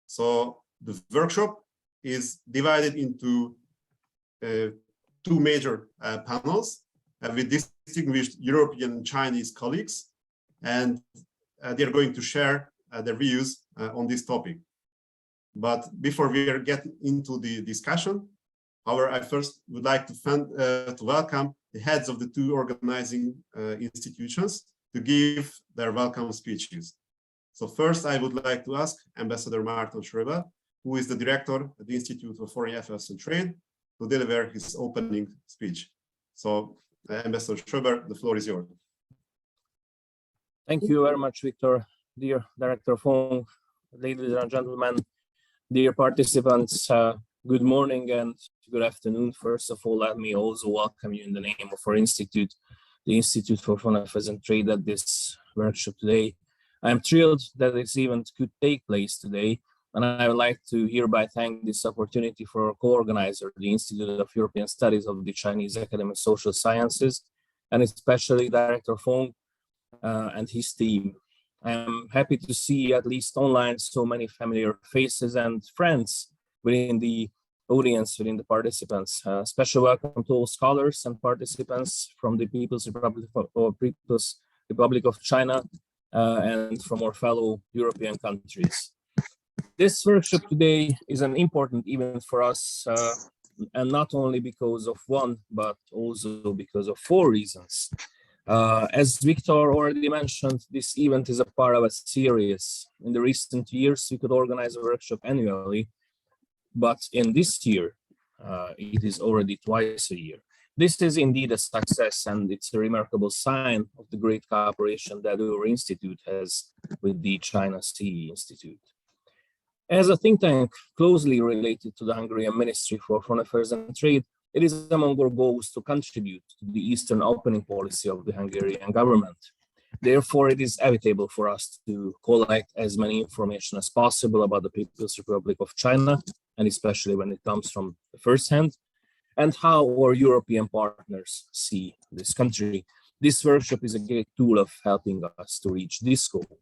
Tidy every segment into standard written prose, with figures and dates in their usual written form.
So the workshop is divided into two major panels with distinguished European and Chinese colleagues, and they are going to share their views on this topic. But before we get into the discussion, however, I first would like to welcome the heads of the two organizing institutions to give their welcome speeches. So first, I would like to ask Ambassador Márton, who is the director at the Institute for Foreign Affairs and Trade, to deliver his opening speech. So, Ambassador Schober, the floor is yours. Thank you very much, Viktor. Dear Director FENG, ladies and gentlemen, dear participants, good morning and good afternoon. First of all, let me also welcome you in the name of our institute, the Institute for Foreign Affairs and Trade, at this workshop today. I am thrilled that this event could take place today, and I would like to hereby thank this opportunity for our co-organizer, the Institute of European Studies of the Chinese Academy of Social Sciences, and especially Director FENG and his team. I am happy to see, at least online, so many familiar faces and friends within the audience, within the participants. Special welcome to all scholars and participants from the People's Republic of China and from our fellow European countries. This workshop today is an important event for us, and not only because of one, but also because of four reasons. As Viktor already mentioned, this event is a part of a series. In the recent years, we could organize a workshop annually, but in this year, it is already twice a year. This is indeed a success, and it's a remarkable sign of the great cooperation that our institute has with the China-CEE Institute. As a think tank closely related to the Hungarian Ministry for Foreign Affairs and Trade, it is among our goals to contribute to the Eastern opening policy of the Hungarian government. Therefore, it is inevitable for us to collect as many information as possible about the People's Republic of China, and especially when it comes from the first hand, and how our European partners see this country. This workshop is a great tool of helping us to reach this goal.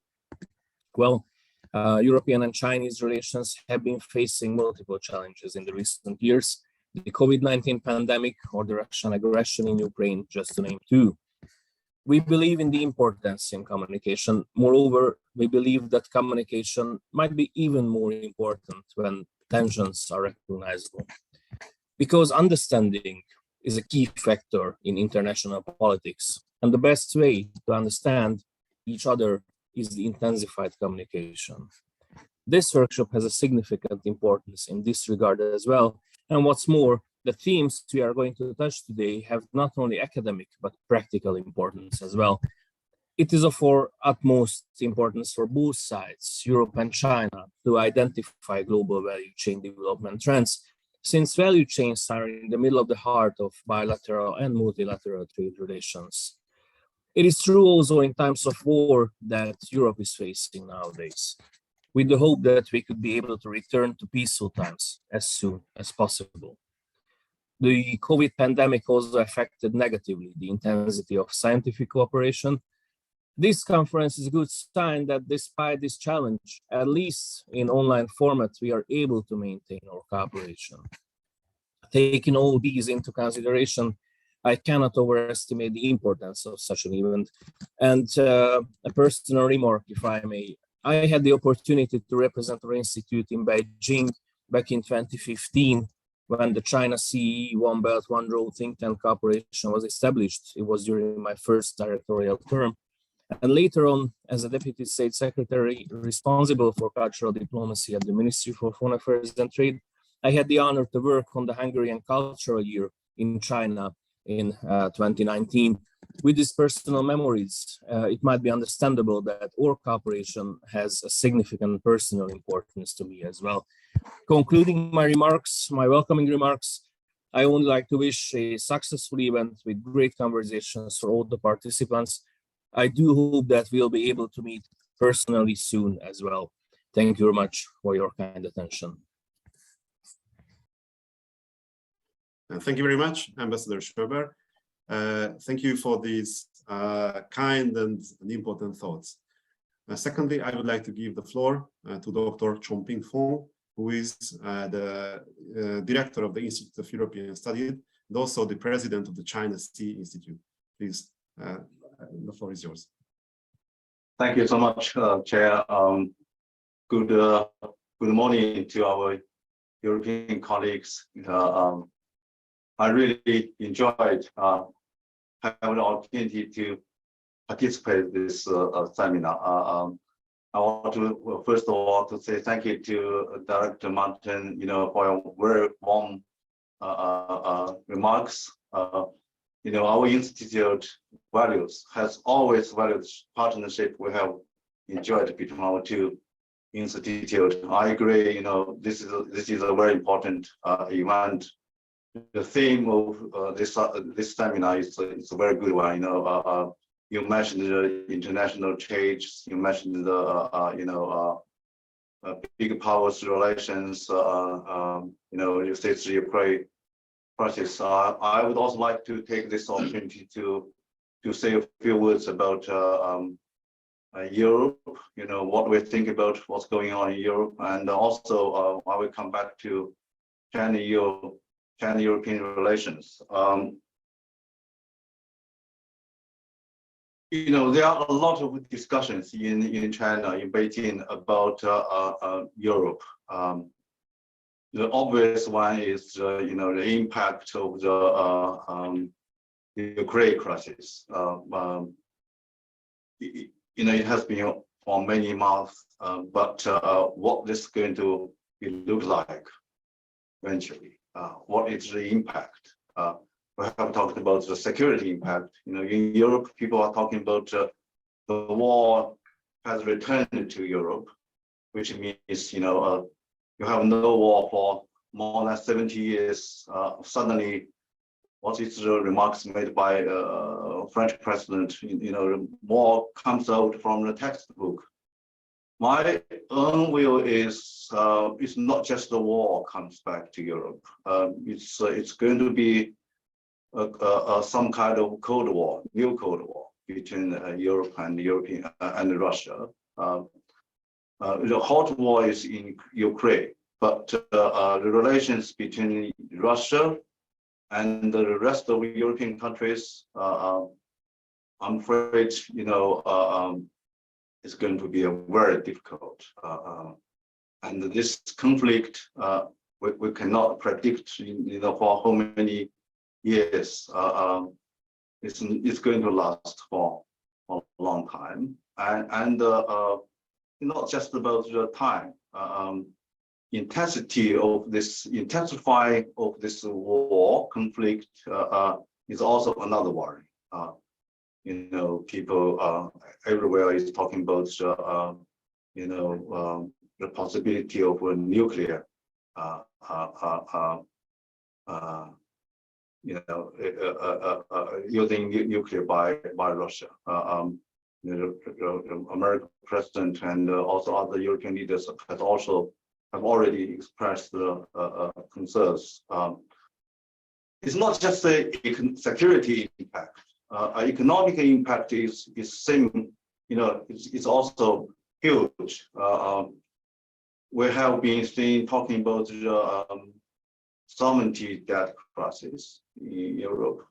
Well, European and Chinese relations have been facing multiple challenges in the recent years. The COVID-19 pandemic or the Russian aggression in Ukraine, just to name two. We believe in the importance in communication. Moreover, we believe that communication might be even more important when tensions are recognizable. Because understanding is a key factor in international politics, and the best way to understand each other is the intensified communication. This workshop has a significant importance in this regard as well. And what's more, the themes we are going to touch today have not only academic, but practical importance as well. It is of our utmost importance for both sides, Europe and China, to identify global value chain development trends, since value chains are in the middle of the heart of bilateral and multilateral trade relations. It is true also in times of war that Europe is facing nowadays, with the hope that we could be able to return to peaceful times as soon as possible. The COVID pandemic also affected negatively the intensity of scientific cooperation. This conference is a good sign that despite this challenge, at least in online format, we are able to maintain our cooperation. Taking all these into consideration, I cannot overestimate the importance of such an event. And a personal remark, if I may. I had the opportunity to represent our institute in Beijing back in 2015, when the China-CEE One Belt, One Road think tank cooperation was established. It was during my first directorial term. And later on, as a Deputy State Secretary responsible for cultural diplomacy at the Ministry for Foreign Affairs and Trade, I had the honor to work on the Hungarian Cultural Year in China in 2019. With these personal memories, it might be understandable that our cooperation has a significant personal importance to me as well. Concluding my remarks, my welcoming remarks, I would like to wish a successful event with great conversations for all the participants. I do hope that we'll be able to meet personally soon as well. Thank you very much for your kind attention. Thank you very much, Ambassador Schober. Thank you for these kind and important thoughts. Secondly, I would like to give the floor to Dr. Zhongping, who is the director of the Institute of European Studies and also the president of the China-CEE Institute. Please, the floor is yours. Thank you so much, Chair. Good morning to our European colleagues. I really enjoyed having the opportunity to participate in this seminar. I want to first of all to say thank you to Director Márton, for your very warm remarks. Our institute values has always valued partnership we have enjoyed between our two institutes. I agree. This is a very important event. The theme of this seminar is a very good one. You mentioned the international trade. You mentioned the big powers relations. You say it's Ukraine process. I would also like to take this opportunity to say a few words about Europe. What we think about what's going on in Europe, and also I will come back to China-European relations. There are a lot of discussions in China, in Beijing, about Europe. The obvious one is, the impact of the Ukraine crisis. It has been for many months, but what this is going to look like eventually? What is the impact? We have talked about the security impact. In Europe, people are talking about the war has returned to Europe, which means, you have no war for more than 70 years. Suddenly, what is the remarks made by French president? War comes out from the textbook. My own view is it's not just the war comes back to Europe. It's going to be some kind of Cold War, new Cold War between Europe and Russia. The hot war is in Ukraine, but the relations between Russia and the rest of European countries, I'm afraid, it's going to be very difficult. And this conflict, we cannot predict, for how many years. It's going to last for a long time, and not just about the time. Intensity of this war conflict is also another worry. People everywhere is talking about the possibility of a nuclear using nuclear by Russia. The American president and also other European leaders have already expressed the concerns. It's not just a security impact. Economic impact is same. It's also huge. We have been talking about the sovereignty debt crisis in Europe.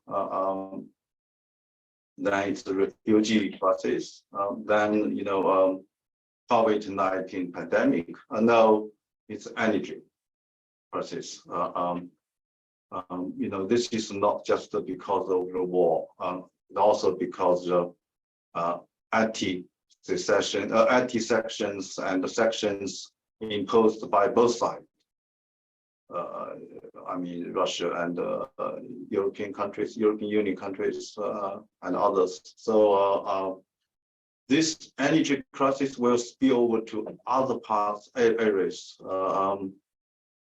Then it's the refugee crisis. Then COVID-19 pandemic. Now it's energy crisis. This is not just because of the war, also because of anti-secession, anti-sections and the sections imposed by both sides. Russia and European countries, European Union countries, and others. So this energy crisis will spill over to other areas.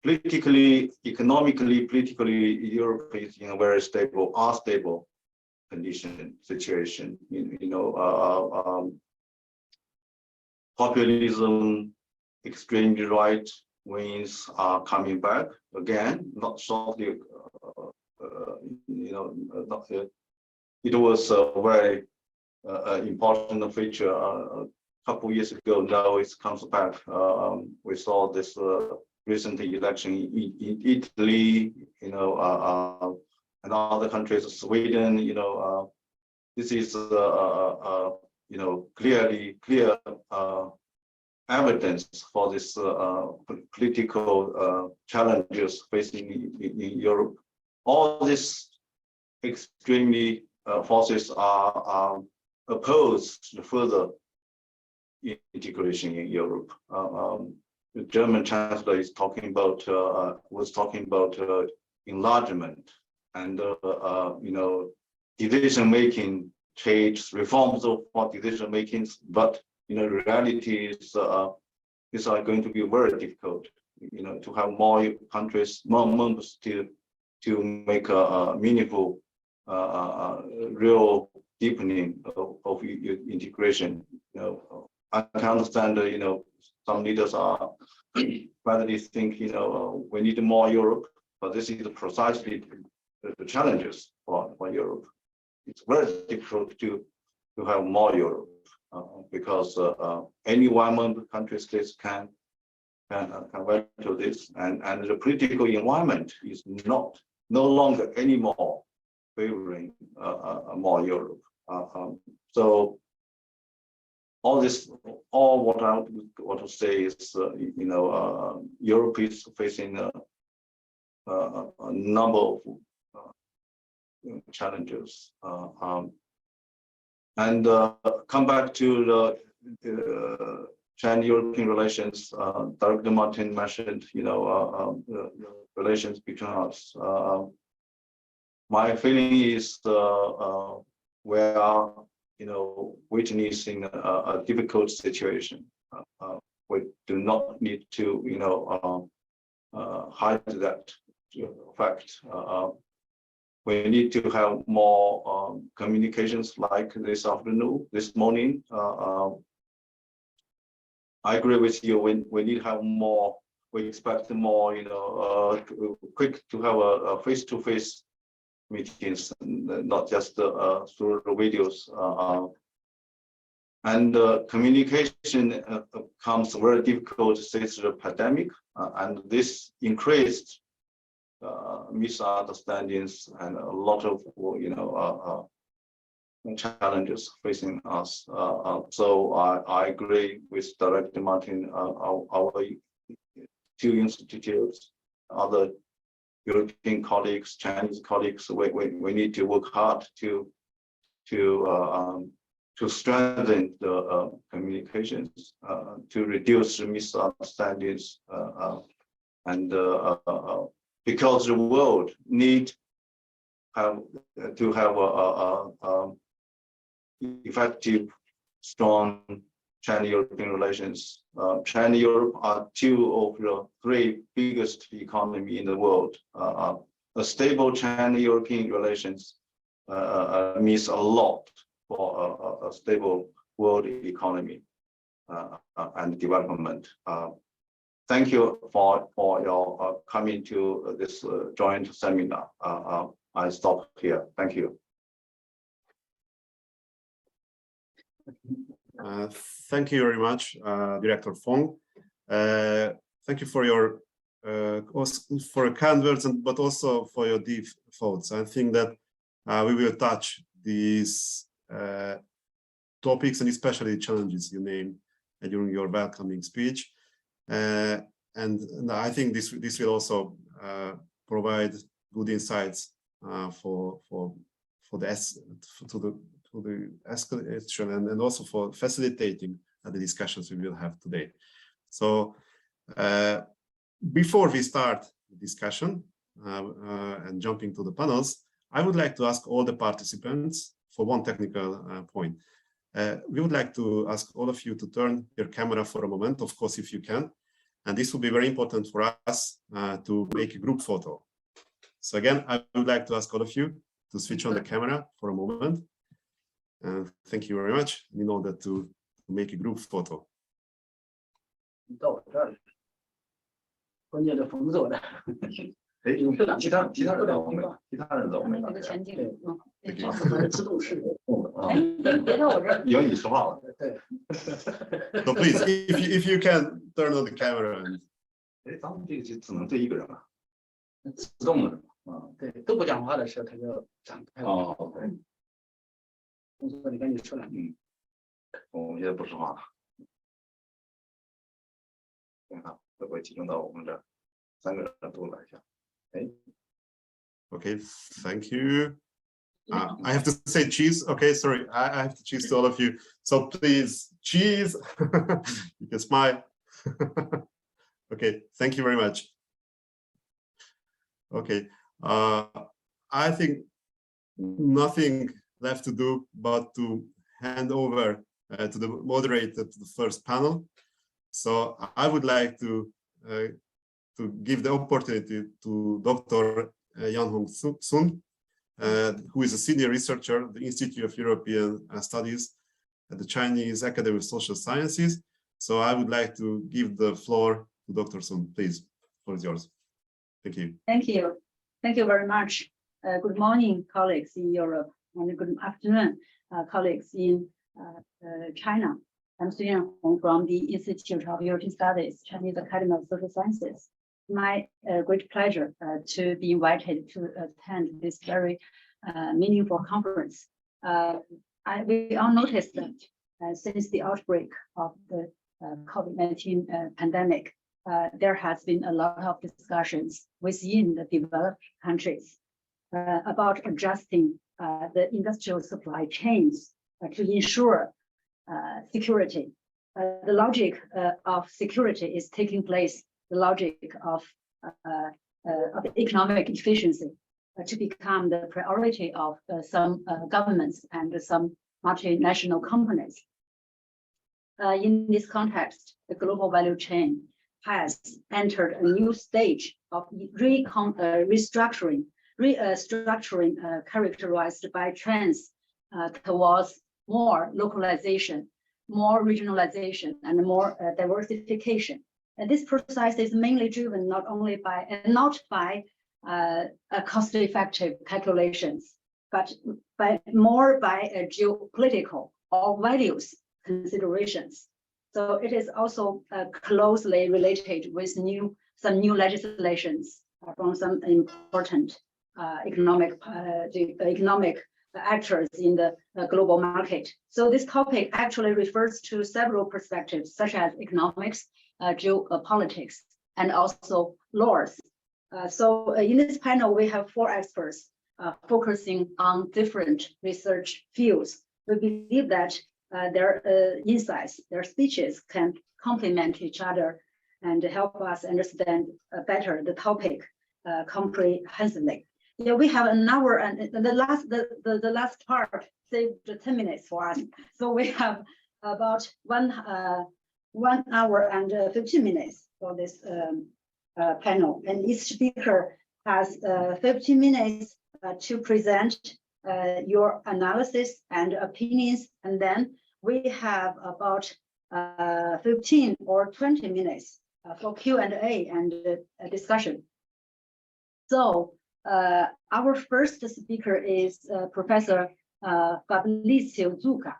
Politically, economically, Europe is in a very unstable situation. Populism, extreme right wings are coming back again. Not shortly. It was a very important feature couple of years ago. Now it comes back. We saw this recent election in Italy, and other countries, Sweden. This is clear evidence for this political challenges facing in Europe. All these extremely forces are opposed to further integration in Europe. The German chancellor is was talking about enlargement and decision making, trade reforms for decision making, but reality is these are going to be very difficult. To have more countries, more members to make a meaningful, real deepening of integration. I can understand. Some leaders are rather think we need more Europe, but this is precisely the challenges for Europe. It's very difficult to have more Europe because any one member country states can to this, and the political environment is no longer anymore favoring more Europe. So all what I want to say is, Europe is facing a number of challenges, and come back to the China-European relations. Director Márton mentioned, the relations between us. My feeling is we are, witnessing a difficult situation. We do not need to, hide that fact. We need to have more communications like this morning. I agree with you. We need to have more. We expect more, quick to have a face-to-face meetings, not just through the videos. And communication becomes very difficult since the pandemic, and this increased misunderstandings and a lot of challenges facing us. So I agree with Director Márton. Our two institutes, other European colleagues, Chinese colleagues, we need to work hard to strengthen the communications, to reduce the misunderstandings, and because the world need to have a effective, strong China-European relations. China-Europe are two of the three biggest economy in the world. A stable China-European relations means a lot for a stable world economy and development. Thank you for your coming to this joint seminar. I stop here. Thank you. Thank you very much, Director Fong. Thank you for your kind words, but also for your deep thoughts. I think that we will touch these topics and especially challenges you named during your welcoming speech. And I think this will also provide good insights for the escalation and also for facilitating the discussions we will have today. So before we start the discussion and jumping to the panels, I would like to ask all the participants for one technical point. We would like to ask all of you to turn your camera for a moment, of course, if you can. And this will be very important for us to make a group photo. So again, I would like to ask all of you to switch on the camera for a moment. And thank you very much in order to make a group photo. 哎，其他人走没了？其他人走没了？那个全景，Thank 差 you. 不多制度是别到我这儿。有你说话了。对。 So please, if you can turn on the camera. And... 哎，咱们这个就只能对一个人了，自动的。对，都不讲话的时候，他就展开了。哦，对。我说你赶紧出来。我们现在不说话了。你看，会不会集中到我们这3个人都来一下？哎。Okay, thank you. I have to say cheese. Okay, sorry, I have to cheese to all of you. So please, cheese. You can smile. Okay, thank you very much. Okay, I think nothing left to do but to hand over to the moderator to the first panel. So I would like to give the opportunity to Dr. Yanhong Sun, who is a senior researcher at the Institute of European Studies at the Chinese Academy of Social Sciences. So I would like to give the floor to Dr. Sun, please. The floor is yours. Thank you. Thank you. Thank you very much. Good morning, colleagues in Europe, and good afternoon, colleagues in China. I'm Yanhong from the Institute of European Studies, Chinese Academy of Social Sciences. My great pleasure to be invited to attend this very meaningful conference. We all noticed that since the outbreak of the COVID-19 pandemic, there has been a lot of discussions within the developed countries about adjusting the industrial supply chains to ensure security. The logic of security is taking place. The logic of economic efficiency to become the priority of some governments and some multinational companies. In this context, the global value chain has entered a new stage of restructuring characterized by trends towards more localization, more regionalization, and more diversification. And this process is mainly driven not by cost-effective calculations, but more by geopolitical or values considerations. So it is also closely related with some new legislations from some important economic actors in the global market. So this topic actually refers to several perspectives, such as economics, geopolitics, and also laws. So in this panel, we have 4 experts focusing on different research fields. We believe that their insights, their speeches can complement each other and help us understand better the topic comprehensively. Yeah, we have an hour, and the last part saved 10 minutes for us. So we have about 1 hour and 15 minutes for this panel, and each speaker has 15 minutes to present your analysis and opinions, and then we have about 15 or 20 minutes for Q&A and discussion. So our first speaker is Professor Fabrizio ZUCCA.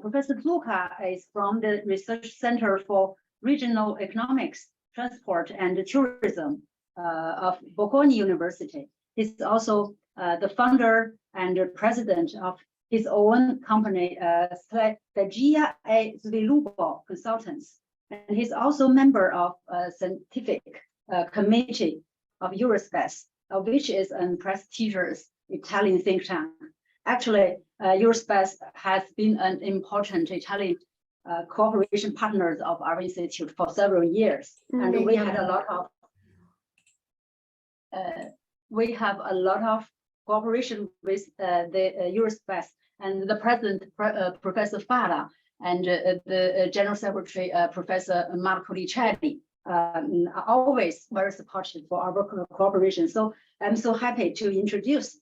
Professor ZUCCA is from the Research Center for Regional Economics, Transport and Tourism of Bocconi University. He's also the founder and president of his own company, SCHnomBERL Consultants. And he's also member of a scientific committee of EURISPES, which is a prestigious Italian think tank. Actually, EURISPES has been an important Italian cooperation partner of our institute for several years, and we had a lot of cooperation with the EURISPES and the president, Professor Paula, and the general secretary, Professor Márton, are always very supportive for our cooperation. So I'm so happy to introduce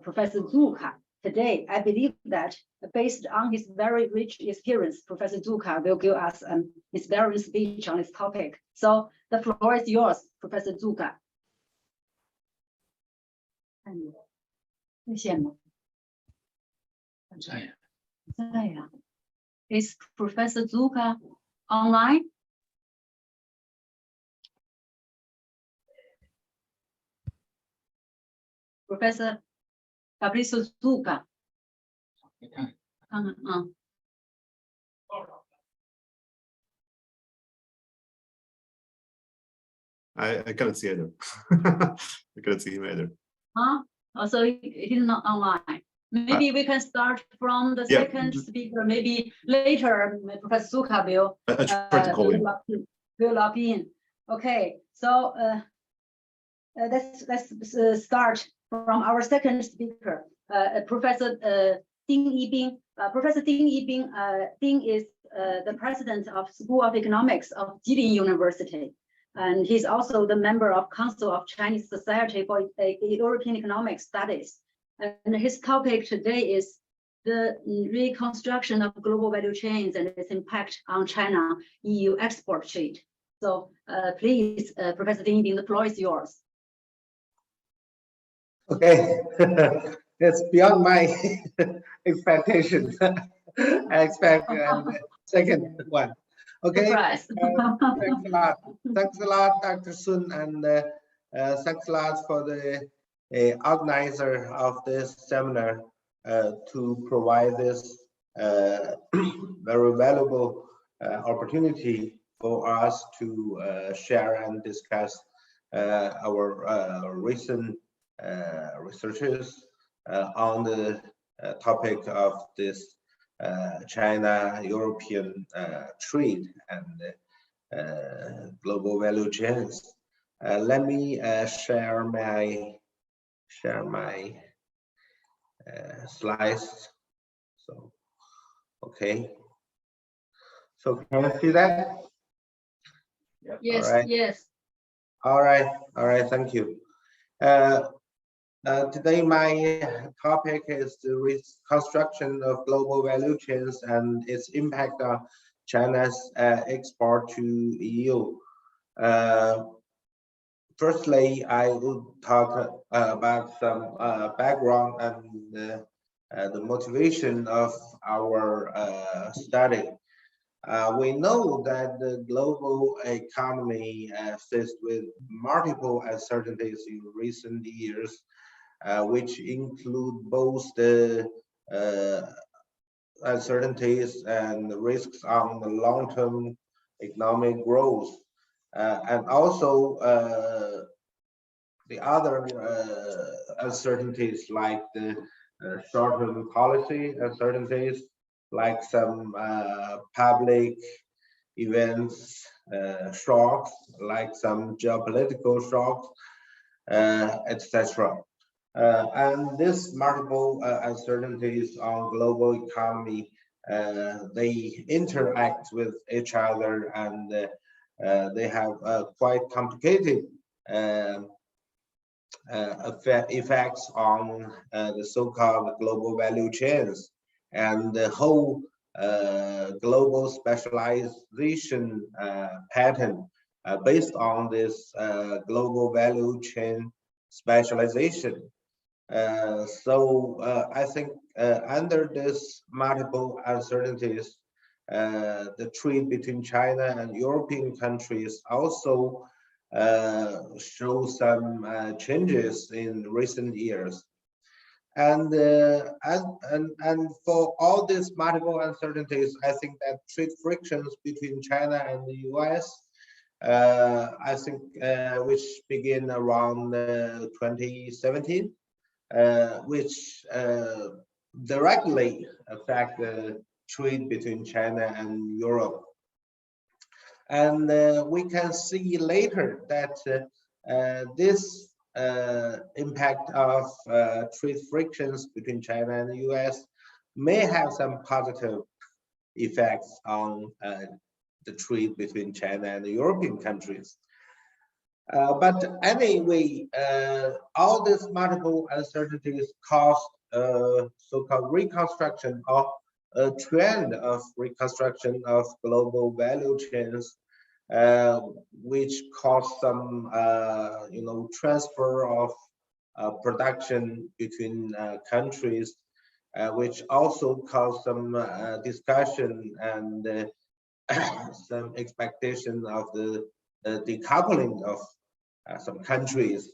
Professor ZUCCA today. I believe that based on his very rich experience, Professor ZUCCA will give us an inspiring speech on this topic. So the floor is yours, Professor ZUCCA. 看你在线吗？在呀。Is Professor ZUCCA online? Professor Fabrizio ZUCCA. 看看啊。I cannot see either. I cannot see him either. So he's not online. Maybe we can start from the second speaker. Maybe later, Professor ZUCCA will I try to call him. Will log in. Okay, so let's start from our second speaker, Professor Ding Yibin. Professor Ding Yibin. Ding is the president of School of Economics of Jilin University. And he's also the member of Council of Chinese Society for European Economic Studies. And his topic today is the reconstruction of global value chains and its impact on China-EU export trade. So please, Professor Ding Yibin, the floor is yours. Okay, it's beyond my expectations. I expect second one. Okay, thanks a lot. Thanks a lot, Dr. Sun, and thanks a lot for the organizer of this seminar to provide this very valuable opportunity for us to share and discuss our recent researches on the topic of this China-European trade and global value chains. Let me share my slides. So, okay. So can you see that? Yes. All right. Yes. All right. Thank you. Today, my topic is the reconstruction of global value chains and its impact on China's export to EU. Firstly, I would talk about some background and the motivation of our study. We know that the global economy faced with multiple uncertainties in recent years, which include both the uncertainties and risks on the long-term economic growth, and also the other uncertainties like the short-term policy uncertainties, like some public events shocks, like some geopolitical shocks, etc. And these multiple uncertainties on global economy, they interact with each other, and they have quite complicated effects on the so-called global value chains and the whole global specialization pattern based on this global value chain specialization. So I think under this multiple uncertainties, the trade between China and European countries also show some changes in recent years. And for all these multiple uncertainties, I think that trade frictions between China and the US, I think which begin around 2017, which directly affect the trade between China and Europe. And we can see later that this impact of trade frictions between China and the US may have some positive effects on the trade between China and the European countries. But anyway, all these multiple uncertainties caused so-called reconstruction of a trend of reconstruction of global value chains, which caused some, transfer of production between countries, which also caused some discussion and some expectation of the decoupling of some countries,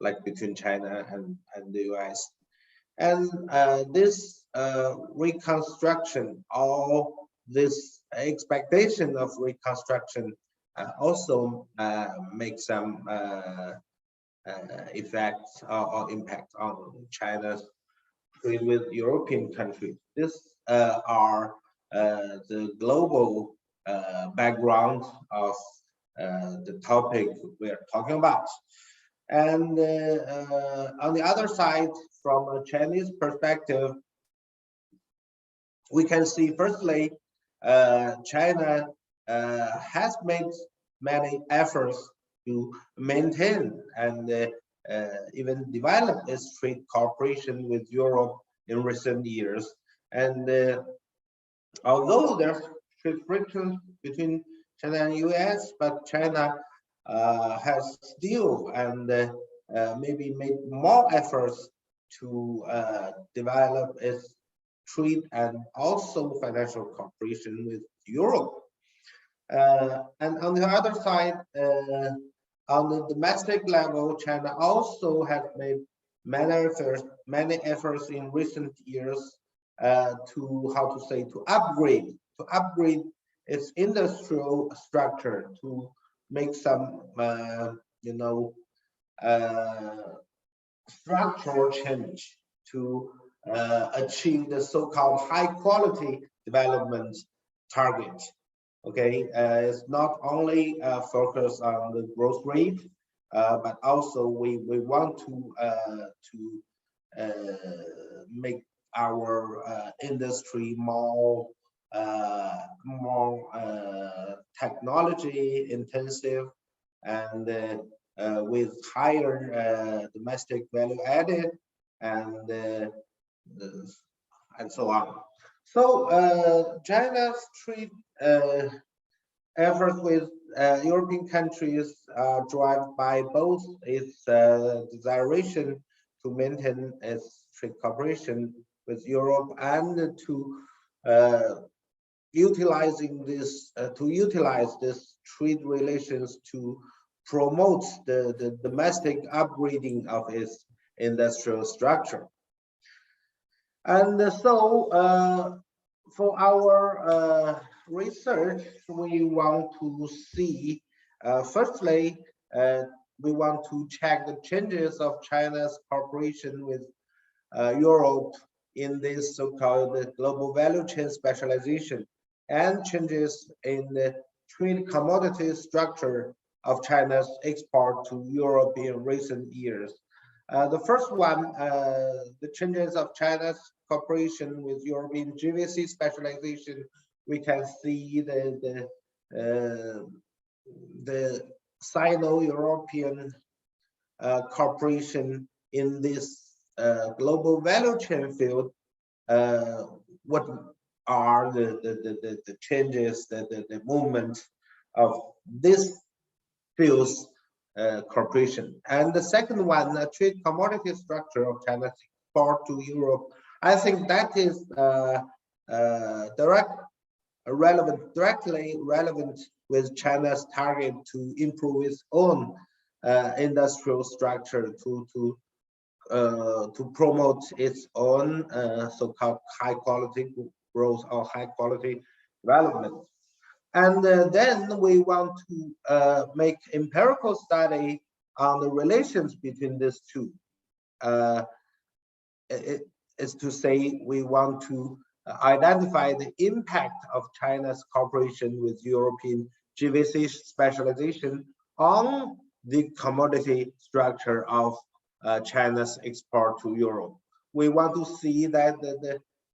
like between China and the US. And this reconstruction, all this expectation of reconstruction also makes some effects or impact on China's trade with European countries. This are the global background of the topic we're talking about. And on the other side, from a Chinese perspective, we can see firstly, China has made many efforts to maintain and even develop its trade cooperation with Europe in recent years. And although there's trade frictions between China and US, but China has still and maybe made more efforts to develop its trade and also financial cooperation with Europe. And on the other side, on the domestic level, China also has made many efforts in recent years to upgrade its industrial structure, to make some structural change to achieve the so-called high quality development target. Okay, it's not only focused on the growth rate, but also we want to make our industry more technology intensive and with higher domestic value added and so on. So China's trade efforts with European countries are driven by both its desiration to maintain its trade cooperation with Europe and to utilize this trade relations to promote the domestic upgrading of its industrial structure. And so for our research, we want to see, firstly, we want to check the changes of China's cooperation with Europe in this so-called global value chain specialization and changes in the trade commodity structure of China's export to Europe in recent years. The first one, the changes of China's cooperation with European GVC specialization. We can see the Sino-European cooperation in this global value chain field. What are the changes, the movement of this field's cooperation? And the second one, the trade commodity structure of China's export to Europe. I think that is directly relevant with China's target to improve its own industrial structure to promote its own so-called high quality growth or high quality development. And then we want to make empirical study on the relations between these two. It is to say, we want to identify the impact of China's cooperation with European GVC specialization on the commodity structure of China's export to Europe. We want to see that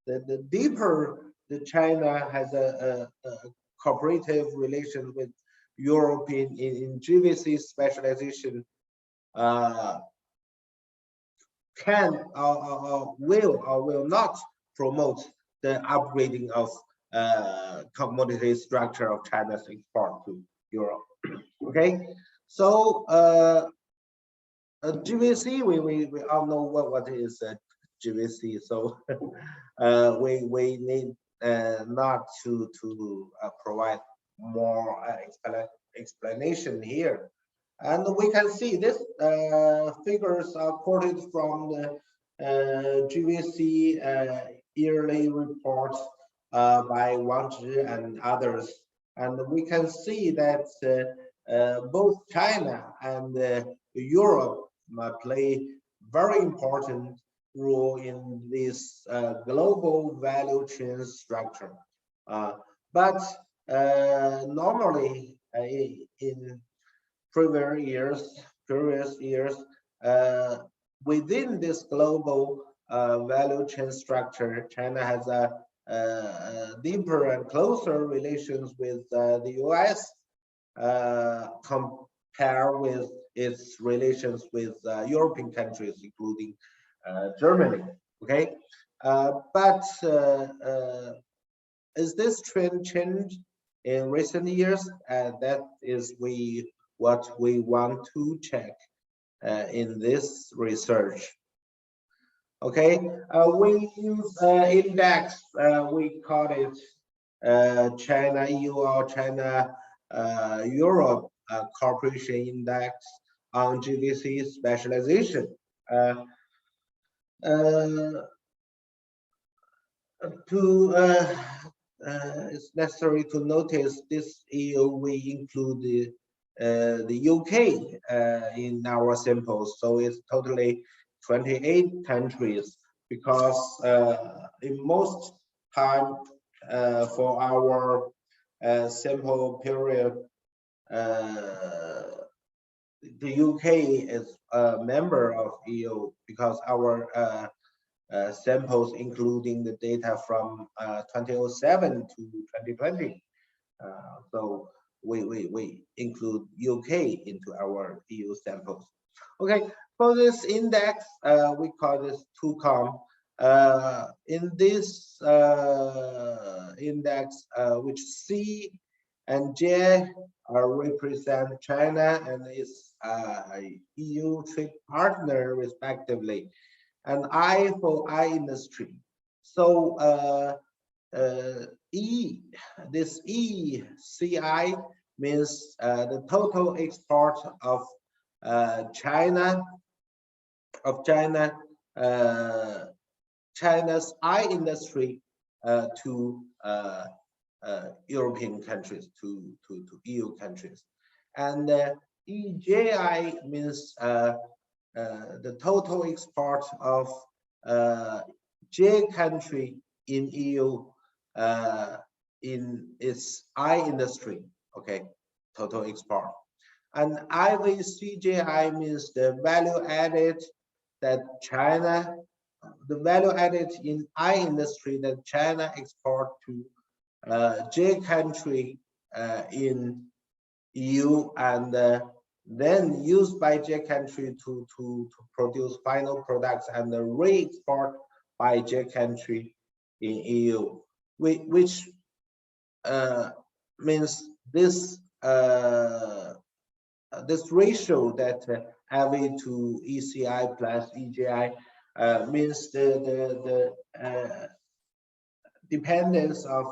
the deeper that China has a cooperative relation with European in GVC specialization, can or will not promote the upgrading of commodity structure of China's export to Europe. Okay, so GVC, we all know what is GVC, so we need not to provide more explanation here. And we can see this figures are quoted from the GVC yearly report by Wang Zhi and others. And we can see that both China and Europe play very important role in this global value chain structure. But normally in previous years, within this global value chain structure, China has a deeper and closer relations with the US compared with its relations with European countries, including Germany. Okay, but is this trend changed in recent years? That is what we want to check in this research. Okay, we use index. We call it China-EU or China-Europe Cooperation Index on GVC specialization. It's necessary to notice this year we include the UK in our samples, so it's totally 28 countries, because in most time for our sample period, the UK is a member of EU, because our samples including the data from 2007 to 2020. So we include UK into our EU samples. Okay, for this index, we call this TOCOM. In this index, which C and J represent China and its EU trade partner respectively, and I for I industry. So this ECI means the total export of China's I industry to European countries, to EU countries, and EJI means the total export of J country in EU in its I industry. Okay, total export. And IVCJI means the value added that China, the value added in I industry that China export to J country in EU, and then used by J country to produce final products and re-export by J country in EU, which means this this ratio that AVI to ECI plus EJI means the dependence of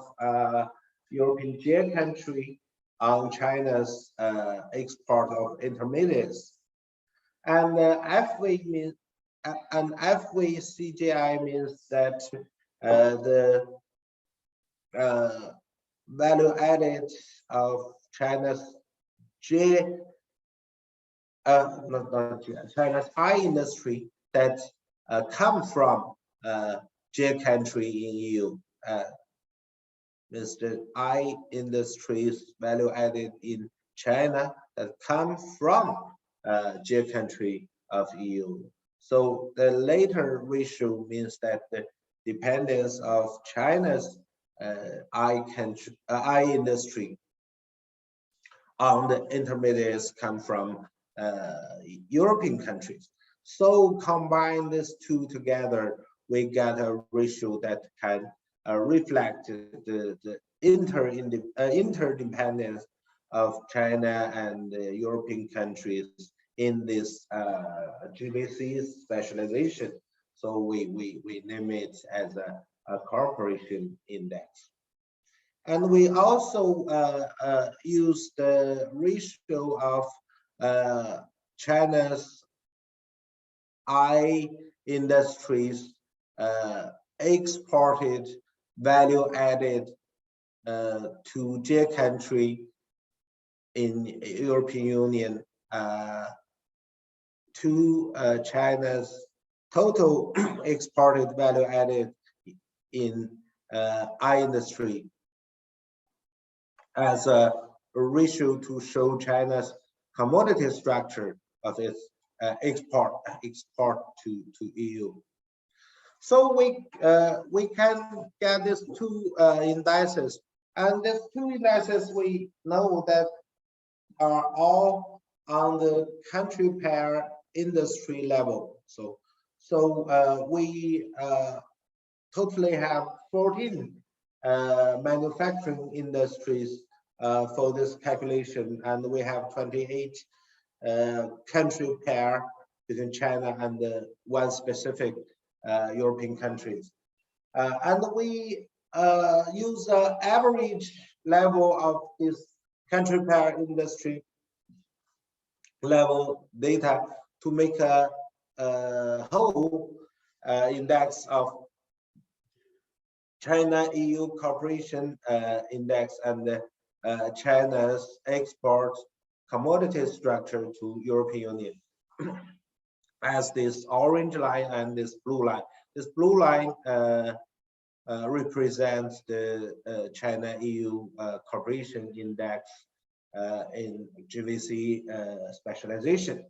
European J country on China's export of intermediates, and FV means and FVCJI means that the value added of China's China's I industry that come from J country in EU. Means the I industries value added in China that come from J country of EU. So the later ratio means that the dependence of China's I industry on the intermediates come from European countries. So combine these two together, we get a ratio that can reflect the interdependence of China and European countries in this GBC specialization. So we name it as a cooperation index. And we also use the ratio of China's I industries exported value added to J country in European Union to China's total exported value added in I industry as a ratio to show China's commodity structure of its export to EU. So we can get these two indices, and these two indices we know that are all on the country pair industry level. So we totally have 14 manufacturing industries for this calculation, and we have 28 country pair between China and one specific European countries. And we use the average level of this country pair industry level data to make a whole index of China-EU cooperation index and China's export commodity structure to European Union as this orange line and this blue line. This blue line represents the China-EU cooperation index in GVC specialization.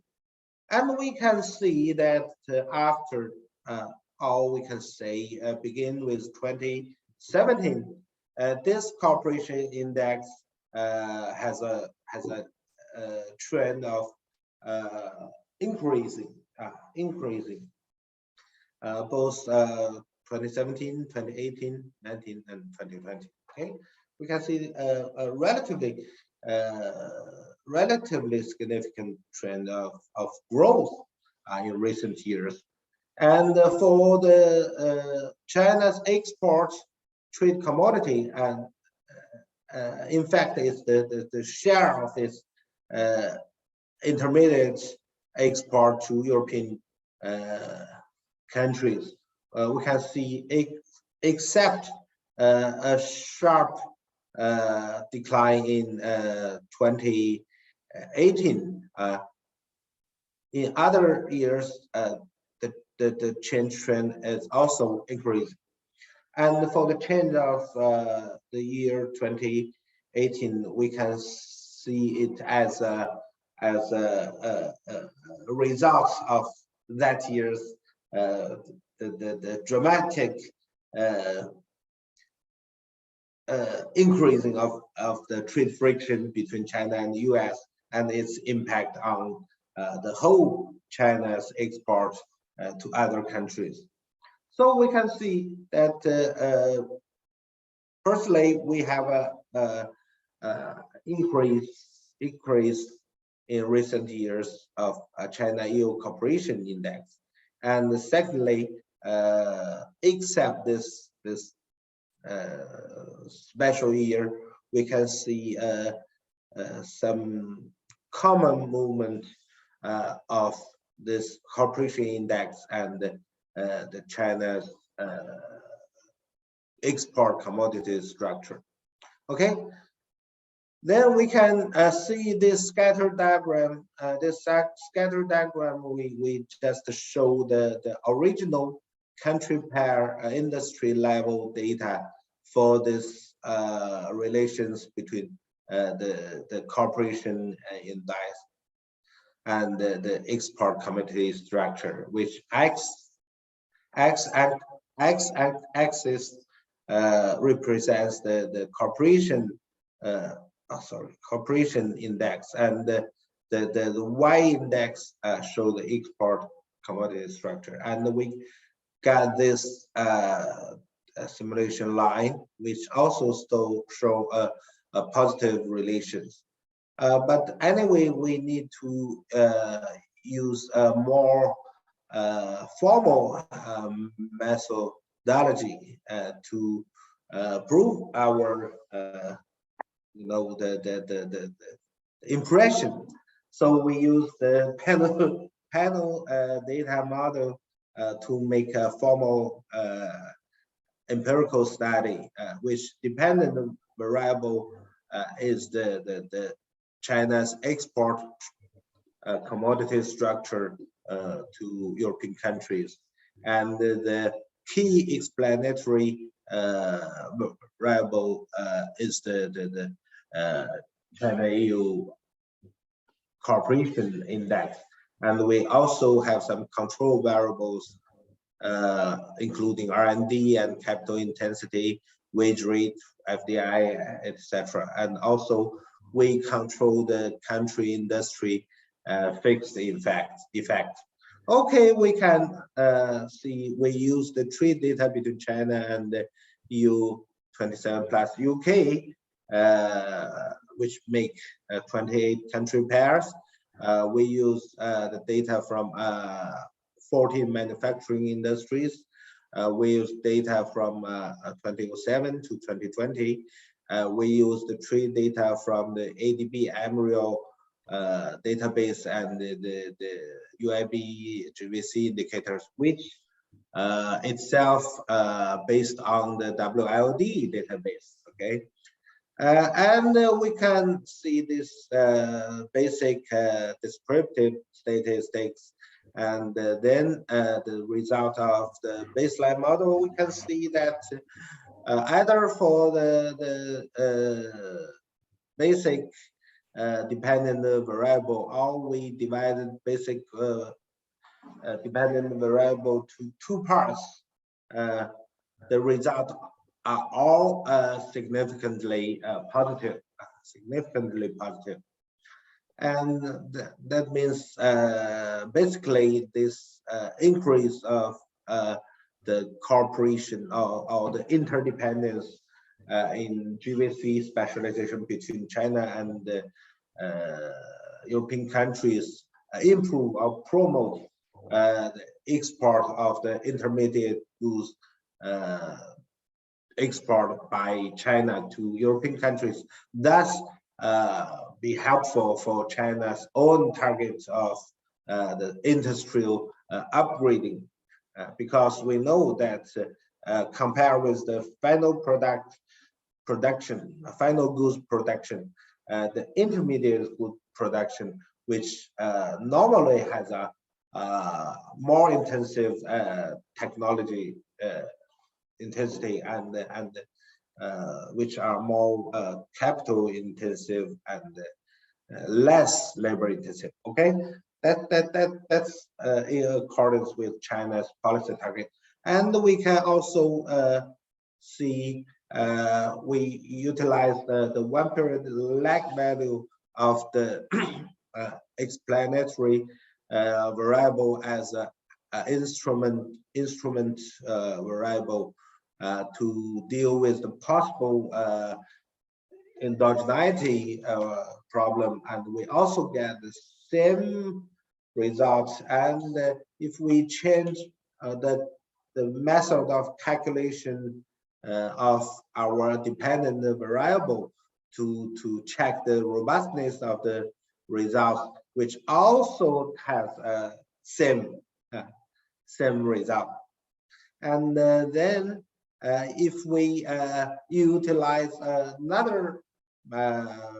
And we can see that after all, we can say begin with 2017, this cooperation index has a trend of increasing both 2017, 2018, 19, and 2020. Okay, we can see a relatively significant trend of growth in recent years. And for the China's export trade commodity, and in fact, it's the share of its intermediate export to European countries. We can see except a sharp decline in 2018. In other years, the change trend is also increasing. And for the change of the year 2018, we can see it as a result of that year's the dramatic increasing of the trade friction between China and the US and its impact on the whole China's export to other countries. So we can see that firstly, we have a increase in recent years of China-EU cooperation index. And secondly, except this special year, we can see some common movement of this cooperation index and the China's export commodity structure. Okay, then we can see this scatter diagram. This scatter diagram we just show the original country pair industry level data for this relations between the cooperation index and the export commodity structure, which x-axis represents the cooperation cooperation index, and the y-index show the export commodity structure. And we got this simulation line, which also still show a positive relations But anyway, we need to use a more formal methodology to prove our the impression. So we use the panel data model to make a formal empirical study, which dependent variable is the China's export commodity structure to European countries, and the key explanatory variable is the China-EU cooperation index, and we also have some control variables, including R&D and capital intensity, wage rate, FDI, etc. And also we control the country industry fixed effect. Okay, we can see we use the trade data between China and the EU 27 plus UK, which make 28 country pairs. We use the data from 14 manufacturing industries. We use data from 2007 to 2020. We use the trade data from the ADB Emerald database and the UIB GVC indicators, which itself based on the WILD database. Okay, and we can see this basic descriptive statistics, and then the result of the baseline model. We can see that either for the basic dependent variable, or we divided basic dependent variable to two parts, the result are all significantly positive, and that means basically this increase of the cooperation or the interdependence in GVC specialization between China and the European countries improve or promote the export of the intermediate goods export by China to European countries, thus be helpful for China's own targets of the industrial upgrading, because we know that compared with the final final goods production, the intermediate good production, which normally has a more intensive technology intensity and which are more capital intensive and less labor intensive. Okay, that's in accordance with China's policy target, and we can also see we utilize the one period lag value of the explanatory variable as a instrument variable to deal with the possible endogeneity problem, and we also get the same results. And if we change the method of calculation of our dependent variable to check the robustness of the results, which also has same result. And then if we utilize another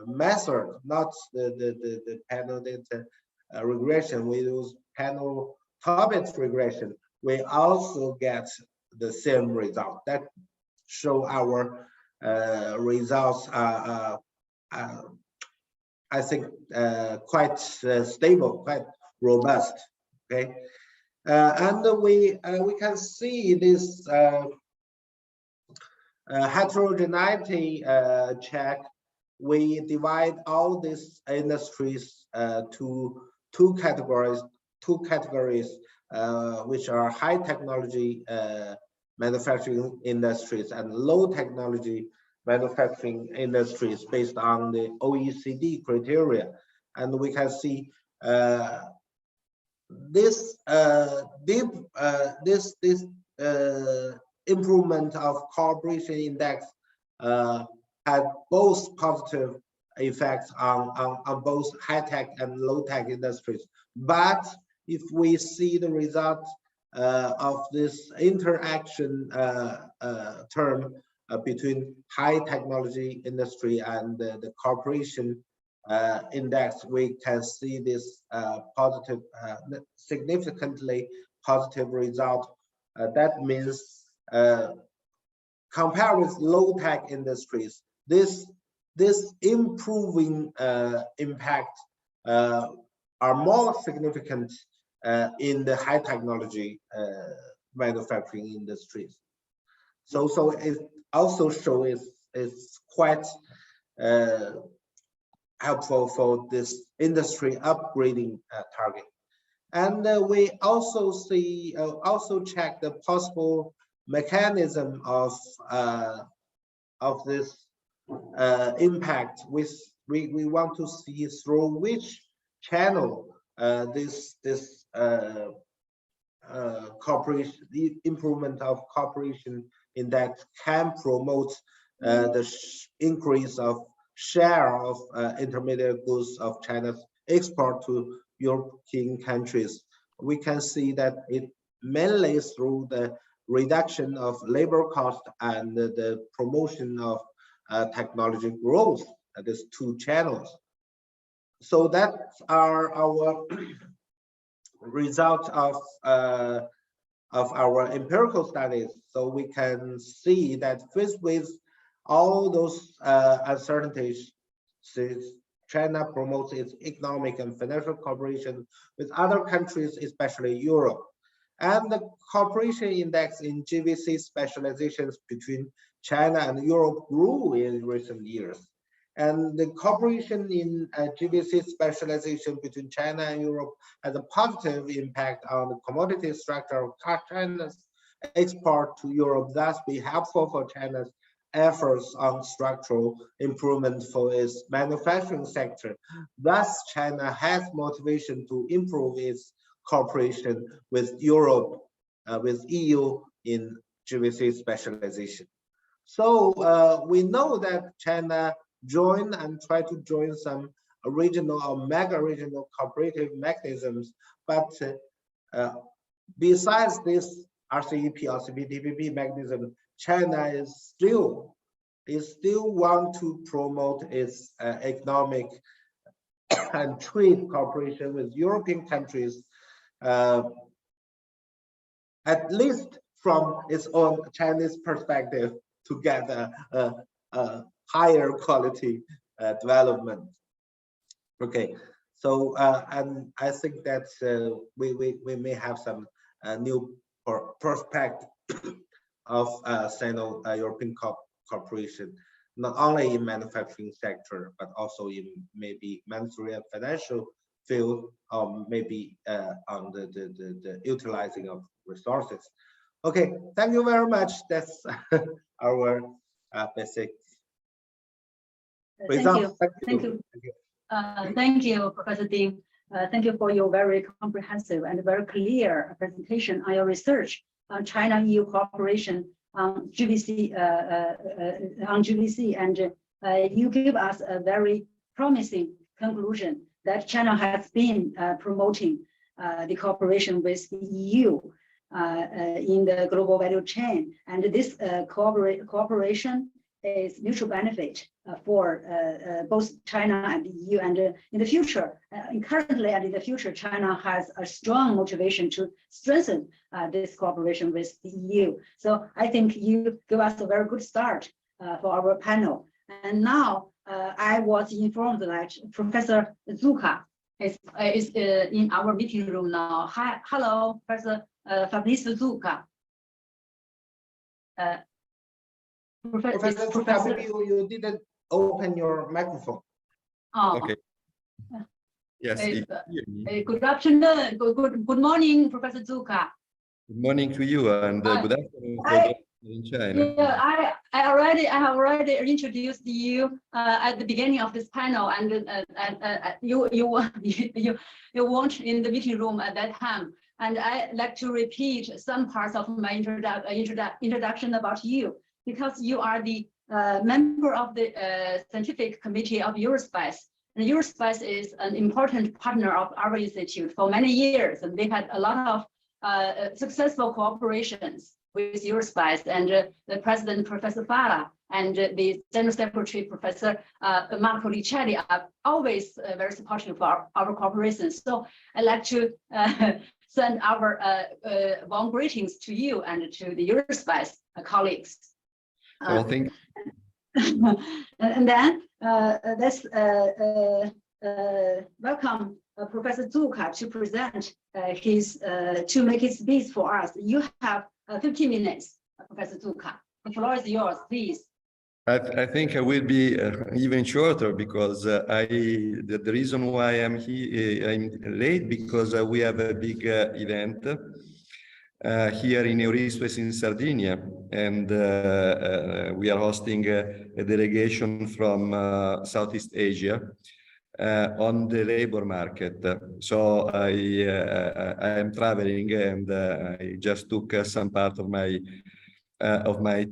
method, not the panel data regression, we use panel topic regression, we also get the same result. That show our results are I think quite stable, quite robust. Okay, and we can see this heterogeneity check. We divide all these industries to two categories, which are high technology manufacturing industries and low technology manufacturing industries based on the OECD criteria. And we can see this improvement of cooperation index had both positive effects on both high-tech and low-tech industries. But if we see the result of this interaction term between high technology industry and the cooperation index, we can see this positive, significantly positive result. That means compared with low-tech industries, this improving impact are more significant in the high technology manufacturing industries. So it also shows it's quite helpful for this industry upgrading target. And we also see, check the possible mechanism of this impact. We want to see through which channel this cooperation, the improvement of cooperation in that can promote the increase of share of intermediate goods of China's export to European countries. We can see that it mainly through the reduction of labor cost and the promotion of technology growth at these two channels. So that are our result of our empirical studies. So we can see that faced with all those uncertainties, since China promotes its economic and financial cooperation with other countries, especially Europe. And the cooperation index in GVC specializations between China and Europe grew in recent years. And the cooperation in GVC specialization between China and Europe has a positive impact on the commodity structure of China's export to Europe, thus be helpful for China's efforts on structural improvement for its manufacturing sector. Thus, China has motivation to improve its cooperation with Europe, with EU in GVC specialization. So we know that China join and try to join some regional or mega regional cooperative mechanisms, but besides this RCEP or CPTPP mechanism, China is still want to promote its economic and trade cooperation with European countries, at least from its own Chinese perspective, to get a higher quality development. Okay, so and I think that we may have some new perspective of Sino-European cooperation, not only in manufacturing sector, but also in maybe monetary and financial field, or maybe on the utilizing of resources. Okay, thank you very much. That's our basic results. Thank you, Professor Ding. Thank you for your very comprehensive and very clear presentation on your research on China-EU cooperation on GVC, and you give us a very promising conclusion that China has been promoting the cooperation with the EU in the global value chain, and this cooperation is mutual benefit for both China and the EU. And in the future, currently and in the future, China has a strong motivation to strengthen this cooperation with the EU. So I think you give us a very good start for our panel. And now I was informed that Professor ZUCCA is in our meeting room now. Hi, hello, Professor Fabrizio ZUCCA. Professor, you didn't open your microphone. Oh. Okay. Yes. Good afternoon. Good morning, Professor ZUCCA. Good morning to you, and good afternoon. in China. Yeah, I have already introduced you at the beginning of this panel, and you weren't in the meeting room at that time. And I like to repeat some parts of my introduction about you, because you are the member of the scientific committee of EURISPES. And EURISPES is an important partner of our institute for many years, and we had a lot of successful cooperations with EURISPES, and the president, Professor Paula, and the general secretary, Professor Márton are always very supportive for our cooperation. So I'd like to send our warm greetings to you and to the EURISPES colleagues. Well, thank And then let's welcome Professor ZUCCA to present to make his speech for us. You have 15 minutes, Professor ZUCCA. The floor is yours, please. I think I will be even shorter, because the reason why I'm here, I'm late, because we have a big event here in EURISPES in Sardinia, and we are hosting a delegation from Southeast Asia on the labor market. So I am traveling, and I just took some part of my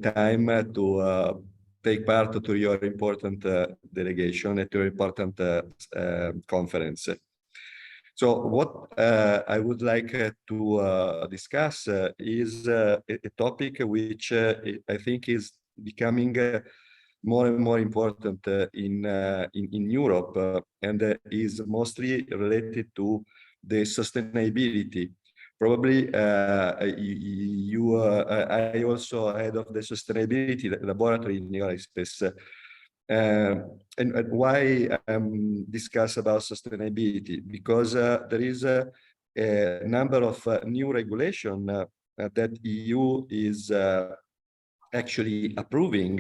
time to take part to your important delegation at your important conference. So what I would like to discuss is a topic which I think is becoming more and more important in Europe, and is mostly related to the sustainability. Probably I also head of the sustainability laboratory in EURISPES. And why discuss about sustainability? Because there is a number of new regulation that EU is actually approving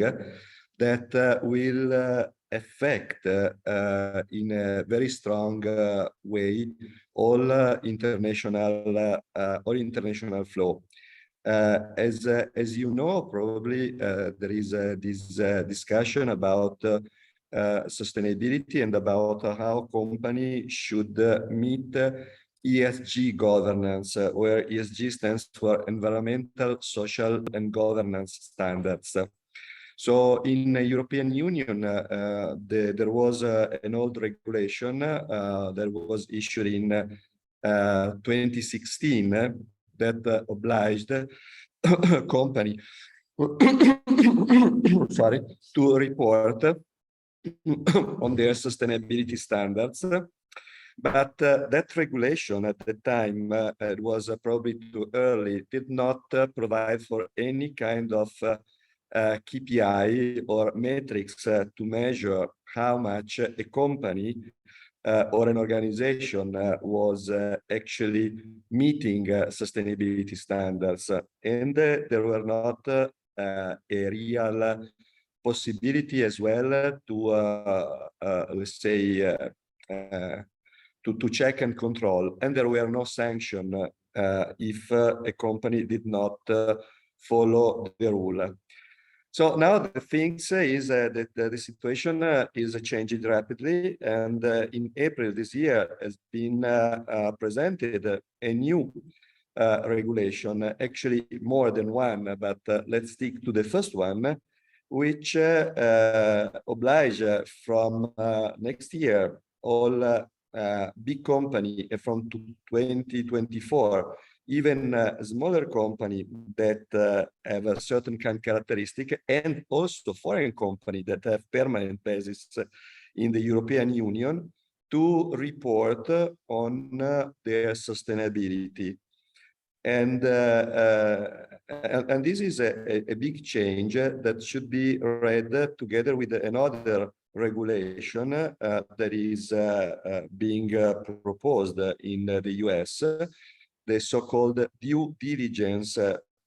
that will affect in a very strong way all international flow. As you know, probably there is this discussion about sustainability and about how company should meet ESG governance, where ESG stands for environmental, social, and governance standards. So in the European Union, there was an old regulation that was issued in 2016 that obliged company sorry, to report on their sustainability standards. But that regulation at the time, it was probably too early, did not provide for any kind of KPI or metrics to measure how much a company or an organization was actually meeting sustainability standards. And there were not a real possibility as well to, let's say, to check and control. And there were no sanctions if a company did not follow the rule. So now the thing is that the situation is changing rapidly, and in April this year has been presented a new regulation, actually more than one, but let's stick to the first one, which oblige from next year all big company from 2024, even a smaller company that have a certain kind of characteristic, and also foreign company that have permanent basis in the European Union, to report on their sustainability. And this is a big change that should be read together with another regulation that is being proposed in the US, the so-called due diligence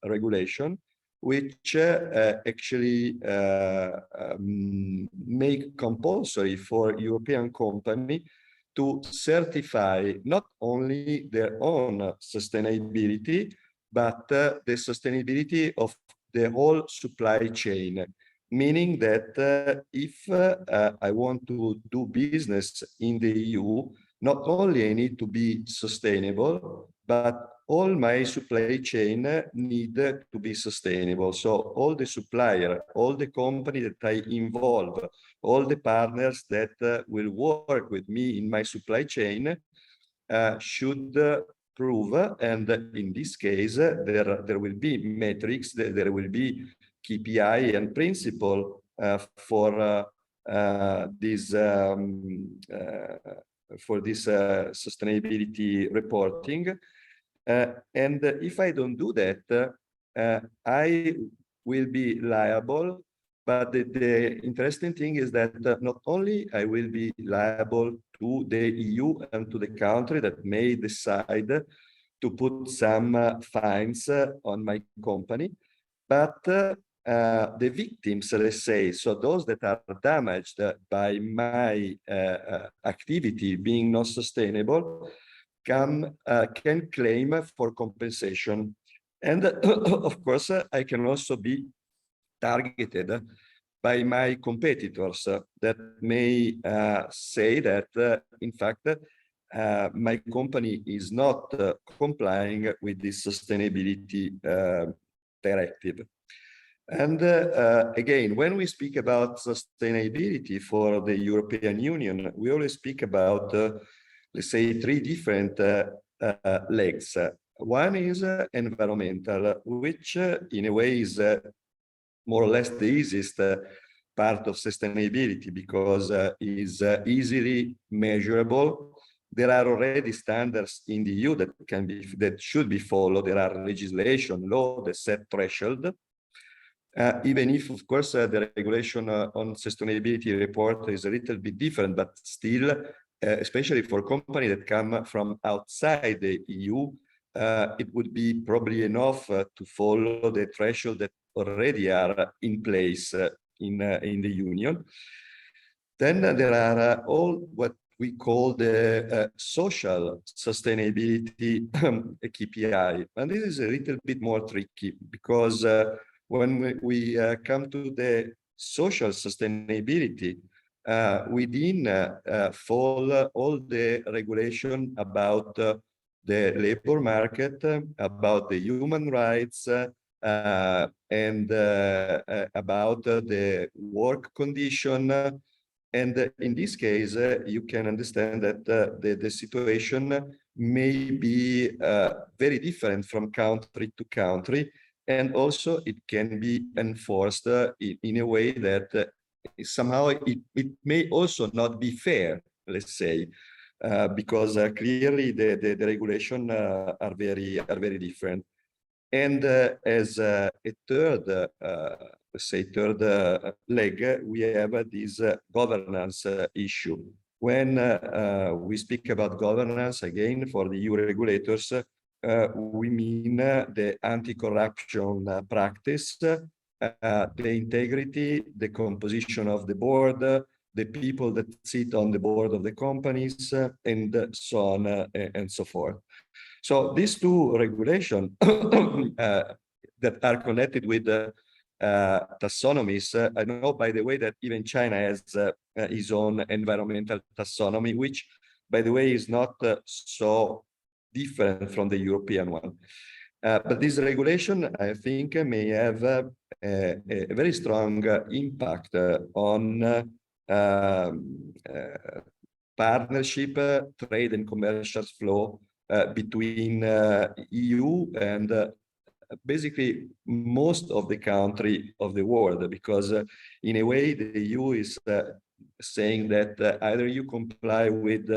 regulation, which actually make compulsory for European company to certify not only their own sustainability, but the sustainability of the whole supply chain, meaning that if I want to do business in the EU, not only I need to be sustainable, but all my supply chain need to be sustainable. So all the supplier, all the company that I involve, all the partners that will work with me in my supply chain should prove, and in this case, there will be metrics, there will be KPI and principle for this sustainability reporting. And if I don't do that, I will be liable. But the interesting thing is that not only I will be liable to the EU and to the country that may decide to put some fines on my company, but the victims, let's say, so those that are damaged by my activity being not sustainable, can claim for compensation. And of course, I can also be targeted by my competitors that may say that, in fact, my company is not complying with this sustainability directive. And again, when we speak about sustainability for the European Union, we always speak about, let's say, three different legs. One is environmental, which in a way is more or less the easiest part of sustainability because is easily measurable. There are already standards in the EU that should be followed. There are legislation, law that set threshold. Even if, of course, the regulation on sustainability report is a little bit different, but still, especially for companies that come from outside the EU, it would be probably enough to follow the threshold that already are in place in the Union. Then there are all what we call the social sustainability KPI. And this is a little bit more tricky because when we come to the social sustainability, within fall all the regulation about the labor market, about the human rights, and about the work condition. And in this case, you can understand that the situation may be very different from country to country. And also it can be enforced in a way that somehow it may also not be fair, let's say, because clearly the regulation are very different. And as a third, let's say third leg, we have this governance issue. When we speak about governance, again, for the EU regulators, we mean the anti-corruption practice, the integrity, the composition of the board, the people that sit on the board of the companies, and so on and so forth. So these two regulations that are connected with taxonomies, I know, by the way, that even China has its own environmental taxonomy, which, by the way, is not so different from the European one. But this regulation, I think, may have a very strong impact on partnership, trade and commercial flow between EU and basically most of the country of the world, because in a way the EU is saying that either you comply with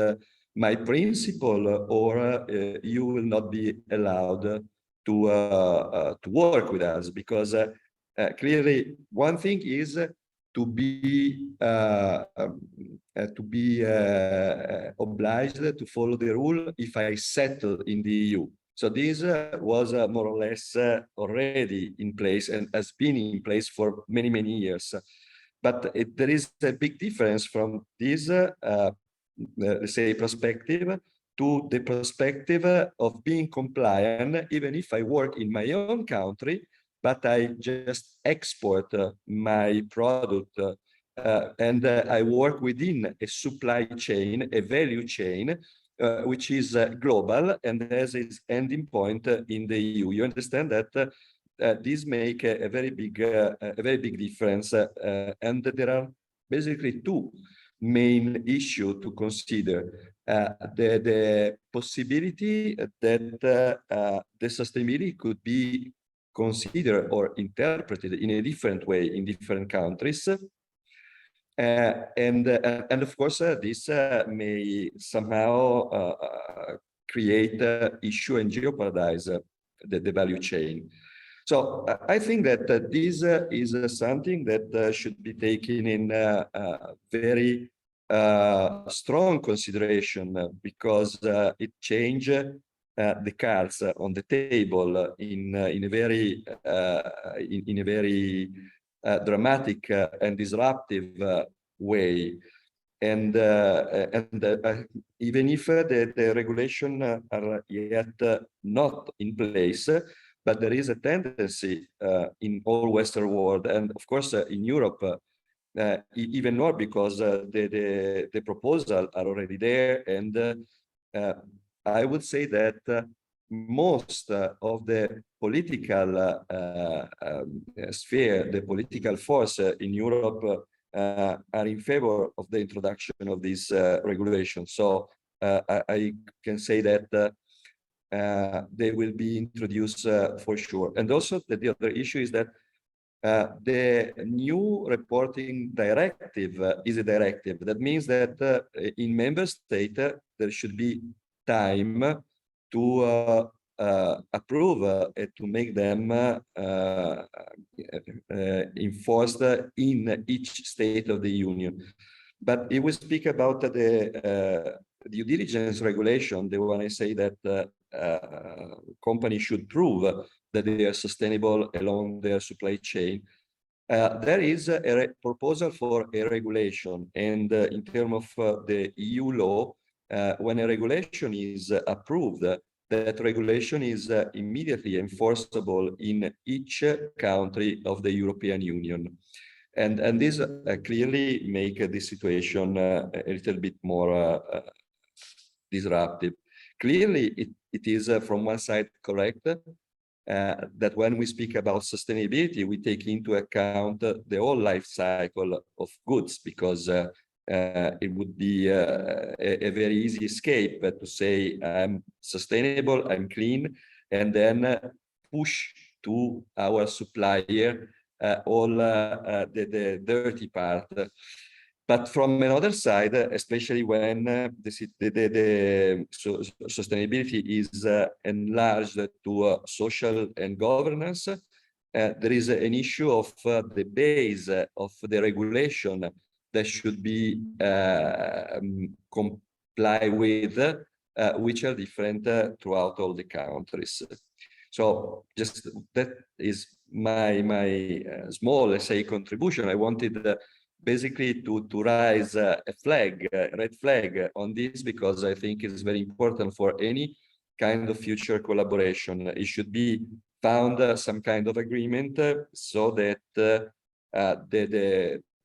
my principle or you will not be allowed to work with us, because clearly one thing is to be obliged to follow the rule if I settle in the EU. So this was more or less already in place and has been in place for many, many years. But there is a big difference from this, let's say, perspective to the perspective of being compliant, even if I work in my own country, but I just export my product and I work within a supply chain, a value chain, which is global and has its ending point in the EU. You understand that these make a very big difference, and there are basically two main issues to consider. The possibility that the sustainability could be considered or interpreted in a different way in different countries. And of course, this may somehow create issue and jeopardize the value chain. So I think that this is something that should be taken in very strong consideration, because it changes the cards on the table in a very dramatic and disruptive way. And even if the regulation are yet not in place, but there is a tendency in all Western world, and of course in Europe, even more, because the proposals are already there. And I would say that most of the political sphere, the political force in Europe are in favor of the introduction of this regulation. So I can say that they will be introduced for sure. And also the other issue is that the new reporting directive is a directive. That means that in member state there should be time to approve and to make them enforced in each state of the union. But if we speak about the due diligence regulation, the one I say that companies should prove that they are sustainable along their supply chain. There is a proposal for a regulation, and in terms of the EU law, when a regulation is approved, that regulation is immediately enforceable in each country of the European Union. And this clearly make this situation a little bit more disruptive. Clearly, it is from one side correct that when we speak about sustainability, we take into account the whole life cycle of goods, because it would be a very easy escape to say I'm sustainable, I'm clean, and then push to our supplier all the dirty part. But from another side, especially when sustainability is enlarged to social and governance, there is an issue of the base of the regulation that should be comply with, which are different throughout all the countries. So just that is my small, let's say, contribution. I wanted basically to raise a flag, a red flag on this, because I think it's very important for any kind of future collaboration. It should be found some kind of agreement so that the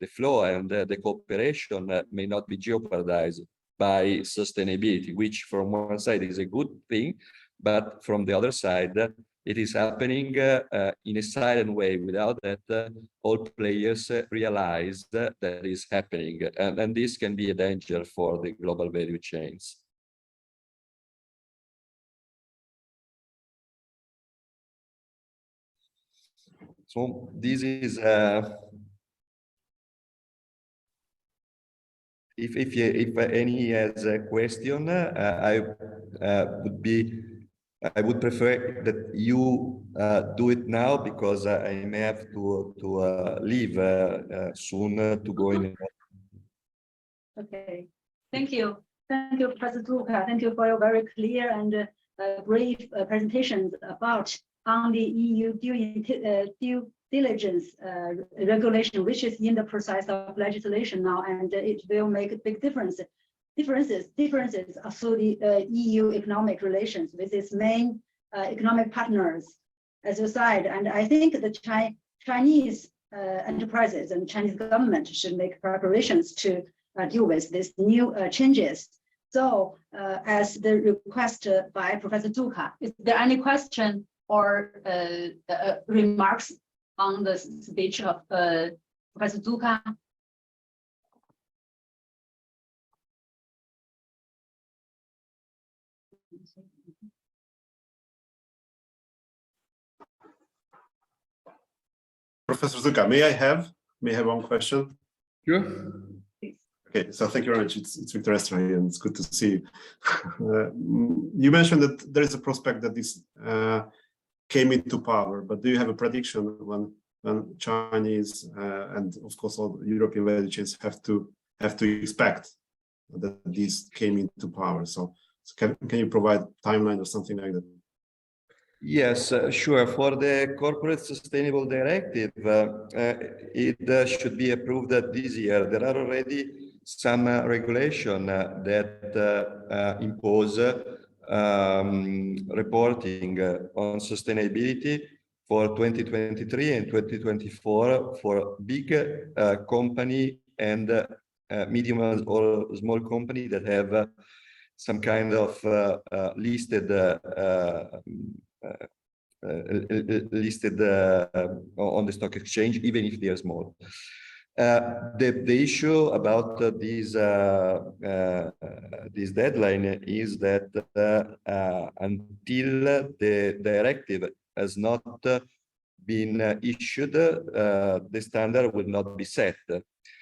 flow and the cooperation may not be jeopardized by sustainability, which from one side is a good thing, but from the other side, it is happening in a silent way, without that all players realize that is happening. And this can be a danger for the global value chains. So this is, if any has a question, I would prefer that you do it now, because I may have to leave soon to go in. Okay, thank you. Thank you, President ZUCCA. Thank you for your very clear and brief presentations about on the EU due diligence regulation, which is in the process of legislation now, and it will make a big differences through the EU economic relations with its main economic partners. as you said, and I think the Chinese enterprises and Chinese government should make preparations to deal with these new changes. So, as the request by Professor ZUCCA, is there any question or remarks on the speech of Professor ZUCCA? Professor ZUCCA, may I have one question? Sure. Okay, so thank you very much. It's Viktor SCHnomBERL, and it's good to see you. You mentioned that there is a prospect that this came into power, but do you have a prediction when Chinese and of course all European value chains have to expect that this came into power? So can you provide timeline or something like that? Yes, sure. For the Corporate Sustainable Directive, it should be approved this year. There are already some regulation that impose reporting on sustainability for 2023 and 2024 for big company and medium or small company that have some kind of listed on the stock exchange, even if they are small. The issue about this deadline is that until the directive has not been issued, the standard will not be set.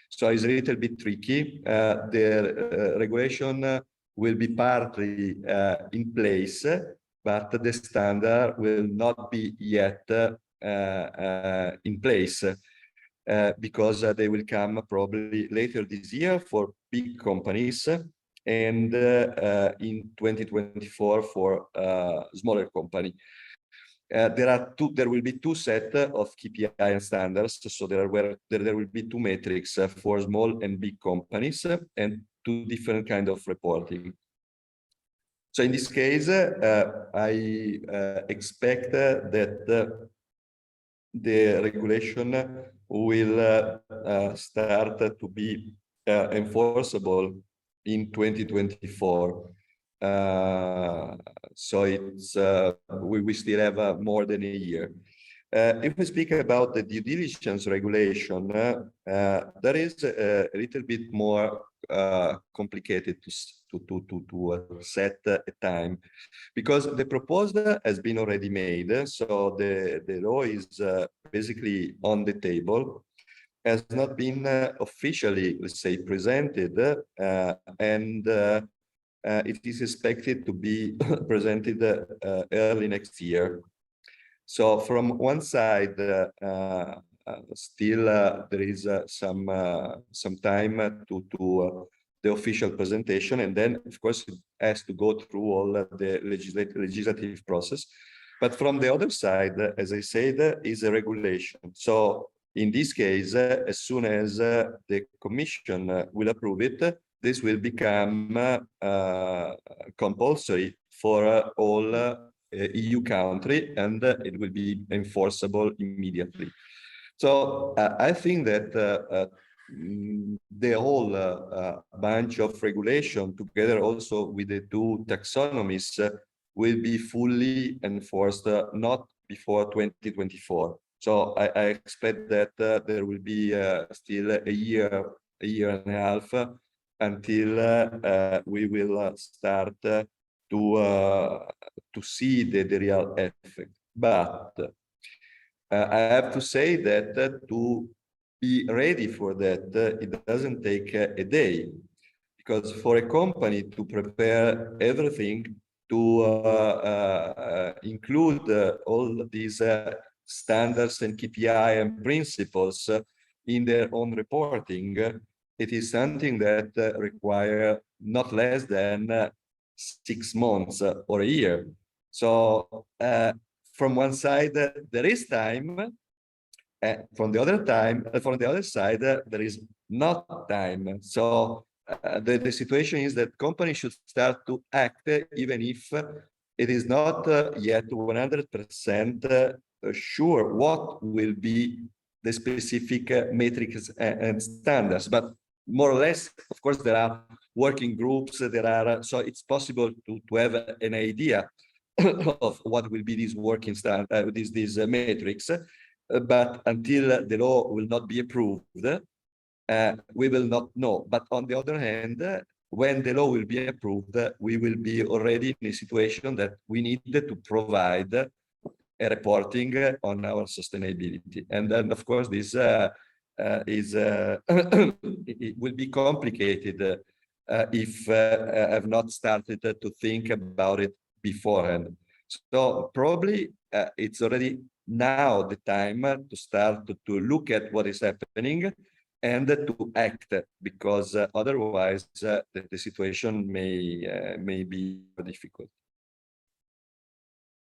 So it's a little bit tricky. The regulation will be partly in place, but the standard will not be yet in place because they will come probably later this year for big companies and in 2024 for smaller company. There will be two sets of KPI and standards, so there will be two metrics for small and big companies and two different kinds of reporting. So in this case, I expect that the regulation will start to be enforceable in 2024. So it's we still have more than a year. If we speak about the due diligence regulation, that is a little bit more complicated to set a time, because the proposal has been already made. So the law is basically on the table, has not been officially, let's say, presented, and it is expected to be presented early next year. So from one side, still there is some time to the official presentation, and then of course it has to go through all the legislative process. But from the other side, as I said, is a regulation. So in this case, as soon as the Commission will approve it, this will become compulsory for all EU country, and it will be enforceable immediately. So I think that the whole bunch of regulation, together also with the two taxonomies, will be fully enforced not before 2024. So I expect that there will be still a year and a half until we will start to see the real effect. But I have to say that to be ready for that, it doesn't take a day, because for a company to prepare everything to include all these standards and KPI and principles in their own reporting, it is something that requires not less than 6 months or a year. So from one side there is time, from the other side there is not time. So the situation is that companies should start to act even if it is not yet 100% sure what will be the specific metrics and standards, but more or less, of course, there are working groups, so it's possible to have an idea of what will be these working standards, these metrics, but until the law will not be approved, we will not know. But on the other hand, when the law will be approved, we will be already in a situation that we need to provide a reporting on our sustainability. And then, of course, this it will be complicated if I've not started to think about it beforehand. So probably it's already now the time to start to look at what is happening and to act, because otherwise the situation may be difficult.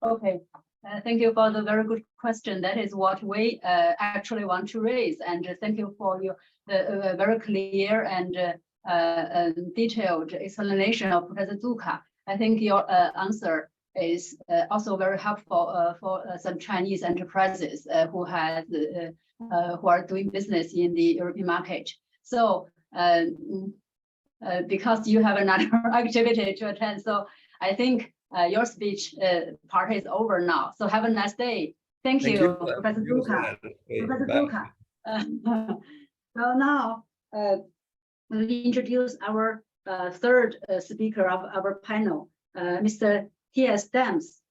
Okay, thank you for the very good question. That is what we actually want to raise, and thank you for your very clear and detailed explanation of Professor ZUCCA. I think your answer is also very helpful for some Chinese enterprises who are doing business in the European market. So because you have another activity to attend, so I think your speech part is over now. So have a nice day. Thank you, Professor ZUCCA. Professor ZUCCA. So now we introduce our third speaker of our panel, Mr. T.S. Dams.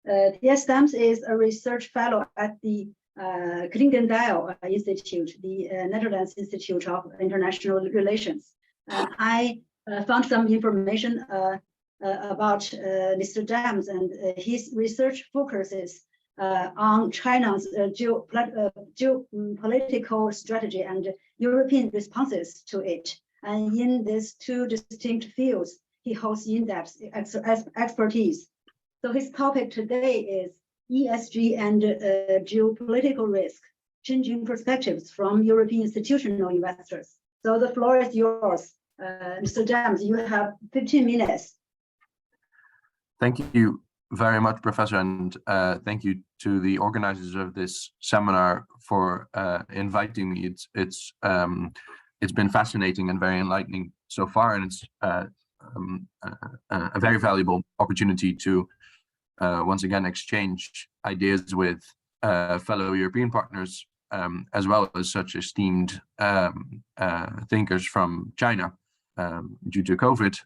T.S. Dams is a research fellow at the Clingendael Institute, the Netherlands Institute of International Relations. I found some information about Mr. Dams, and his research focuses on China's geopolitical strategy and European responses to it. And in these two distinct fields, he holds in-depth expertise. So his topic today is ESG and geopolitical risk, changing perspectives from European institutional investors. So the floor is yours. Mr. Dams, you have 15 minutes. Thank you very much, Professor, and thank you to the organizers of this seminar for inviting me. It's been fascinating and very enlightening so far, and it's a very valuable opportunity to once again exchange ideas with fellow European partners, as well as such esteemed thinkers from China. Due to COVID,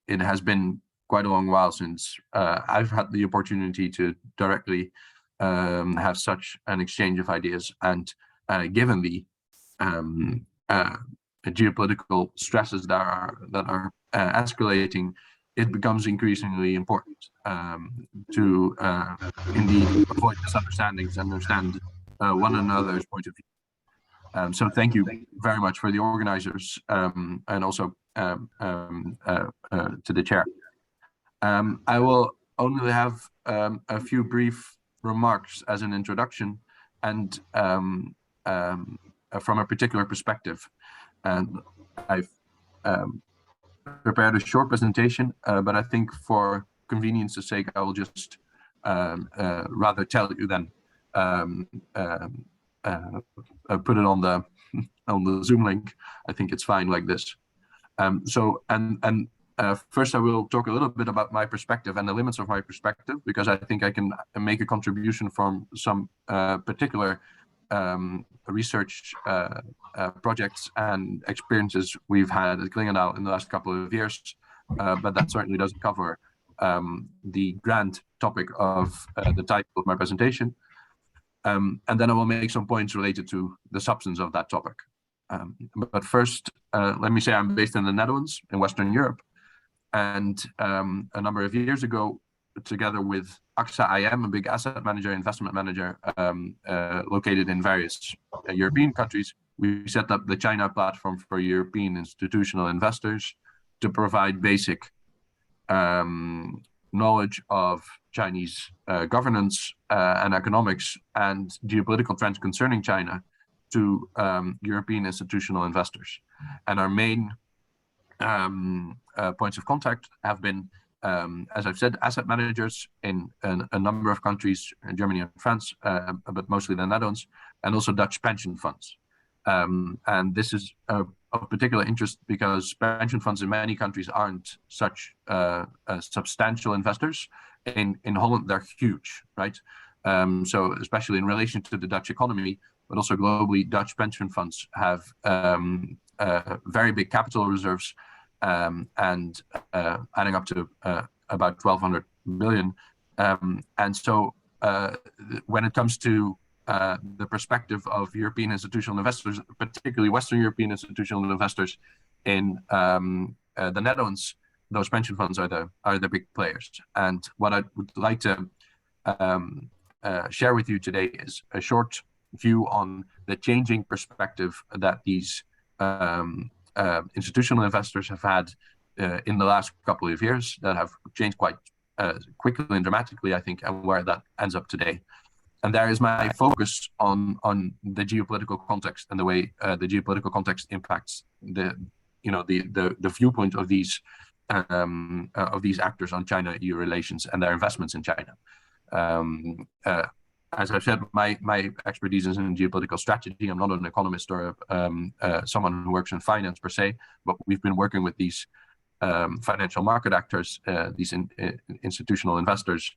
it has been quite a long while since I've had the opportunity to directly have such an exchange of ideas, and given the geopolitical stresses that are escalating, it becomes increasingly important to indeed avoid misunderstandings and understand one another's point of view. So thank you very much for the organizers, and also to the chair. I will only have a few brief remarks as an introduction, and from a particular perspective. And I've prepared a short presentation, but I think for convenience's sake, I will just rather tell you than put it on the Zoom link. I think it's fine like this. First, I will talk a little bit about my perspective and the limits of my perspective, because I think I can make a contribution from some particular research projects and experiences we've had at Clingendael in the last couple of years, but that certainly doesn't cover the grand topic of the title of my presentation. And then I will make some points related to the substance of that topic. But first, let me say I'm based in the Netherlands, in Western Europe. And a number of years ago, together with AXA IM, a big asset manager, investment manager, located in various European countries, we set up the China platform for European institutional investors to provide basic knowledge of Chinese governance and economics and geopolitical trends concerning China to European institutional investors. And our main points of contact have been as I've said, asset managers in a number of countries, Germany and France, but mostly the Netherlands, and also Dutch pension funds. And this is of particular interest because pension funds in many countries aren't such substantial investors. In Holland, they're huge, right? So especially in relation to the Dutch economy, but also globally, Dutch pension funds have very big capital reserves and adding up to about 1,200 billion. And so when it comes to the perspective of European institutional investors, particularly Western European institutional investors in the Netherlands, those pension funds are the big players. And what I would like to share with you today is a short view on the changing perspective that these institutional investors have had in the last couple of years, that have changed quite quickly and dramatically, I think, and where that ends up today. And there is my focus on the geopolitical context and the way the geopolitical context impacts the viewpoint of these actors on China-EU relations and their investments in China. As I've said, my expertise is in geopolitical strategy. I'm not an economist or someone who works in finance per se, but we've been working with these financial market actors, these institutional investors,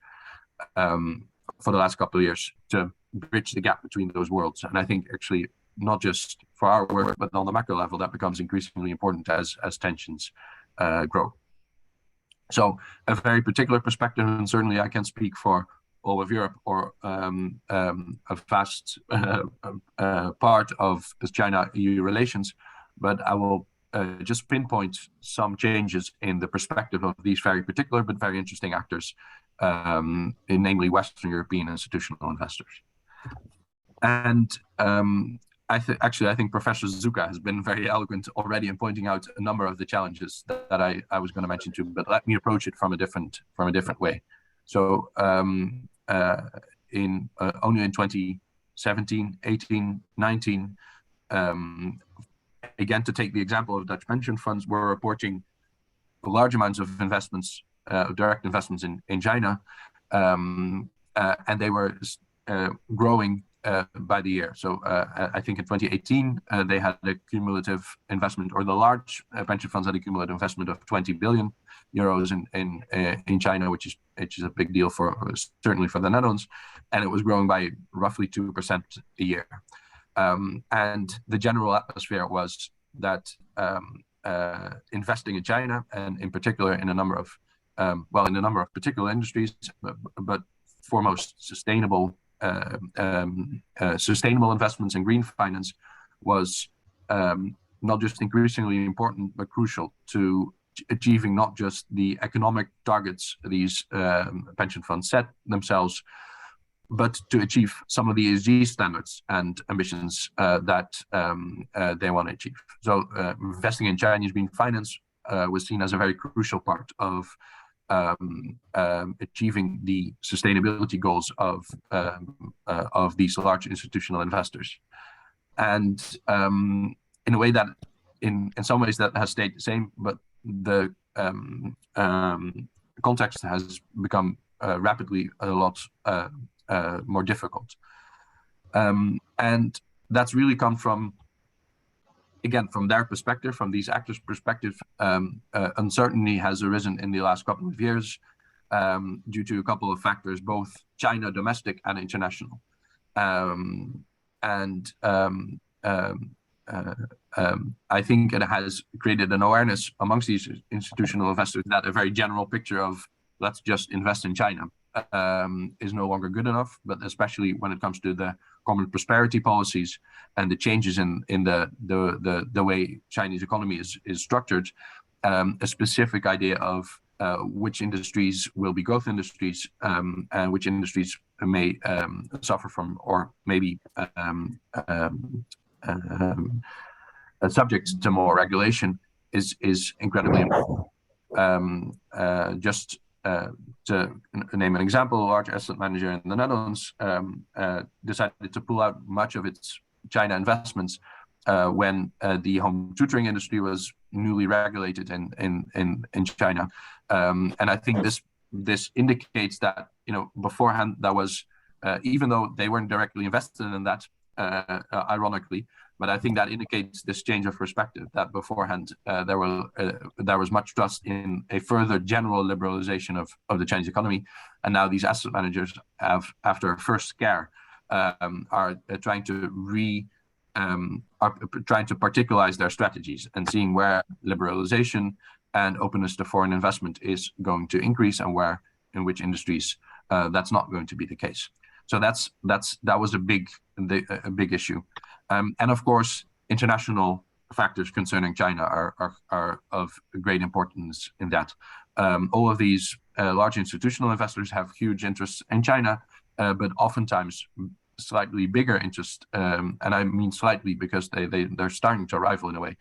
for the last couple of years to bridge the gap between those worlds. And I think actually not just for our work, but on the macro level, that becomes increasingly important as tensions grow. So a very particular perspective, and certainly I can speak for all of Europe or a vast part of China-EU relations, but I will just pinpoint some changes in the perspective of these very particular but very interesting actors, namely Western European institutional investors. And I think Professor ZUCCA has been very eloquent already in pointing out a number of the challenges that I was going to mention too, but let me approach it from a different way. So only in 2017, 18, 19, again, to take the example of Dutch pension funds, were reporting large amounts of investments, direct investments in China, and they were growing by the year. So I think in 2018, they had a cumulative investment, or the large pension funds had a cumulative investment of 20 billion euros in China, which is a big deal certainly for the Netherlands, and it was growing by roughly 2% a year. And the general atmosphere was that investing in China, and in particular in a number of particular industries, but foremost sustainable investments in green finance, was not just increasingly important but crucial to achieving not just the economic targets these pension funds set themselves, but to achieve some of the ESG standards and ambitions that they want to achieve. So investing in Chinese green finance was seen as a very crucial part of achieving the sustainability goals of these large institutional investors. And in a way that, in some ways, that has stayed the same, but the context has become rapidly a lot more difficult. And that's really come from, again, from their perspective, from these actors' perspective, uncertainty has arisen in the last couple of years due to a couple of factors, both China domestic and international. I think it has created an awareness amongst these institutional investors that a very general picture of let's just invest in China is no longer good enough, but especially when it comes to the common prosperity policies and the changes in the way Chinese economy is structured, a specific idea of which industries will be growth industries and which industries may suffer from or maybe subject to more regulation is incredibly important. Just to name an example, a large asset manager in the Netherlands decided to pull out much of its China investments when the home tutoring industry was newly regulated in China, and I think this indicates that, you know, beforehand that was even though they weren't directly invested in that, ironically, but I think that indicates this change of perspective, that beforehand there was much trust in a further general liberalization of the Chinese economy, and now these asset managers have, after a first scare, are trying to particularize their strategies and seeing where liberalization and openness to foreign investment is going to increase and where, in which industries that's not going to be the case. So that was a big issue, and of course international factors concerning China are of great importance in that. All of these large institutional investors have huge interests in China, but oftentimes slightly bigger interest, and I mean slightly because they're starting to rival in a way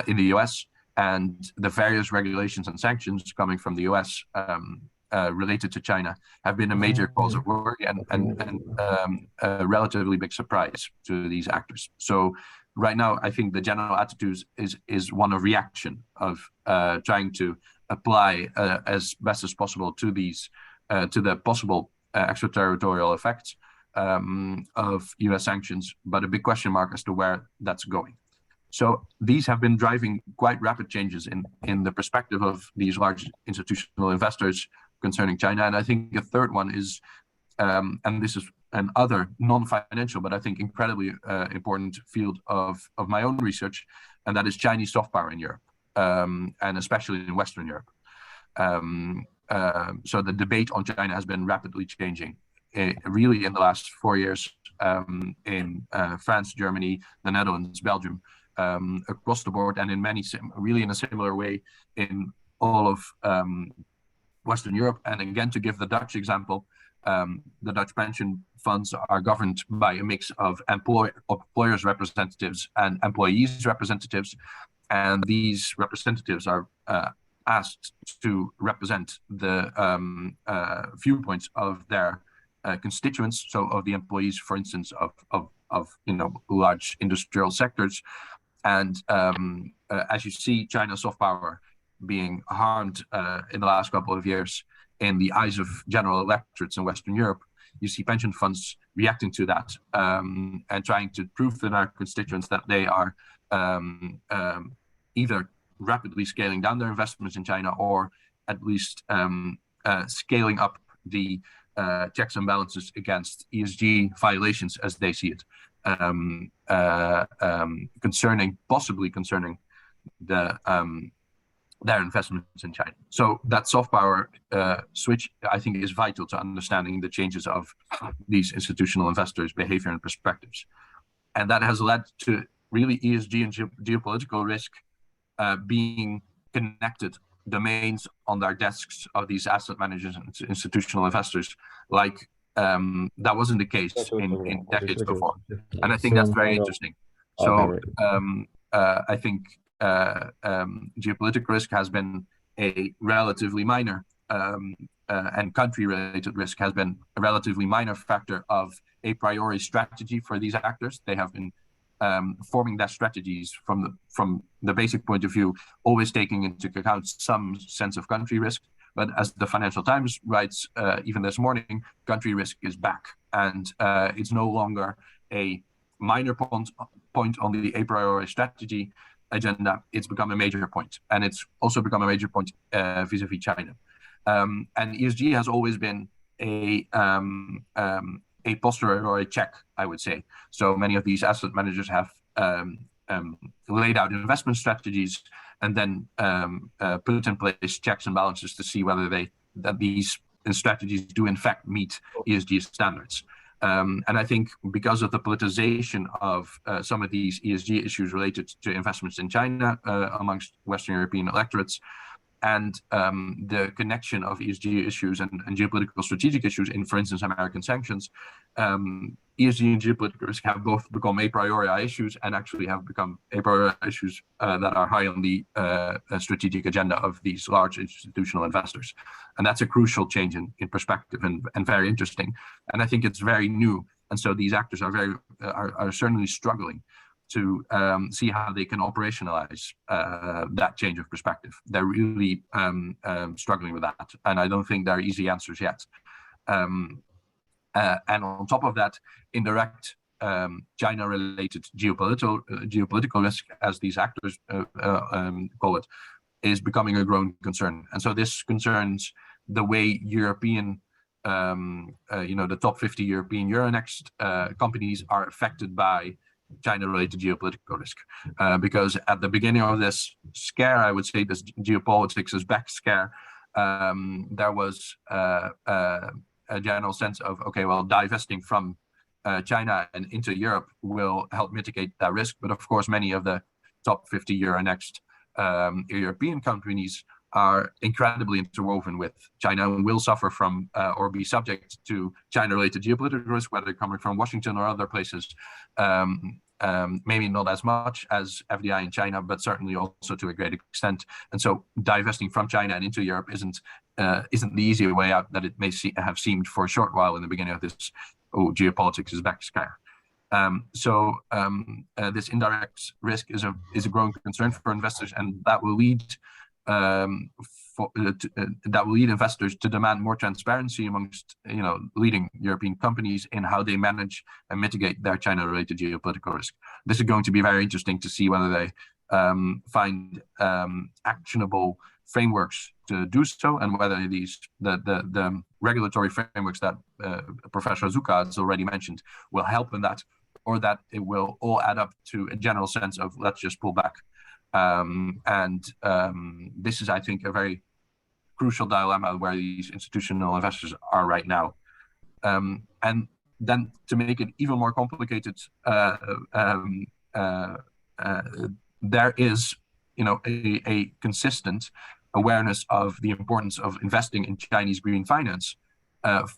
in the US, and the various regulations and sanctions coming from the US related to China have been a major cause of worry and a relatively big surprise to these actors. So right now, I think the general attitude is one of reaction, of trying to apply as best as possible to these to the possible extraterritorial effects of US sanctions, but a big question mark as to where that's going. So these have been driving quite rapid changes in the perspective of these large institutional investors concerning China. And I think a third one is, and this is an other non-financial, but I think incredibly important field of my own research, and that is Chinese soft power in Europe, and especially in Western Europe. So the debate on China has been rapidly changing, really in the last 4 years, in France, Germany, the Netherlands, Belgium, across the board, and in many, really in a similar way in all of Western Europe. And again, to give the Dutch example, the Dutch pension funds are governed by a mix of employers' representatives and employees' representatives, and these representatives are asked to represent the viewpoints of their constituents, so of the employees, for instance, of you know, large industrial sectors. And as you see China soft power being harmed in the last couple of years in the eyes of general electorates in Western Europe, you see pension funds reacting to that, and trying to prove to their constituents that they are either rapidly scaling down their investments in China, or at least scaling up the checks and balances against ESG violations as they see it, possibly concerning their investments in China. So that soft power switch, I think, is vital to understanding the changes of these institutional investors' behavior and perspectives. And that has led to really ESG and geopolitical risk being connected domains on their desks of these asset managers and institutional investors, like that wasn't the case in decades before. And I think that's very interesting. So I think geopolitical risk has been a relatively minor, and country-related risk has been a relatively minor factor of a priori strategy for these actors. They have been forming their strategies from the basic point of view, always taking into account some sense of country risk. But as the Financial Times writes, even this morning, country risk is back, and it's no longer a minor point on the a priori strategy agenda. It's become a major point, and it's also become a major point vis-a-vis China. And ESG has always been a posture or a check, I would say. So many of these asset managers have laid out investment strategies and then put in place checks and balances to see whether these strategies do in fact meet ESG standards. And I think because of the politicization of some of these ESG issues related to investments in China amongst Western European electorates, and the connection of ESG issues and geopolitical strategic issues in, for instance, American sanctions, ESG and geopolitical risk have both become a priori issues, and actually have become a priori issues that are high on the strategic agenda of these large institutional investors. And that's a crucial change in perspective, and very interesting. And I think it's very new. And so these actors are certainly struggling to see how they can operationalize that change of perspective. They're really struggling with that, and I don't think there are easy answers yet. And on top of that, indirect China-related geopolitical risk, as these actors call it, is becoming a growing concern. And so this concerns the way European, the top 50 European Euronext companies are affected by China-related geopolitical risk. Because at the beginning of this scare, I would say this geopolitics is back scare, there was a general sense of, okay, well, divesting from China and into Europe will help mitigate that risk. But of course, many of the top 50 Euronext European companies are incredibly interwoven with China and will suffer from or be subject to China-related geopolitical risk, whether coming from Washington or other places. Maybe not as much as FDI in China, but certainly also to a great extent. And so divesting from China and into Europe isn't the easier way out that it may have seemed for a short while in the beginning of this, oh, geopolitics is back scare. This indirect risk is a growing concern for investors, and that will lead investors to demand more transparency amongst leading European companies in how they manage and mitigate their China-related geopolitical risk. This is going to be very interesting to see whether they find actionable frameworks to do so, and whether the regulatory frameworks that Professor ZUCCA has already mentioned will help in that, or that it will all add up to a general sense of let's just pull back. This is, I think, a very crucial dilemma where these institutional investors are right now. And then to make it even more complicated, there is a consistent awareness of the importance of investing in Chinese green finance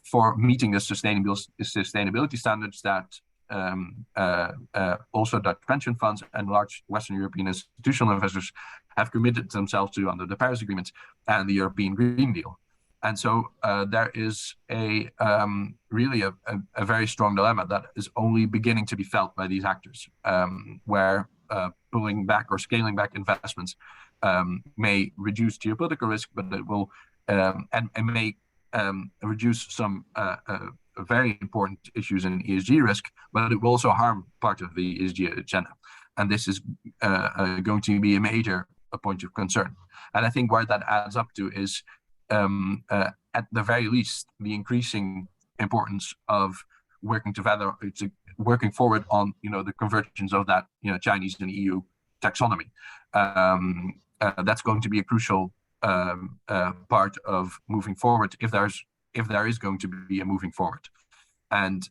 for meeting the sustainability standards that also Dutch pension funds and large Western European institutional investors have committed themselves to under the Paris Agreement and the European Green Deal. And so there is really a very strong dilemma that is only beginning to be felt by these actors, where pulling back or scaling back investments may reduce geopolitical risk, but it will and may reduce some very important issues in ESG risk, but it will also harm part of the ESG agenda. And this is going to be a major point of concern. And I think where that adds up to is, at the very least, the increasing importance of working together, working forward on the convergence of that Chinese and EU taxonomy. That's going to be a crucial part of moving forward if there is going to be a moving forward. And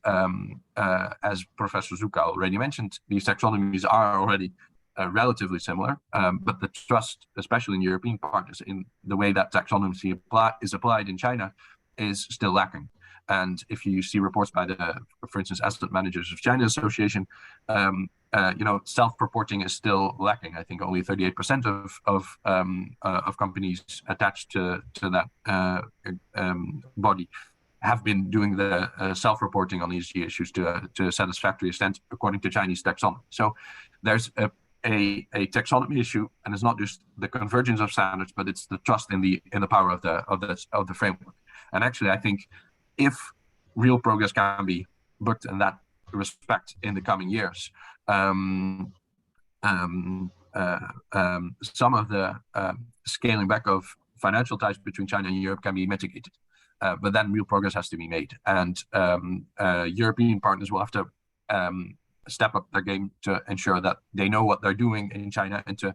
as Professor ZUCCA already mentioned, these taxonomies are already relatively similar, but the trust, especially in European partners, in the way that taxonomy is applied in China is still lacking. And if you see reports by for instance, Asset Managers of China Association, self-reporting is still lacking. I think only 38% of companies attached to that body have been doing the self-reporting on ESG issues to a satisfactory extent according to Chinese taxonomy. So there's a taxonomy issue, and it's not just the convergence of standards, but it's the trust in the power of the framework. And actually, I think if real progress can be booked in that respect in the coming years, some of the scaling back of financial ties between China and Europe can be mitigated. But then real progress has to be made. And European partners will have to step up their game to ensure that they know what they're doing in China and to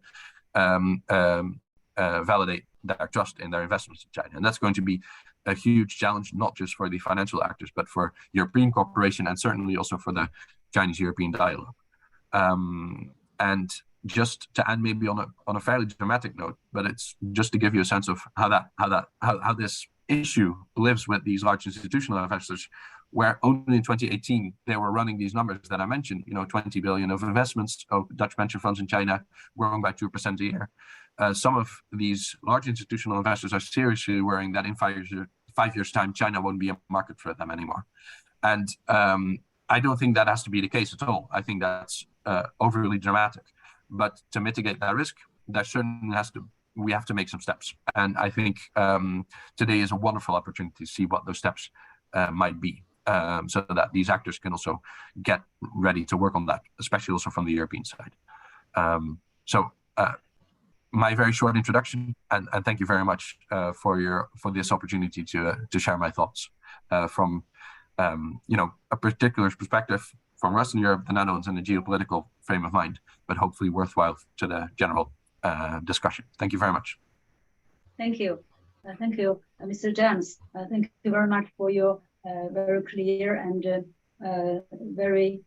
validate their trust in their investments in China. And that's going to be a huge challenge, not just for the financial actors, but for European cooperation and certainly also for the Chinese-European dialogue. And just to end maybe on a fairly dramatic note, but it's just to give you a sense of how this issue lives with these large institutional investors, where only in 2018 they were running these numbers that I mentioned, 20 billion of investments of Dutch pension funds in China, growing by 2% a year. Some of these large institutional investors are seriously worrying that in 5 years' time, China won't be a market for them anymore. And I don't think that has to be the case at all. I think that's overly dramatic. But to mitigate that risk, there certainly we have to make some steps. And I think today is a wonderful opportunity to see what those steps might be, so that these actors can also get ready to work on that, especially also from the European side. My very short introduction, and thank you very much for this opportunity to share my thoughts from a particular perspective from Western Europe, the Netherlands, and a geopolitical frame of mind, but hopefully worthwhile to the general discussion. Thank you very much. Thank you. Thank you, Mr. James. Thank you very much for your very clear and very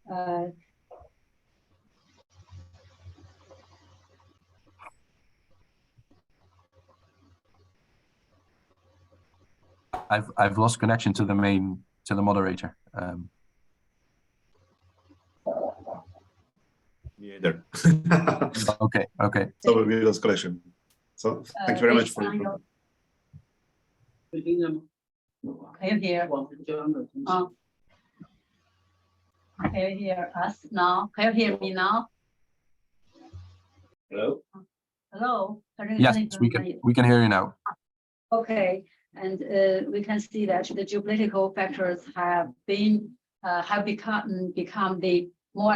I've lost connection to the moderator. Neither. Okay. So we lost connection. So thank you very much for your. Can you hear? Can you hear us now? Can you hear me now? Hello. Hello. Yes, we can hear you now. Okay, and we can see that the geopolitical factors have become the more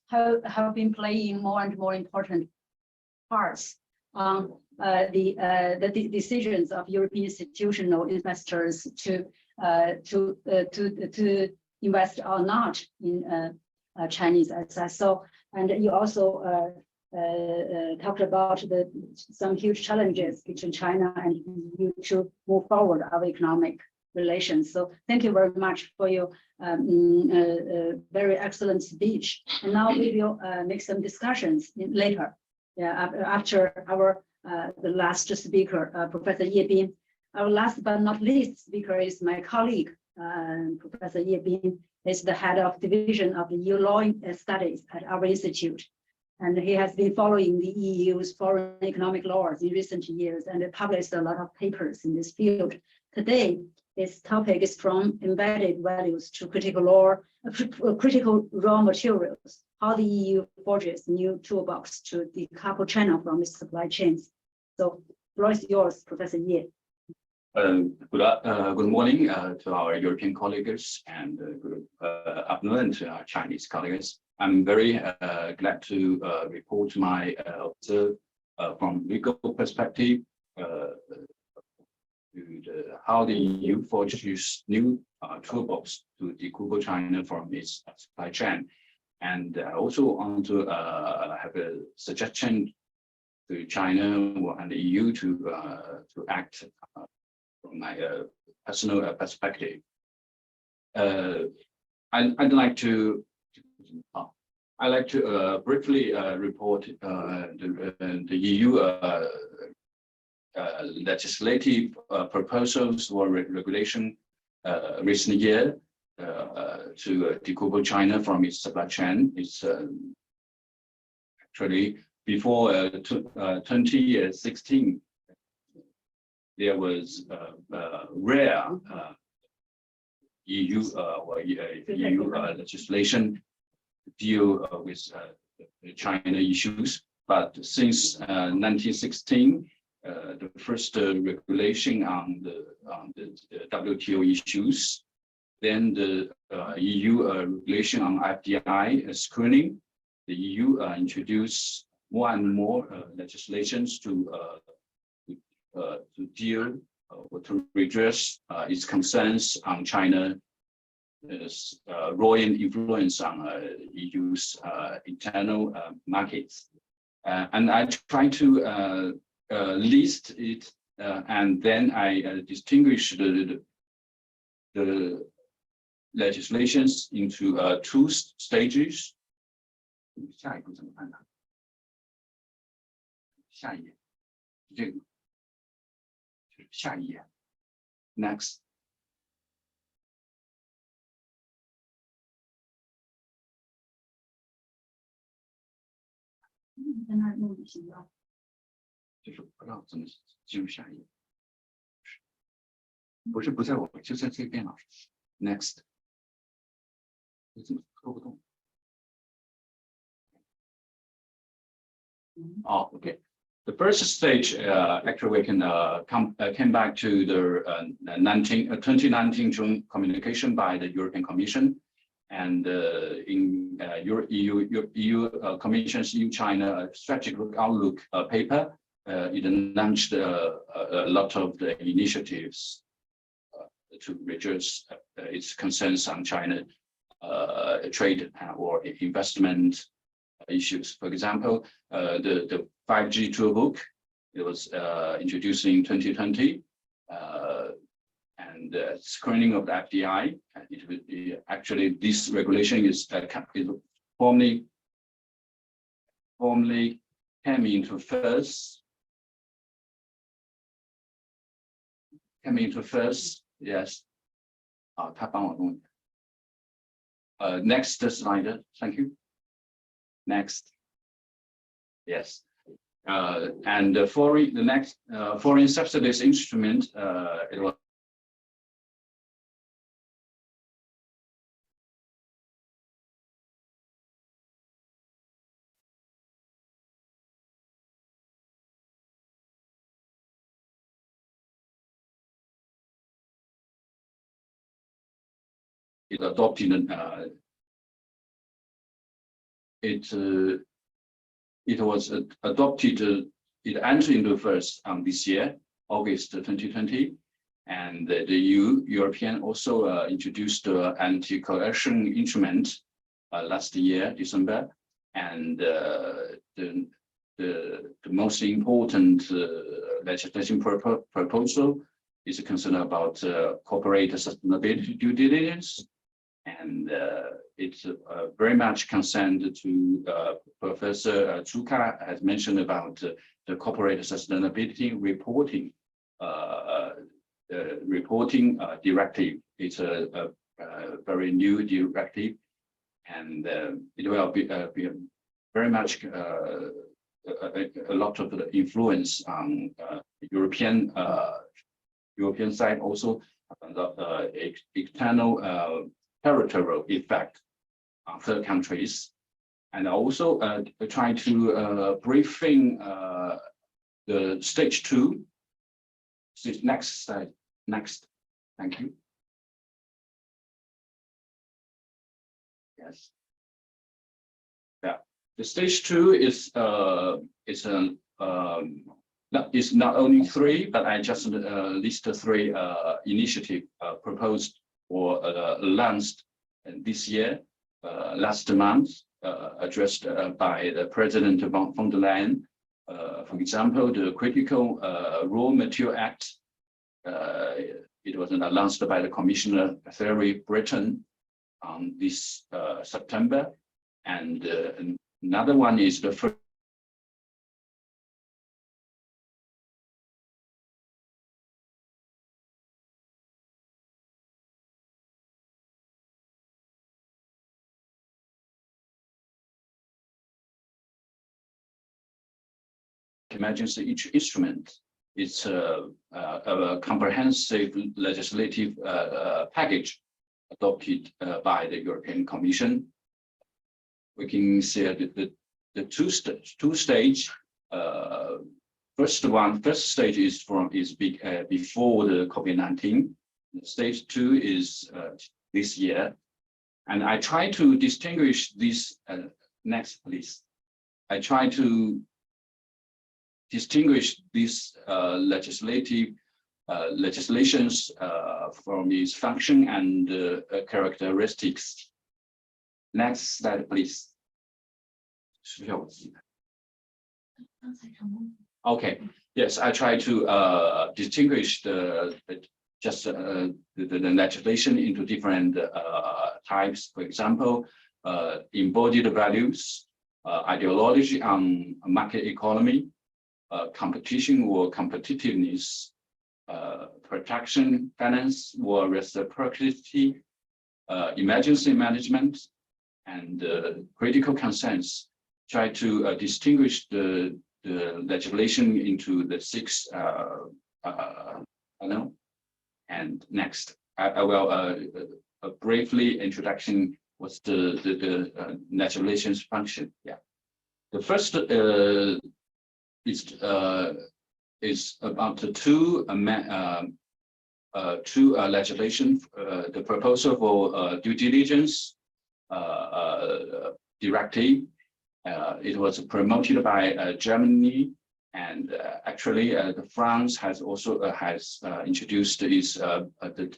have been playing more and more important parts on the decisions of European institutional investors to invest or not in Chinese assets. So, and you also talked about some huge challenges between China and EU to move forward our economic relations. So thank you very much for your very excellent speech. And now we will make some discussions later. After our the last speaker, Professor Yibin. Our last but not least speaker is my colleague, Professor Yibin, is the head of division of the EU Law Studies at our institute. And he has been following the EU's foreign economic laws in recent years and published a lot of papers in this field. Today, his topic is from embedded values to critical raw materials, how the EU forges new toolbox to decouple China from its supply chains. So, the floor is yours, Professor Ye. Good morning to our European colleagues and good afternoon to our Chinese colleagues. I'm very glad to report my observe from legal perspective how the EU forges new toolbox to decouple China from its supply chain, and also want to have a suggestion to China and the EU to act from my personal perspective. I'd like to briefly report the EU legislative proposals or regulation recent year to decouple China from its supply chain. It's actually before 2016. There was rare EU legislation to deal with China issues, but since 1916, the first regulation on the WTO issues, then the EU regulation on FDI screening, the EU introduced more and more legislations to deal or to redress its concerns on China's growing influence on EU's internal markets. And I try to list it, and then I distinguish the legislations into two stages. Next. Next. Oh, okay. The first stage, actually, we can came back to the 2019 June communication by the European Commission, and in EU Commission's EU-China Strategic Outlook paper, it announced a lot of the initiatives to reduce its concerns on China trade or investment issues. For example, the 5G toolbook, it was introduced in 2020, and screening of the FDI. Actually, this regulation is formally came into first. Yes. Next slide, thank you. Next. Yes. And the next foreign subsidies instrument, it was it adopted it was adopted, it entered into first this year, August 2020, and the European also introduced the anti-coercion instrument last year, December, and the most important legislation proposal is concerned about corporate sustainability due diligence, and it's very much concerned to Professor ZUCCA has mentioned about the corporate sustainability reporting directive. It's a very new directive, and it will be very much a lot of the influence on European side, also the external territorial effect on third countries, and also try to briefing the stage 2. Next slide. Next. Thank you. Yes. Yeah. The stage 2 is not only 3, but I just listed 3 initiatives proposed or launched this year, last month, addressed by the President von der Leyen. For example, the Critical Raw Material Act, it was announced by the Commissioner Thierry Breton on this September, and another one is the first emergency instrument. It's a comprehensive legislative package adopted by the European Commission. We can see the two stage. First stage is before the COVID-19. Stage 2 is this year, and I try to distinguish this. Next, please. I try to distinguish these legislations from its function and characteristics. Next slide, please. Okay. Yes, I try to distinguish the legislation into different types. For example, embodied values, ideology on market economy, competition or competitiveness, protection, finance or reciprocity, emergency management, and critical concerns. Try to distinguish the legislation into the 6. And next, I will briefly introduction what's the legislation's function. Yeah. The first is about the two legislation, the proposal for due diligence directive. It was promoted by Germany, and actually France has also introduced its the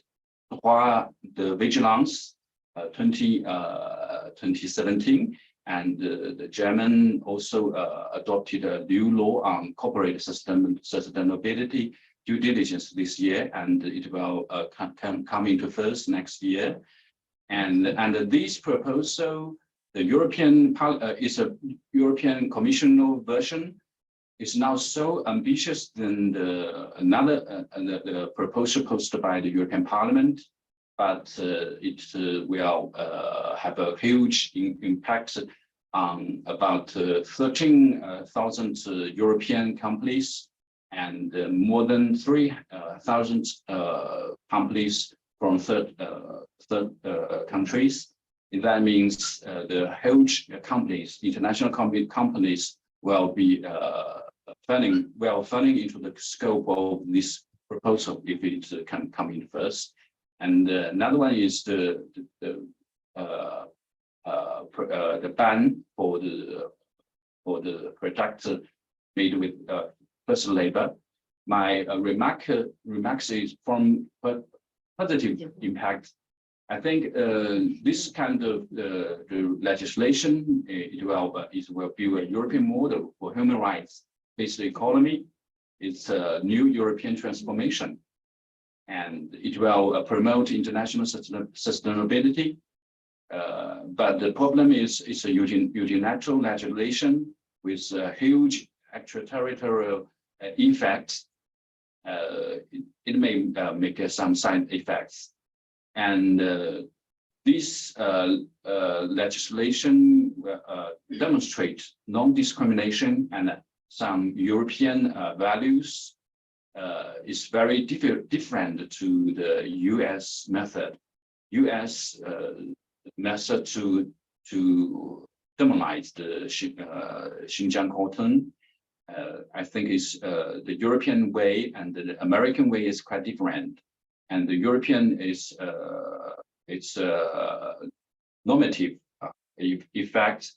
vigilance 2017, and the German also adopted a new law on corporate sustainability due diligence this year, and it will come into force next year. And this proposal, the European is a European Commission version, is now so ambitious than the proposal posted by the European Parliament, but it will have a huge impact on about 13,000 European companies and more than 3,000 companies from third countries. And that means the huge companies, international companies, will be falling into the scope of this proposal if it can come in first. And another one is the ban for the product made with personal labor. My remarks is from positive impact. I think this kind of the legislation it will build a European model for human rights-based economy. It's a new European transformation, and it will promote international sustainability. But the problem is it's a unilateral legislation with a huge extraterritorial effects. It may make some side effects. And this legislation demonstrates non-discrimination and some European values. Is very different to the U.S. method. U.S. method to demonize the Xinjiang cotton. I think is the European way and the American way is quite different. And the European is its normative effect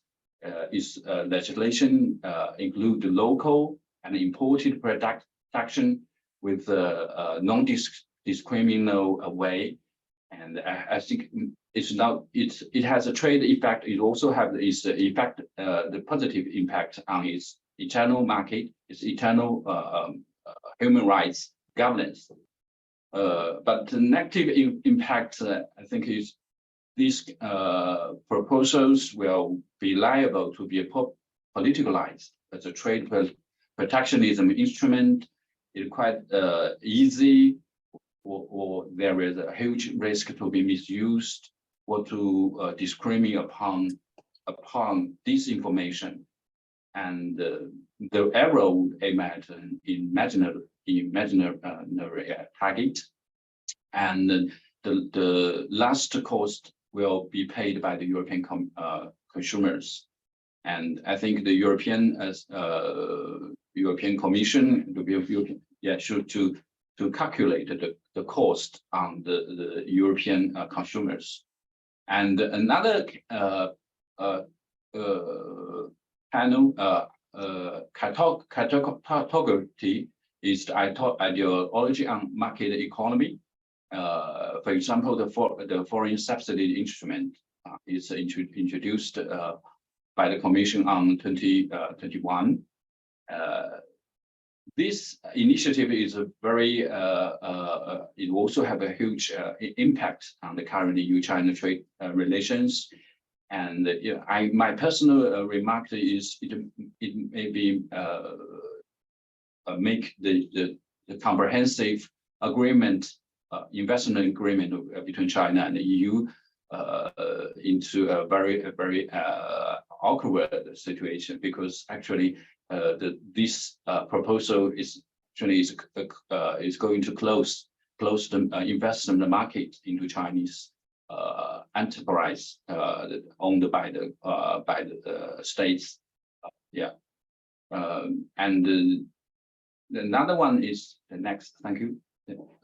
is legislation include the local and imported production with a non-discriminatory way, and I think it's not it has a trade effect. It also has its effect, the positive impact on its internal market, its internal human rights governance. But the negative impact, I think, is these proposals will be liable to be politicalized as a trade protectionism instrument. It's quite easy, or there is a huge risk to be misused or to discriminate upon disinformation, and the error would aim at an imaginary target, and the last cost will be paid by the European consumers. And I think the European Commission should to calculate the cost on the European consumers. And another category is the ideology on market economy. For example, the foreign subsidy instrument is introduced by the Commission on 2021. This initiative is a very, it also have a huge impact on the current EU-China trade relations. And my personal remark is it may be make the comprehensive agreement, investment agreement between China and the EU into a very awkward situation, because actually this proposal is going to close the investment market into Chinese enterprise owned by the states. Yeah. And another one is the next. Thank you.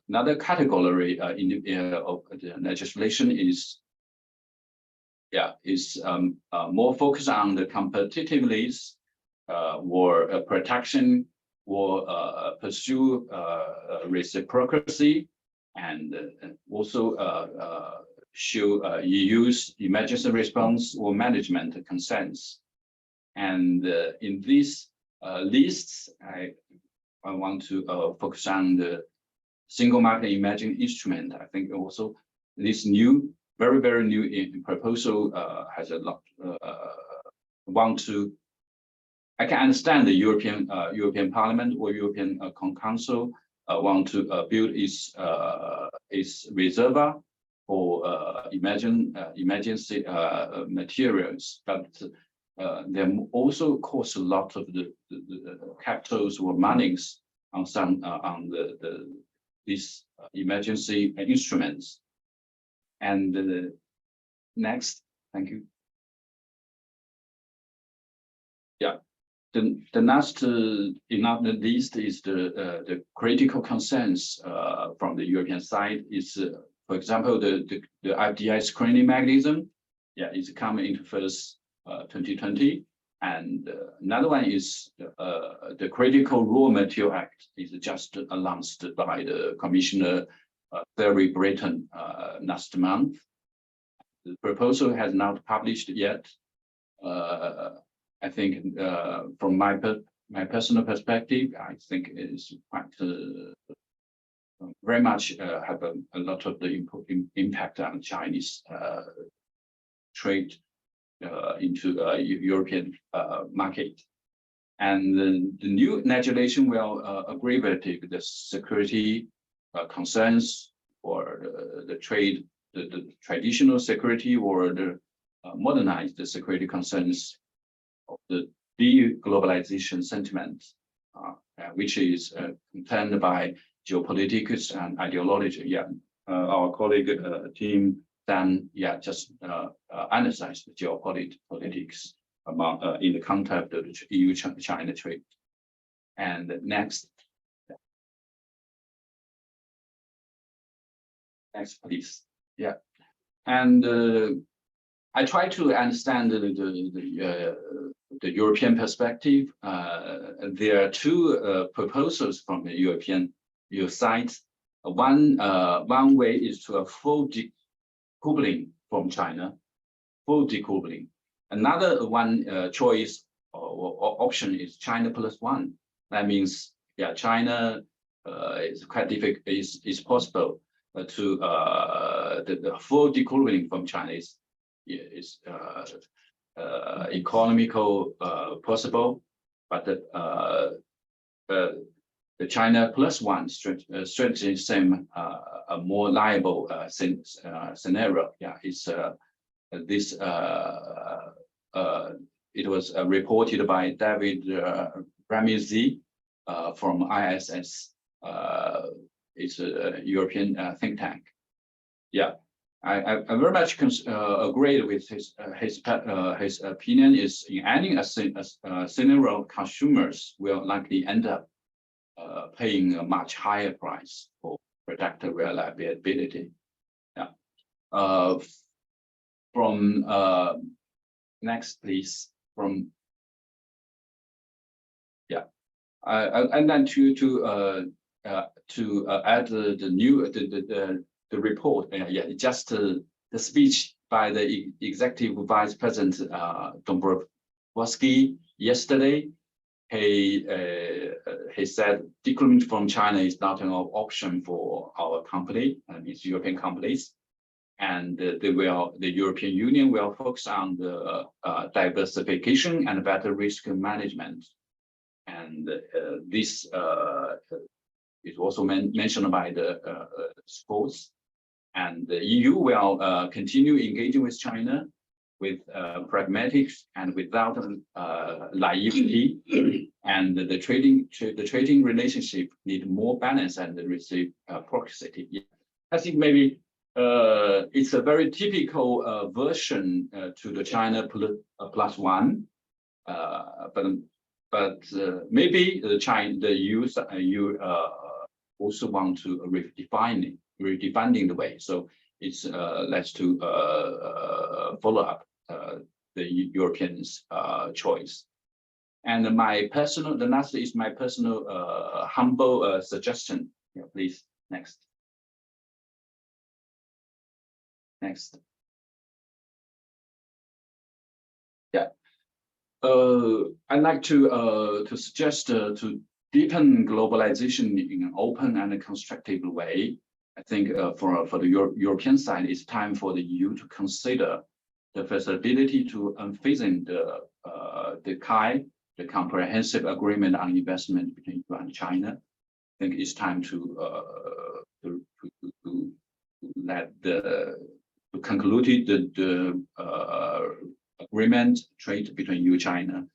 Another category in the, of the legislation is more focused on the competitiveness or protection or pursue reciprocity and also show EU's emergency response or management concerns. And in these lists, I want to focus on the single market emerging instrument. I think also this new, very new proposal has a lot. I can understand the European Parliament or European Council want to build its reservoir for emergency materials, but they also cost a lot of the capitals or monies on some these emergency instruments. And next, thank you. Yeah, the last in the list is the critical concerns from the European side is, for example, the FDI screening mechanism. Yeah, it's coming into first 2020. And another one is the Critical Raw Material Act is just announced by the Commissioner Thierry Breton last month. The proposal has not published yet. I think from my personal perspective, I think it is quite very much have a lot of the impact on Chinese trade into European market. And the new legislation will aggravate the security concerns or the trade, the traditional security or the modernize the security concerns of the de-globalization sentiment, which is concerned by geopolitics and ideology. Yeah, our colleague team then just analyzed the geopolitics among in the context of the EU-China trade. And next, please. Yeah, and I try to understand the European perspective. There are two proposals from the European side. One way is to a full decoupling from China, full decoupling. Another one choice or option is China +1. That means, yeah, China is quite difficult. Is possible to the full decoupling from China is economical possible, but the China +1 strategy same a more liable scenario. Yeah, it's this it was reported by David Ramsey from ISS. It's a European think tank. Yeah, I very much agree with his opinion. Is in any scenario, consumers will likely end up paying a much higher price for product reliability. Yeah. From next, please. From yeah, and then to add the new the report. Yeah, just the speech by the Executive Vice President Dombrovskis yesterday. He said decoupling from China is not an option for our company, and it's European companies, and the European Union will focus on the diversification and better risk management. And this is also mentioned by the scholars. And the EU will continue engaging with China with pragmatics and without naivety. And the trading relationship need more balance and reciprocity. Yeah. I think maybe it's a very typical version to the China +1. But maybe the EU also want to redefining the way. So it's let's to follow up the Europeans' choice. And the last is my personal humble suggestion. Yeah, please, next. Next. Yeah. I'd like to suggest to deepen globalization in an open and a constructive way. I think for the European side, it's time for the EU to consider the feasibility to unfreezing the CHEN, the Comprehensive Agreement on Investment between EU and China. I think it's time to conclude the agreement trade between EU and China.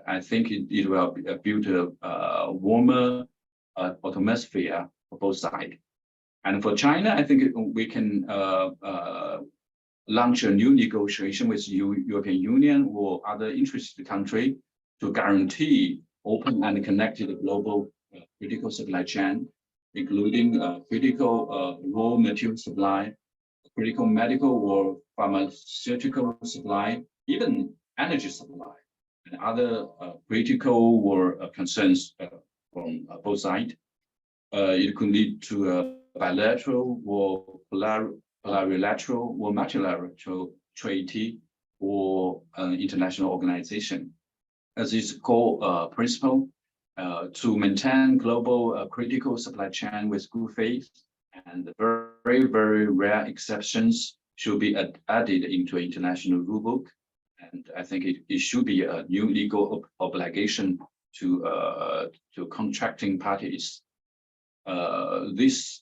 I think it will build a warmer atmosphere for both sides. And for China, I think we can launch a new negotiation with European Union or other interested country to guarantee open and connected global critical supply chain, including critical raw material supply, critical medical or pharmaceutical supply, even energy supply, and other critical or concerns from both sides. It could lead to a bilateral or plurilateral or multilateral treaty or an international organization. As its core principle, to maintain global critical supply chain with good faith, and very, very rare exceptions should be added into international rulebook. And I think it should be a new legal obligation to contracting parties. This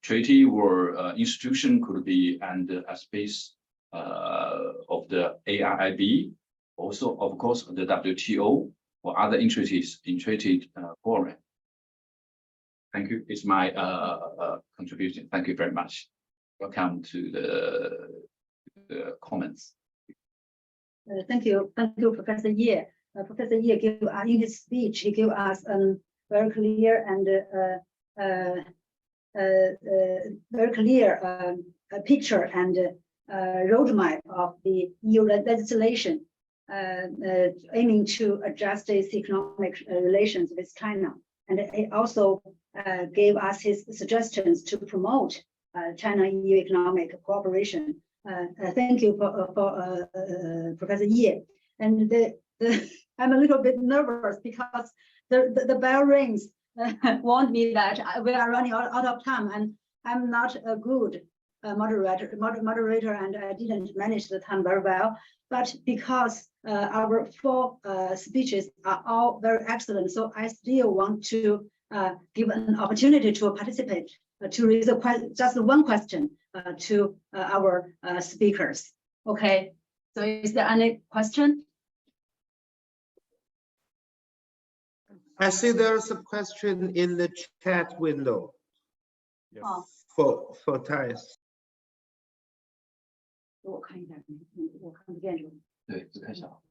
treaty or institution could be under a space of the AIIB, also, of course, the WTO or other entities in treated forum. Thank you. It's my contribution. Thank you very much. Welcome to the comments. Thank you, Professor Ye. Professor Ye gave in his speech, he gave us a very clear and picture and roadmap of the EU legislation aiming to adjust its economic relations with China. And he also gave us his suggestions to promote China-EU economic cooperation. Thank you for Professor Ye. And I'm a little bit nervous because the bell rings, warned me that we are running out of time, and I'm not a good moderator, and I didn't manage the time very well. But because our four speeches are all very excellent, so I still want to give an opportunity to participate, to raise just one question to our speakers. Okay, so is there any question? I see there's a question in the chat window. Yes. Oh. For Thais. 我看一下，我看不见这个。对，字太小。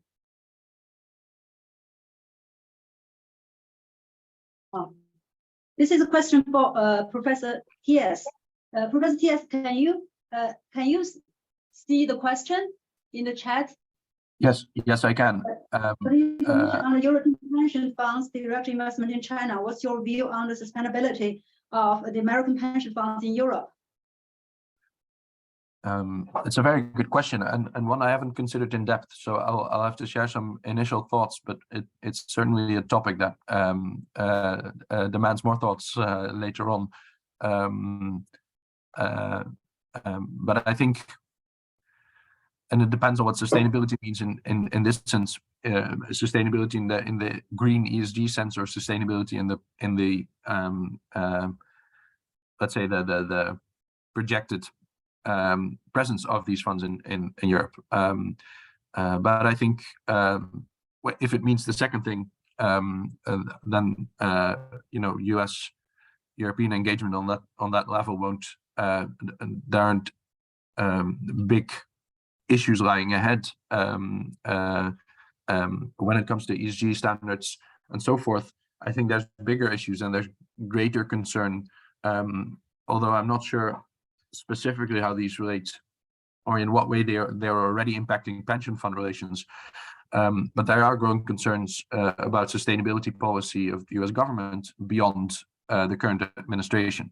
This is a question for Professor T.S. Professor T.S., can you see the question in the chat? Yes, I can. What information on the European pension funds direct investment in China? What's your view on the sustainability of the American pension funds in Europe? It's a very good question, and one I haven't considered in depth, so I'll have to share some initial thoughts, but it's certainly a topic that demands more thoughts later on. But I think, and it depends on what sustainability means in this sense, sustainability in the green ESG sense, or sustainability in the let's say the projected presence of these funds in Europe. But I think if it means the second thing, then US European engagement on that level won't there aren't big issues lying ahead when it comes to ESG standards and so forth. I think there's bigger issues and there's greater concern, although I'm not sure specifically how these relate or in what way they're already impacting pension fund relations. But there are growing concerns about sustainability policy of the US government beyond the current administration.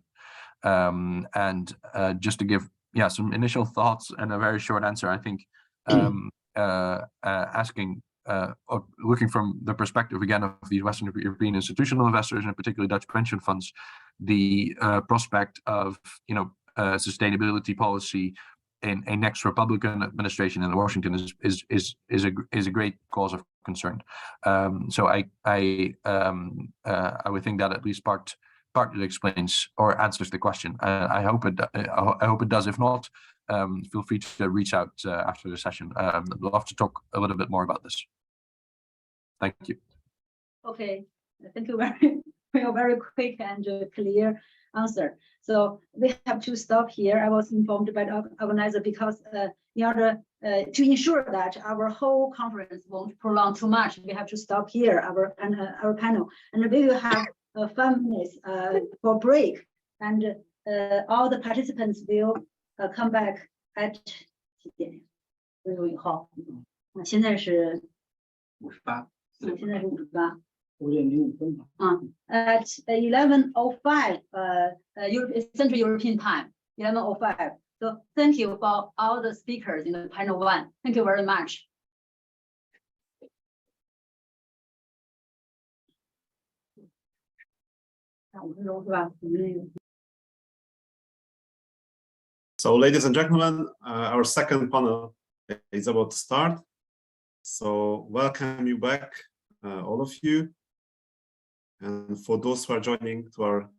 And just to give some initial thoughts and a very short answer, I think asking or looking from the perspective again of the Western European institutional investors and particularly Dutch pension funds, the prospect of sustainability policy in a next Republican administration in Washington is a great cause of concern. So I would think that at least partly explains or answers the question. I hope it does. If not, feel free to reach out after the session. I'd love to talk a little bit more about this. Thank you. Okay, thank you for your very quick and clear answer. So we have to stop here. I was informed by the organizer because in order to ensure that our whole conference won't prolong too much, we have to stop here our panel, and we will have 5 minutes for break, and all the participants will come back at 几点？5分钟以后。现在是58。现在是58。At 11:05, Central European time, 11:05. So thank you for all the speakers in the panel 1. Thank you very much. So, ladies and gentlemen, our second panel is about to start. So, welcome you back, all of you. And for those who are joining to our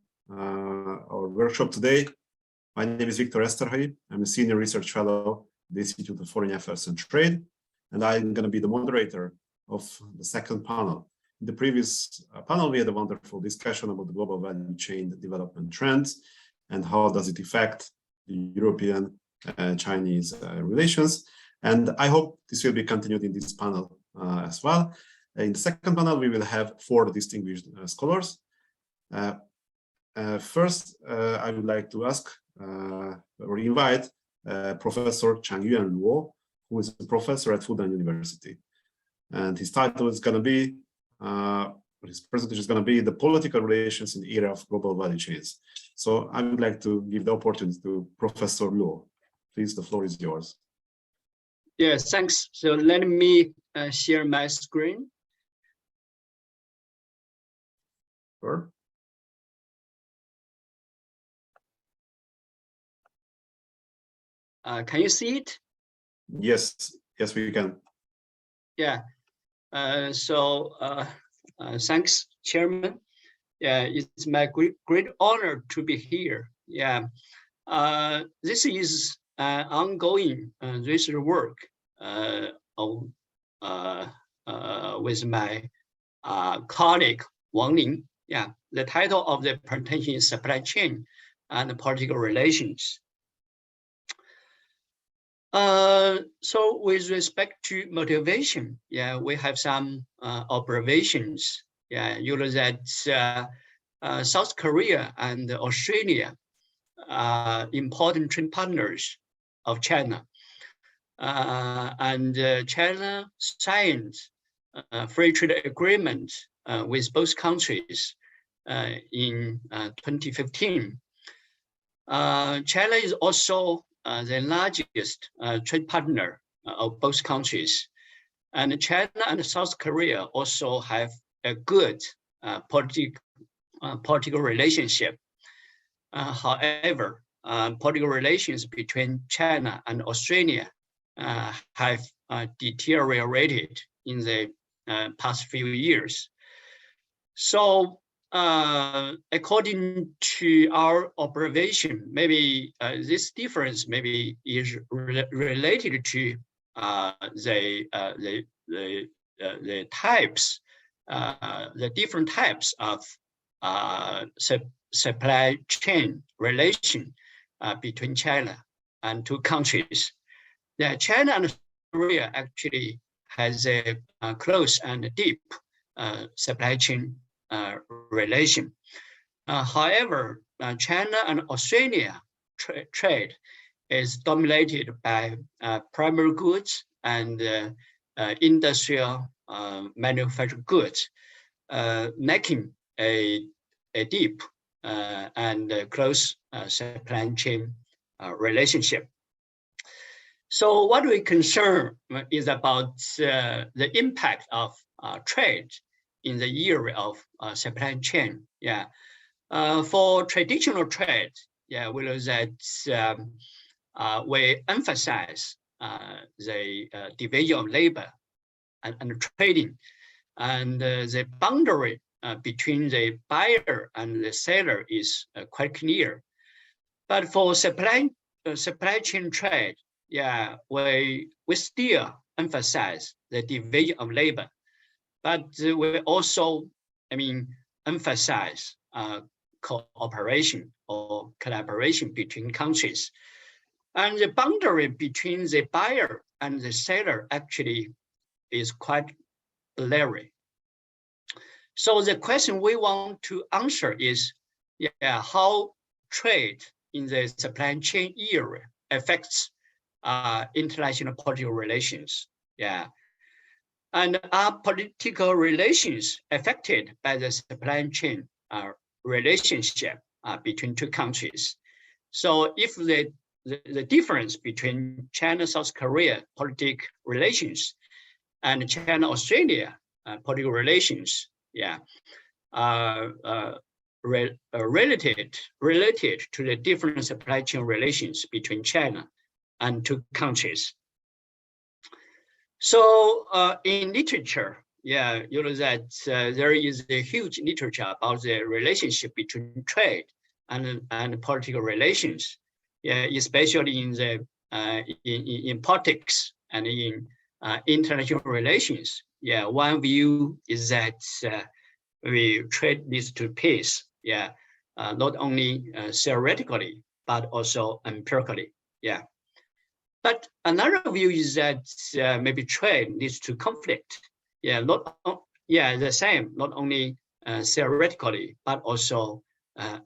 workshop today, my name is Viktor ESZTERHAI. I'm a senior research fellow at the Institute of Foreign Affairs and Trade, and I'm going to be the moderator of the second panel. In the previous panel, we had a wonderful discussion about the global value chain development trends and how does it affect the European Chinese relations. And I hope this will be continued in this panel as well. In the second panel, we will have 4 distinguished scholars. First, I would like to ask or invite Professor Changyuan, who is a professor at Fudan University. And his title is going to be, his presentation is going to be the political relations in the era of global value chains. So I would like to give the opportunity to Professor Luo. Please, the floor is yours. Yes, thanks. So let me share my screen. Sure. Can you see it? Yes, yes, we can. Yeah. Thanks, Chairman. Yeah, it's my great honor to be here. Yeah. This is ongoing research work with my colleague Wang Ling. Yeah, the title of the presentation is Supply Chain and Political Relations. So with respect to motivation, yeah, we have some observations. Yeah, you know that South Korea and Australia are important trade partners of China. And China signed a free trade agreement with both countries in 2015. China is also the largest trade partner of both countries. And China and South Korea also have a good political relationship. However, political relations between China and Australia have deteriorated in the past few years. So according to our observation, maybe this difference maybe is related to the types, the different types of supply chain relation between China and 2 countries. Yeah, China and Korea actually has a close and deep supply chain relation. However, China and Australia trade is dominated by primary goods and industrial manufactured goods, making a deep and close supply chain relationship. So what we concern is about the impact of trade in the area of supply chain. Yeah, for traditional trade, yeah, we know that we emphasize the division of labor and trading, and the boundary between the buyer and the seller is quite clear. But for supply chain trade, yeah, we still emphasize the division of labor, but we also, emphasize cooperation or collaboration between countries. And the boundary between the buyer and the seller actually is quite blurry. So the question we want to answer is, yeah, how trade in the supply chain area affects international political relations. Yeah, and are political relations affected by the supply chain relationship between two countries? So if the difference between China-South Korea political relations and China-Australia political relations, yeah, related to the different supply chain relations between China and two countries. So in literature, yeah, you know that there is a huge literature about the relationship between trade and political relations, yeah, especially in the in politics and in international relations. Yeah, one view is that trade leads to peace. Yeah, not only theoretically but also empirically. Yeah. But another view is that maybe trade leads to conflict. Yeah, the same, not only theoretically, but also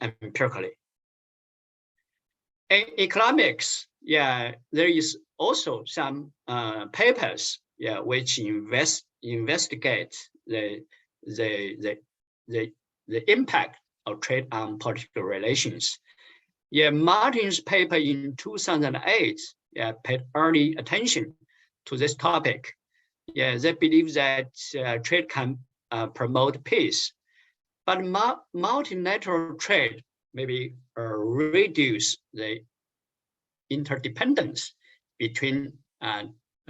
empirically. In economics, yeah, there is also some papers, yeah, which investigate the impact of trade on political relations. Yeah, Márton's paper in 2008, yeah, paid early attention to this topic. Yeah, they believe that trade can promote peace, but multilateral trade maybe reduce the interdependence between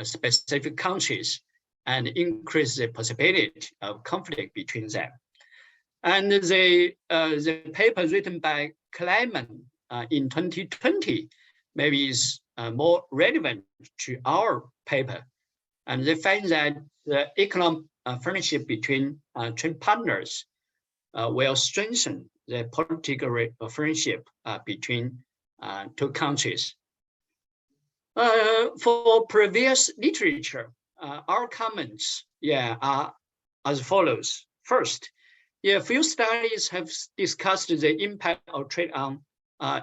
specific countries and increase the possibility of conflict between them. And the paper written by Kleiman in 2020 maybe is more relevant to our paper. And they find that the economic friendship between trade partners will strengthen the political friendship between two countries. For previous literature, our comments, yeah, are as follows. First, yeah, few studies have discussed the impact of trade on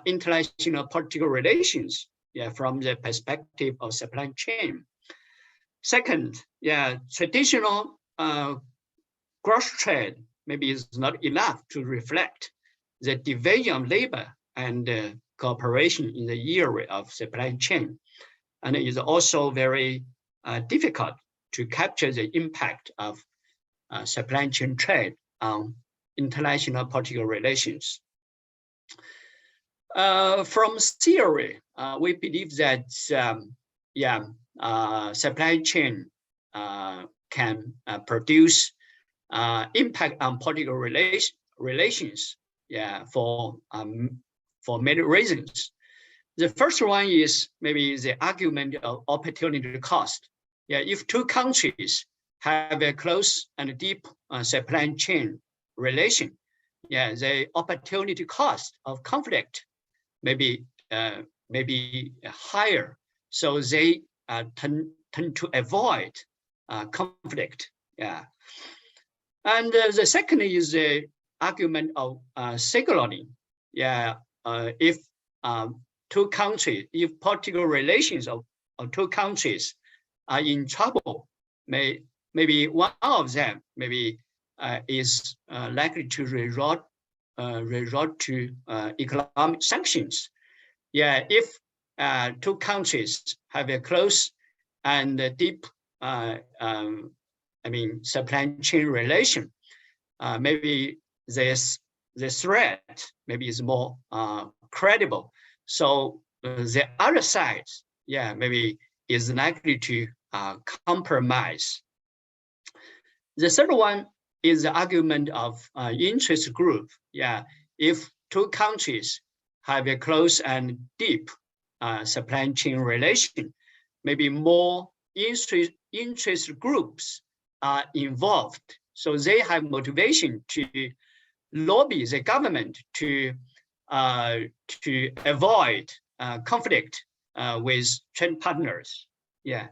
international political relations, yeah, from the perspective of supply chain. Second, yeah, traditional gross trade maybe is not enough to reflect the division of labor and cooperation in the area of supply chain, and it is also very difficult to capture the impact of supply chain trade on international political relations. From theory, we believe that supply chain can produce impact on political relations, yeah, for many reasons. The first one is maybe the argument of opportunity cost. Yeah, if two countries have a close and deep supply chain relation, yeah, the opportunity cost of conflict may be higher. So they tend to avoid conflict. Yeah. And the second is the argument of signaling. Yeah. If two countries, if political relations of two countries are in trouble, maybe one of them maybe is likely to resort to economic sanctions. Yeah, if two countries have a close and deep, supply chain relation, maybe the threat maybe is more credible. So the other side, yeah, maybe is likely to compromise. The third one is the argument of interest group. Yeah, if two countries have a close and deep supply chain relation, maybe more interest groups are involved. So they have motivation to lobby the government to avoid conflict with trade partners. Yeah.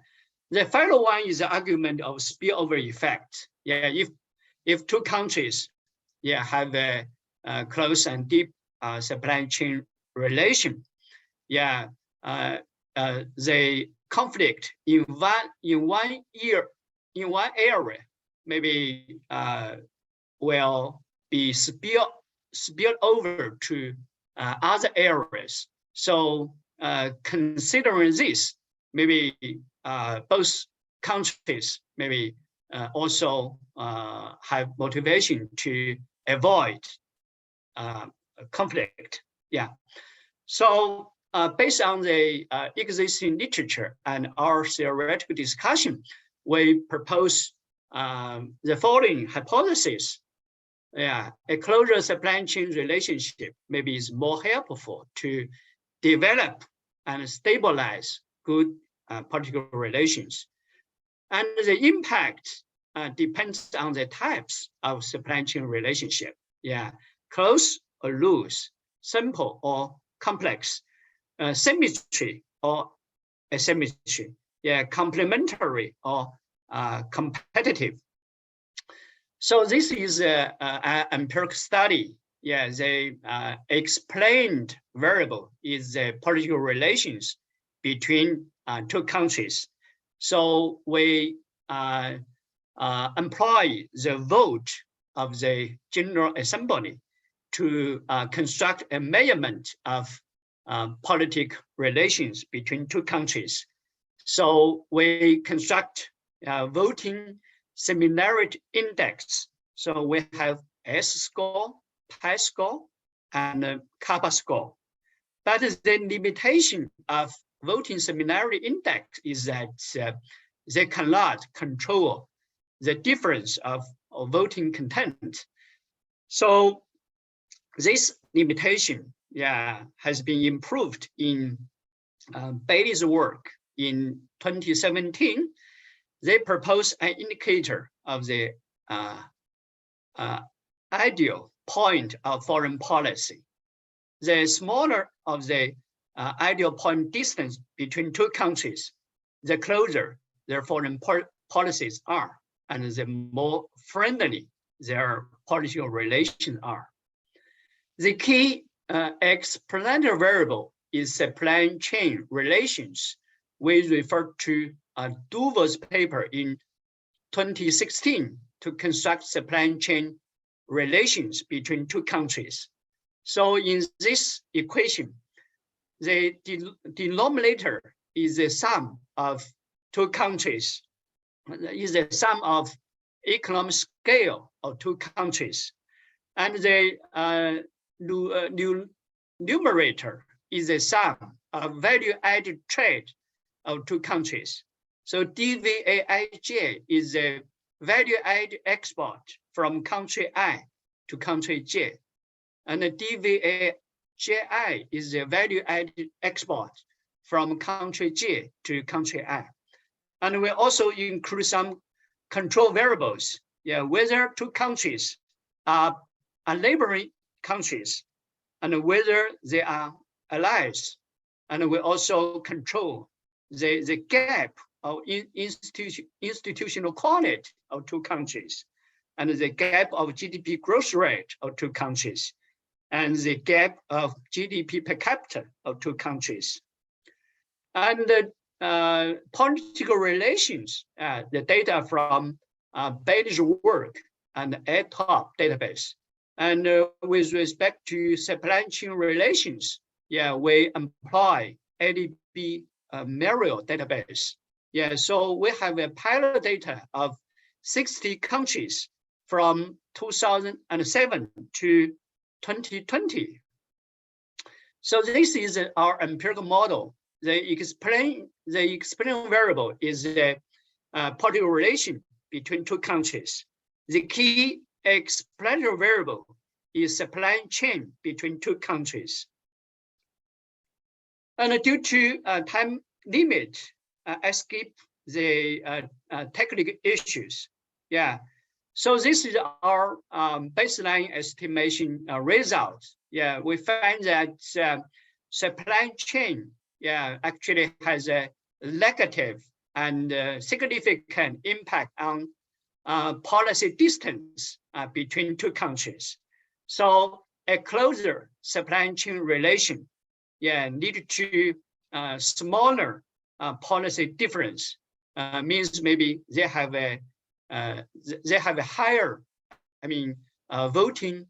The final one is the argument of spillover effect. Yeah, if two countries, yeah, have a close and deep supply chain relation, yeah, the conflict in one area maybe will be spilled over to other areas. So considering this, maybe both countries maybe also have motivation to avoid conflict. Yeah. So based on the existing literature and our theoretical discussion, we propose the following hypothesis. Yeah, a closer supply chain relationship maybe is more helpful to develop and stabilize good political relations. And the impact depends on the types of supply chain relationship. Yeah, close or loose, simple or complex, symmetry or asymmetry, yeah, complementary or competitive. So this is an empirical study. Yeah, the explained variable is the political relations between two countries. So we employ the vote of the General Assembly to construct a measurement of politic relations between two countries. So we construct voting similarity index. So we have S score, pi score, and kappa score. But the limitation of voting similarity index is that they cannot control the difference of voting content. So this limitation, yeah, has been improved in Bailey's work in 2017. They propose an indicator of the ideal point of foreign policy. The smaller of the ideal point distance between two countries, the closer their foreign policies are, and the more friendly their political relations are. The key explanatory variable is supply chain relations. We refer to Duval's paper in 2016 to construct supply chain relations between two countries. So in this equation, the denominator is the sum of two countries, is the sum of economic scale of two countries. And the numerator is the sum of value-added trade of two countries. So DVAIJ is the value-added export from country I to country J. And the DVAJI is the value-added export from country J to country I. And we also include some control variables. Yeah, whether two countries are neighboring countries and whether they are allies. And we also control the gap of institutional quality of two countries, and the gap of GDP growth rate of two countries, and the gap of GDP per capita of two countries. And political relations, the data from Bailey's work and ETOP database. And with respect to supply chain relations, we employ ADB Marial database. So we have a pilot data of 60 countries from 2007 to 2020. So this is our empirical model. The explain variable is the political relation between two countries. The key explanatory variable is supply chain between two countries. And due to time limit, I skip the technical issues. So this is our baseline estimation results. We find that supply chain actually has a negative and significant impact on policy distance between two countries. So a closer supply chain relation lead to smaller policy difference, means maybe they have a higher, voting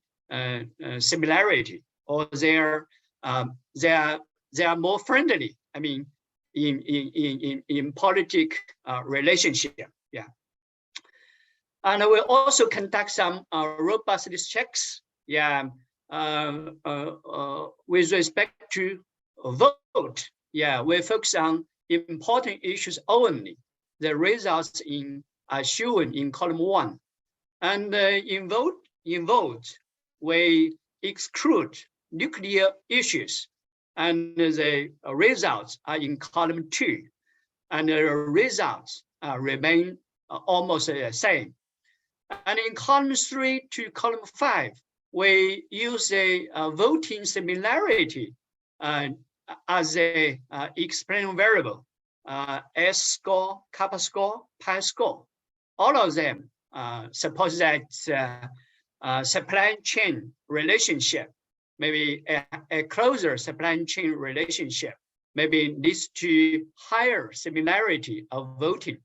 similarity, or they are more friendly, in politic relationship. And we also conduct some robustness checks, with respect to vote. We focus on important issues only. The results are shown in column 1. And in vote, we exclude nuclear issues, and the results are in column 2. And the results remain almost the same. And in column 3 to column 5, we use a voting similarity as a explainable variable, S score, kappa score, pi score. All of them suppose that supply chain relationship, maybe a closer supply chain relationship, maybe leads to higher similarity of voting.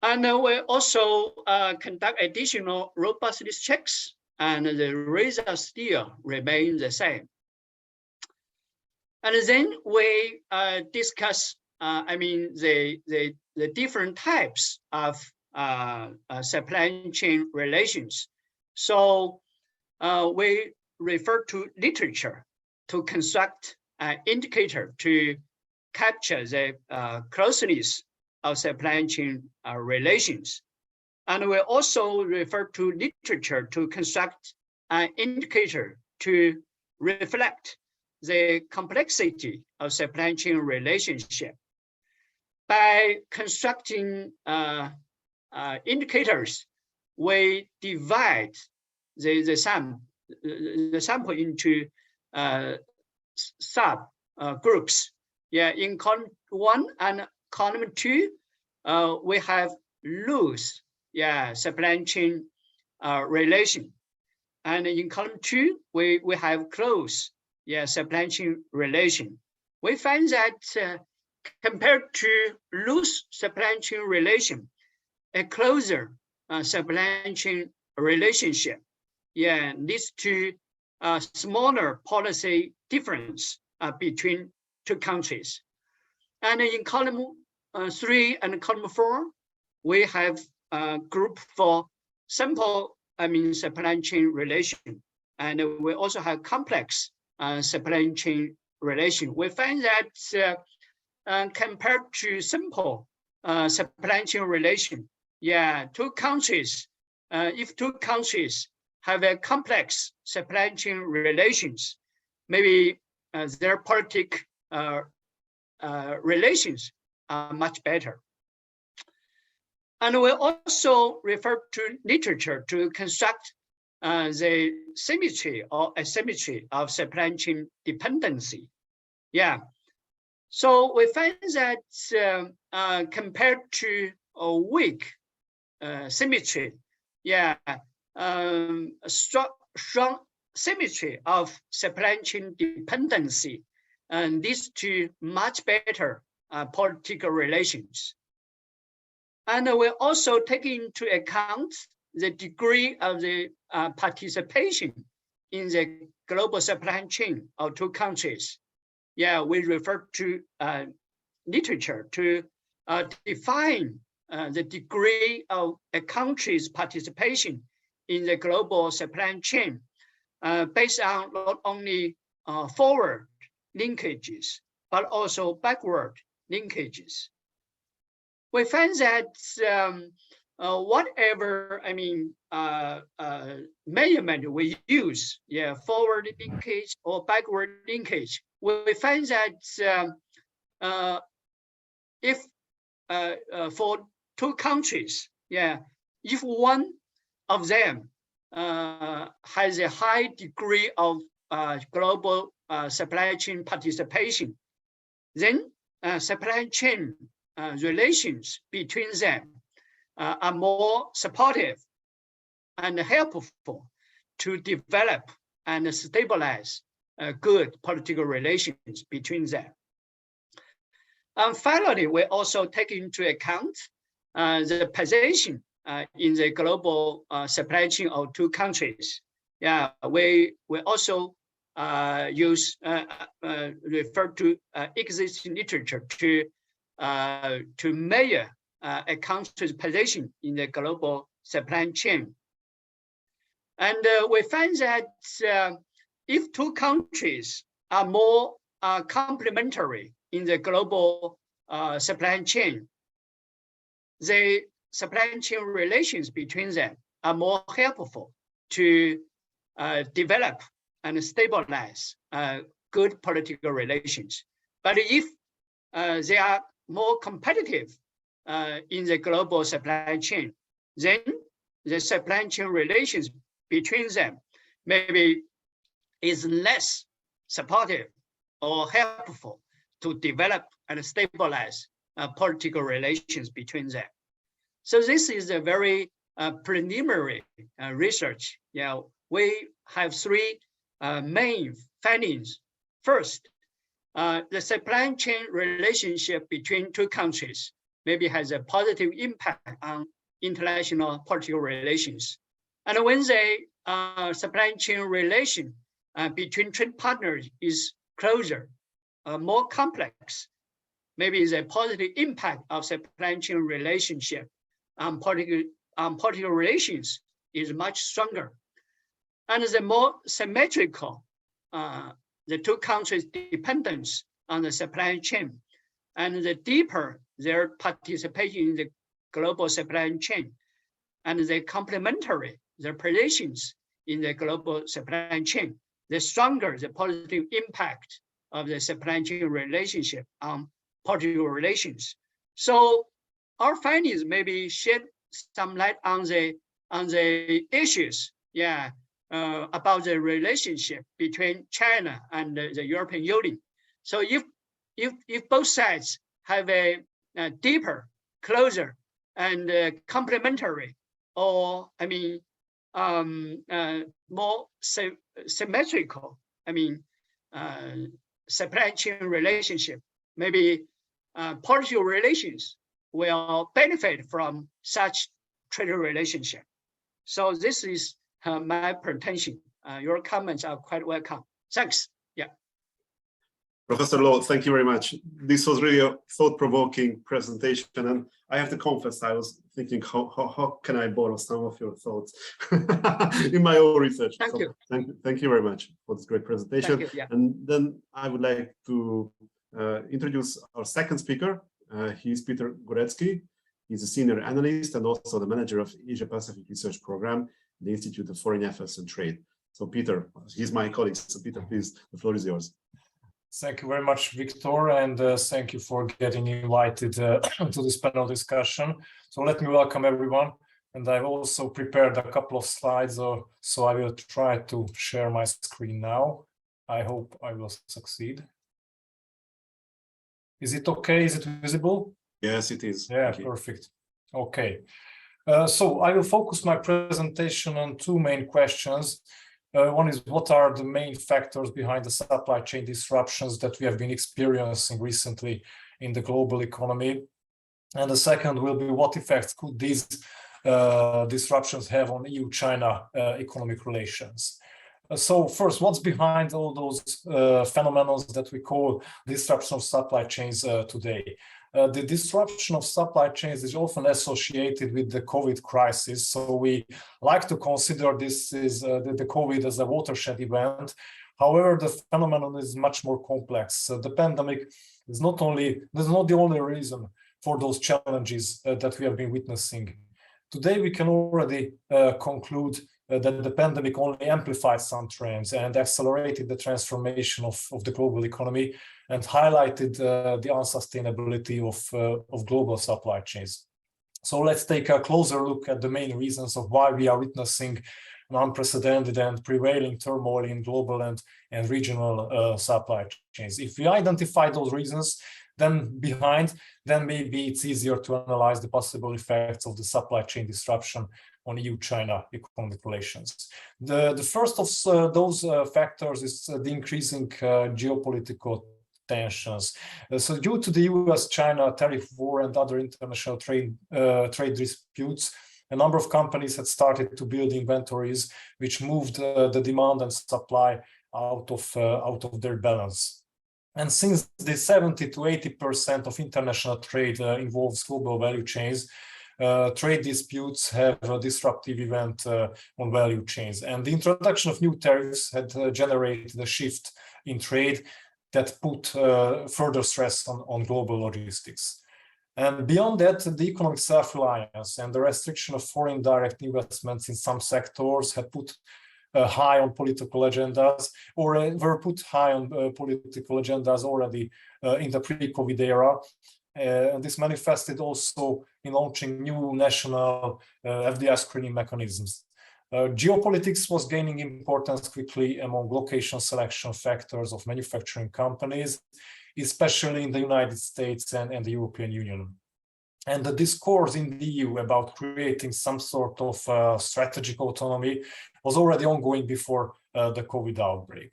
And we also conduct additional robustness checks, and the results still remain the same. And then we discuss, the different types of supply chain relations. So we refer to literature to construct an indicator to capture the closeness of supply chain relations. And we also refer to literature to construct an indicator to reflect the complexity of supply chain relationship. By constructing indicators, we divide the sample into sub groups. In column 1 and column 2, we have loose supply chain relation. And in column 2, we have close supply chain relation. We find that compared to loose supply chain relation, a closer supply chain relationship leads to a smaller policy difference between two countries. And in column 3 and column 4, we have a group for simple supply chain relation, and we also have complex supply chain relation. We find that compared to simple supply chain relation, two countries, if two countries have a complex supply chain relations, maybe their politic relations are much better. And we also refer to literature to construct the symmetry or asymmetry of supply chain dependency. So we find that compared to a weak symmetry, a strong symmetry of supply chain dependency leads to much better political relations. And we also take into account the degree of the participation in the global supply chain of two countries. We refer to literature to define the degree of a country's participation in the global supply chain based on not only forward linkages, but also backward linkages. We find that whatever, measurement we use, forward linkage or backward linkage, we find that if for two countries, if one of them has a high degree of global supply chain participation, then supply chain relations between them are more supportive and helpful to develop and stabilize good political relations between them. And finally, we also take into account the position in the global supply chain of two countries. We also refer to existing literature to measure a country's position in the global supply chain. And we find that if two countries are more complementary in the global supply chain, the supply chain relations between them are more helpful to develop and stabilize good political relations. But if they are more competitive in the global supply chain, then the supply chain relations between them maybe is less supportive or helpful to develop and stabilize political relations between them. So this is a very preliminary research. We have three main findings. First, the supply chain relationship between two countries maybe has a positive impact on international political relations. And when the supply chain relation between trade partners is closer, more complex, maybe the positive impact of supply chain relationship on political relations is much stronger. And the more symmetrical the two countries' dependence on the supply chain, and the deeper their participation in the global supply chain, and the complementary their positions in the global supply chain, the stronger the positive impact of the supply chain relationship on political relations. So our findings maybe shed some light on the issues, about the relationship between China and the European Union. So if both sides have a deeper, closer, and complementary, or more symmetrical, supply chain relationship, maybe political relations will benefit from such trade relationship. So this is my pretension. Your comments are quite welcome. Thanks. Professor Loh, thank you very much. This was really a thought-provoking presentation, and I have to confess, I was thinking, how can I borrow some of your thoughts in my own research? Thank you. Thank you very much for this great presentation. Thank you, And then I would like to introduce our second speaker. He's Péter GORECZKY. He's a senior analyst and also the manager of Asia Pacific Research Program, the Institute of Foreign Affairs and Trade. So Péter, he's my colleague. So Péter, please, the floor is yours. Thank you very much, Viktor, and thank you for getting invited to this panel discussion. So let me welcome everyone. And I've also prepared a couple of slides, so I will try to share my screen now. I hope I will succeed. Is it okay? Is it visible? Yes, it is. Yeah, Thank you. perfect. Okay. So I will focus my presentation on two main questions. One is, what are the main factors behind the supply chain disruptions that we have been experiencing recently in the global economy? And the second will be, what effects could these disruptions have on EU-China economic relations? So first, what's behind all those phenomena that we call disruption of supply chains today? The disruption of supply chains is often associated with the COVID crisis. So we like to consider this is the COVID as a watershed event. However, the phenomenon is much more complex. The pandemic is not the only reason for those challenges that we have been witnessing. Today, we can already conclude that the pandemic only amplified some trends and accelerated the transformation of the global economy and highlighted the unsustainability of global supply chains. So let's take a closer look at the main reasons of why we are witnessing an unprecedented and prevailing turmoil in global and regional supply chains. If we identify those reasons, then maybe it's easier to analyze the possible effects of the supply chain disruption on EU-China economic relations. The first of those factors is the increasing geopolitical tensions. So due to the US-China tariff war and other international trade disputes, a number of companies had started to build inventories, which moved the demand and supply out of their balance. And since the 70 to 80% of international trade involves global value chains, trade disputes have a disruptive event on value chains. And the introduction of new tariffs had generated a shift in trade that put further stress on global logistics. And beyond that, the economic self-reliance and the restriction of foreign direct investments in some sectors had put high on political agendas, or were put high on political agendas already in the pre-COVID era. And this manifested also in launching new national FDI screening mechanisms. Geopolitics was gaining importance quickly among location selection factors of manufacturing companies, especially in the United States and the European Union. And the discourse in the EU about creating some sort of strategic autonomy was already ongoing before the COVID outbreak.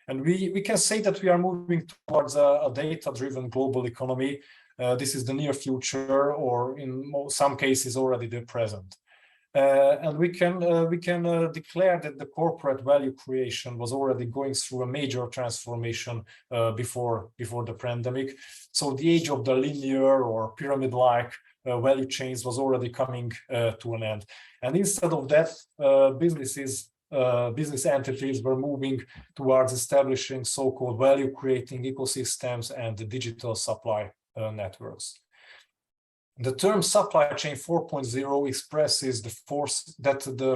And we can say that we are moving towards a data-driven global economy. This is the near future, or in some cases already the present. And we can declare that the corporate value creation was already going through a major transformation before the pandemic. So the age of the linear or pyramid-like value chains was already coming to an end. And instead of that, business entities were moving towards establishing so-called value-creating ecosystems and the digital supply networks. The term supply chain 4.0 expresses the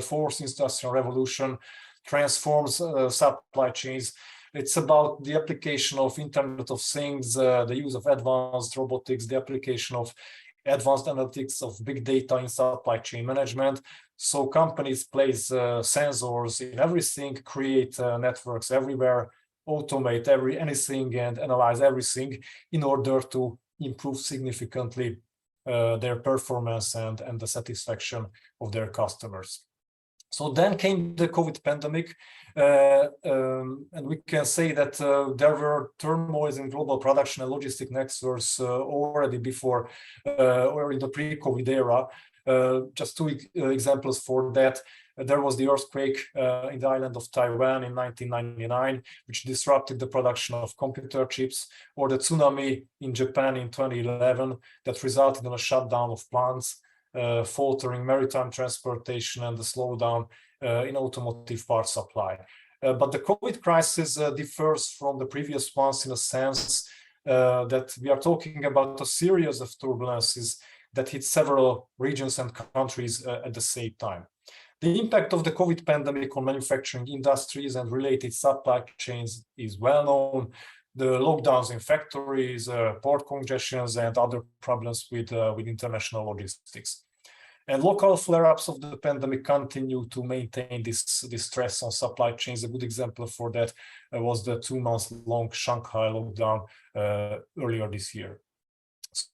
fourth industrial revolution transforms supply chains. It's about the application of Internet of Things, the use of advanced robotics, the application of advanced analytics of big data in supply chain management. So companies place sensors in everything, create networks everywhere, automate anything and analyze everything in order to improve significantly their performance and the satisfaction of their customers. So then came the COVID pandemic, and we can say that there were turmoils in global production and logistic networks already before or in the pre-COVID era. Just two examples for that. There was the earthquake in the island of Taiwan in 1999, which disrupted the production of computer chips, or the tsunami in Japan in 2011 that resulted in a shutdown of plants, faltering maritime transportation, and the slowdown in automotive parts supply. But the COVID crisis differs from the previous ones in a sense that we are talking about a series of turbulences that hit several regions and countries at the same time. The impact of the COVID pandemic on manufacturing industries and related supply chains is well known. The lockdowns in factories, port congestions, and other problems with international logistics. And local flare-ups of the pandemic continue to maintain this stress on supply chains. A good example for that was the 2-month-long Shanghai lockdown earlier this year.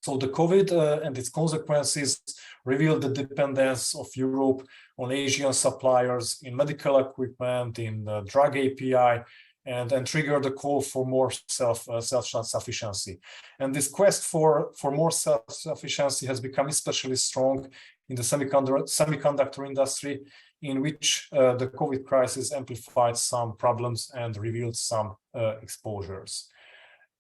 So the COVID and its consequences revealed the dependence of Europe on Asian suppliers in medical equipment, in drug API, and triggered a call for more self-sufficiency. And this quest for more self-sufficiency has become especially strong in the semiconductor industry, in which the COVID crisis amplified some problems and revealed some exposures.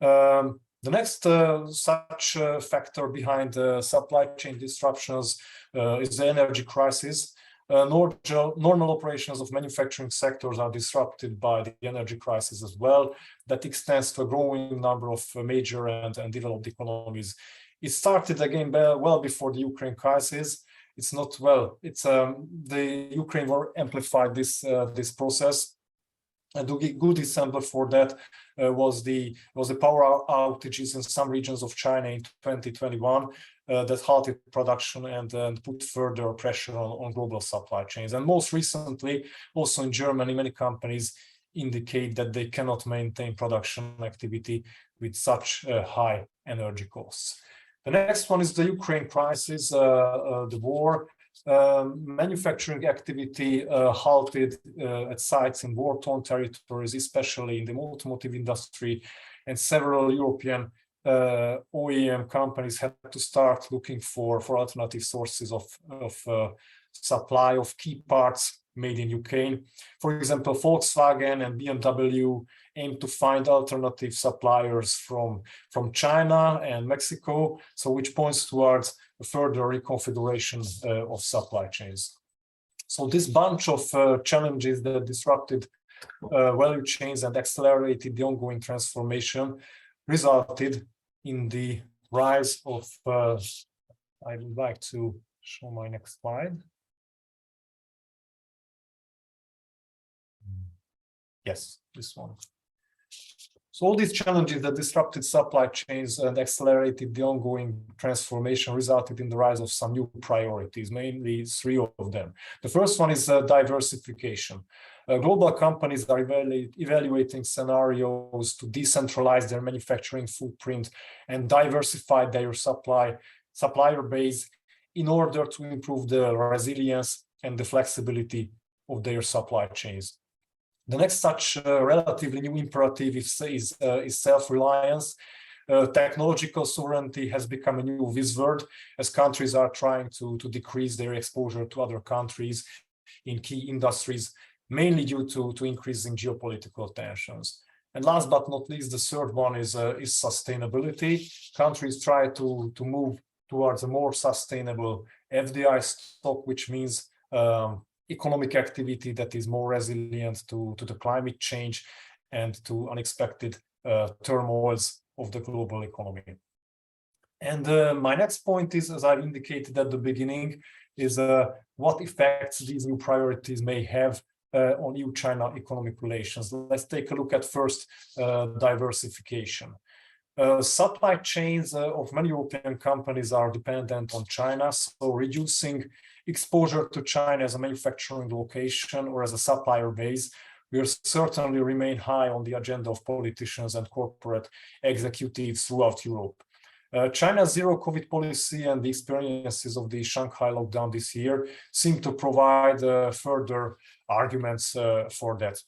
The next such factor behind supply chain disruptions is the energy crisis. Normal operations of manufacturing sectors are disrupted by the energy crisis as well. That extends to a growing number of major and developed economies. It started again well before the Ukraine crisis. It's not well. It's the Ukraine war amplified this process. And a good example for that was the power outages in some regions of China in 2021 that halted production and put further pressure on global supply chains. And most recently, also in Germany, many companies indicate that they cannot maintain production activity with such high energy costs. The next one is the Ukraine crisis, the war. Manufacturing activity halted at sites in war-torn territories, especially in the automotive industry, and several European OEM companies had to start looking for alternative sources of supply of key parts made in Ukraine. For example, Volkswagen and BMW aim to find alternative suppliers from China and Mexico, so which points towards a further reconfiguration of supply chains. So this bunch of challenges that disrupted value chains and accelerated the ongoing transformation resulted in the rise of, I would like to show my next slide. Yes, this one. So all these challenges that disrupted supply chains and accelerated the ongoing transformation resulted in the rise of some new priorities, mainly 3 of them. The first one is diversification. Global companies are evaluating scenarios to decentralize their manufacturing footprint and diversify their supplier base in order to improve the resilience and the flexibility of their supply chains. The next such relatively new imperative is self-reliance. Technological sovereignty has become a new buzzword as countries are trying to decrease their exposure to other countries in key industries, mainly due to increasing geopolitical tensions. And last but not least, the third one is sustainability. Countries try to move towards a more sustainable FDI stock, which means economic activity that is more resilient to the climate change and to unexpected turmoils of the global economy. And my next point is, as I've indicated at the beginning, is what effects these new priorities may have on EU-China economic relations. Let's take a look at first diversification. Supply chains of many European companies are dependent on China, so reducing exposure to China as a manufacturing location or as a supplier base will certainly remain high on the agenda of politicians and corporate executives throughout Europe. China's zero COVID policy and the experiences of the Shanghai lockdown this year seem to provide further arguments for that.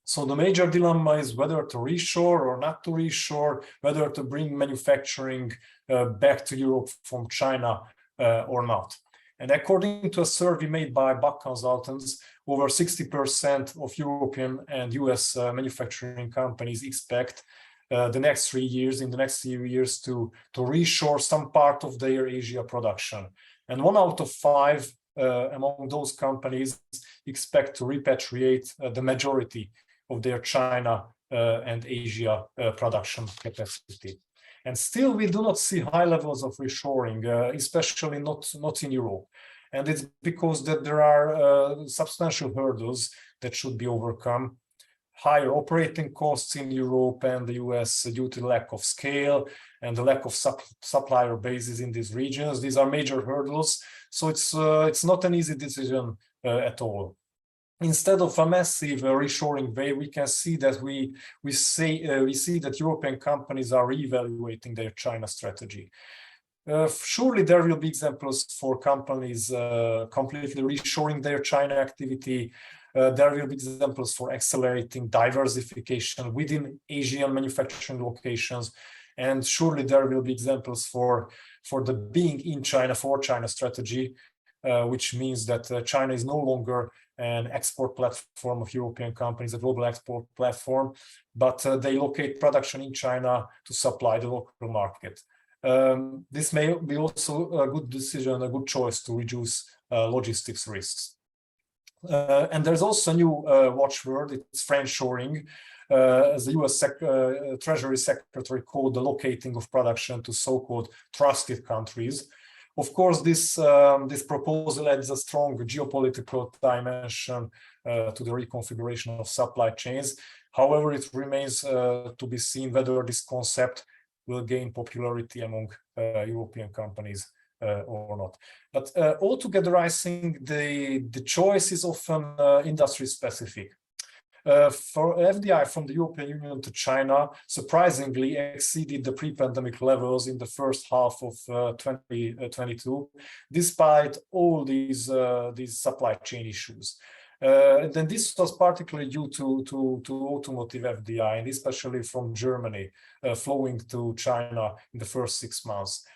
So the major dilemma is whether to reshore or not to reshore, whether to bring manufacturing back to Europe from China or not. And according to a survey made by Buck Consultants, over 60% of European and US manufacturing companies expect in the next 3 years to reshore some part of their Asia production. And 1 out of 5 among those companies expect to repatriate the majority of their China and Asia production capacity. And still, we do not see high levels of reshoring, especially not in Europe. And it's because that there are substantial hurdles that should be overcome. higher operating costs in Europe and the US due to lack of scale and the lack of supplier bases in these regions. These are major hurdles. So it's not an easy decision at all. Instead of a massive reshoring wave, we can see that we see that European companies are reevaluating their China strategy. Surely there will be examples for companies completely reshoring their China activity. There will be examples for accelerating diversification within Asian manufacturing locations. And surely there will be examples for the being in China for China strategy, which means that China is no longer an export platform of European companies, a global export platform, but they locate production in China to supply the local market. This may be also a good decision, a good choice to reduce logistics risks. And there's also a new watchword, it's friendshoring. As the US Treasury Secretary called the locating of production to so-called trusted countries. Of course, this proposal adds a strong geopolitical dimension to the reconfiguration of supply chains. However, it remains to be seen whether this concept will gain popularity among European companies or not. But altogether, I think the choice is often industry specific. For FDI from the European Union to China surprisingly exceeded the pre-pandemic levels in the first half of 2022, despite all these supply chain issues. Then this was particularly due to automotive FDI, and especially from Germany, flowing to China in the first 6 months.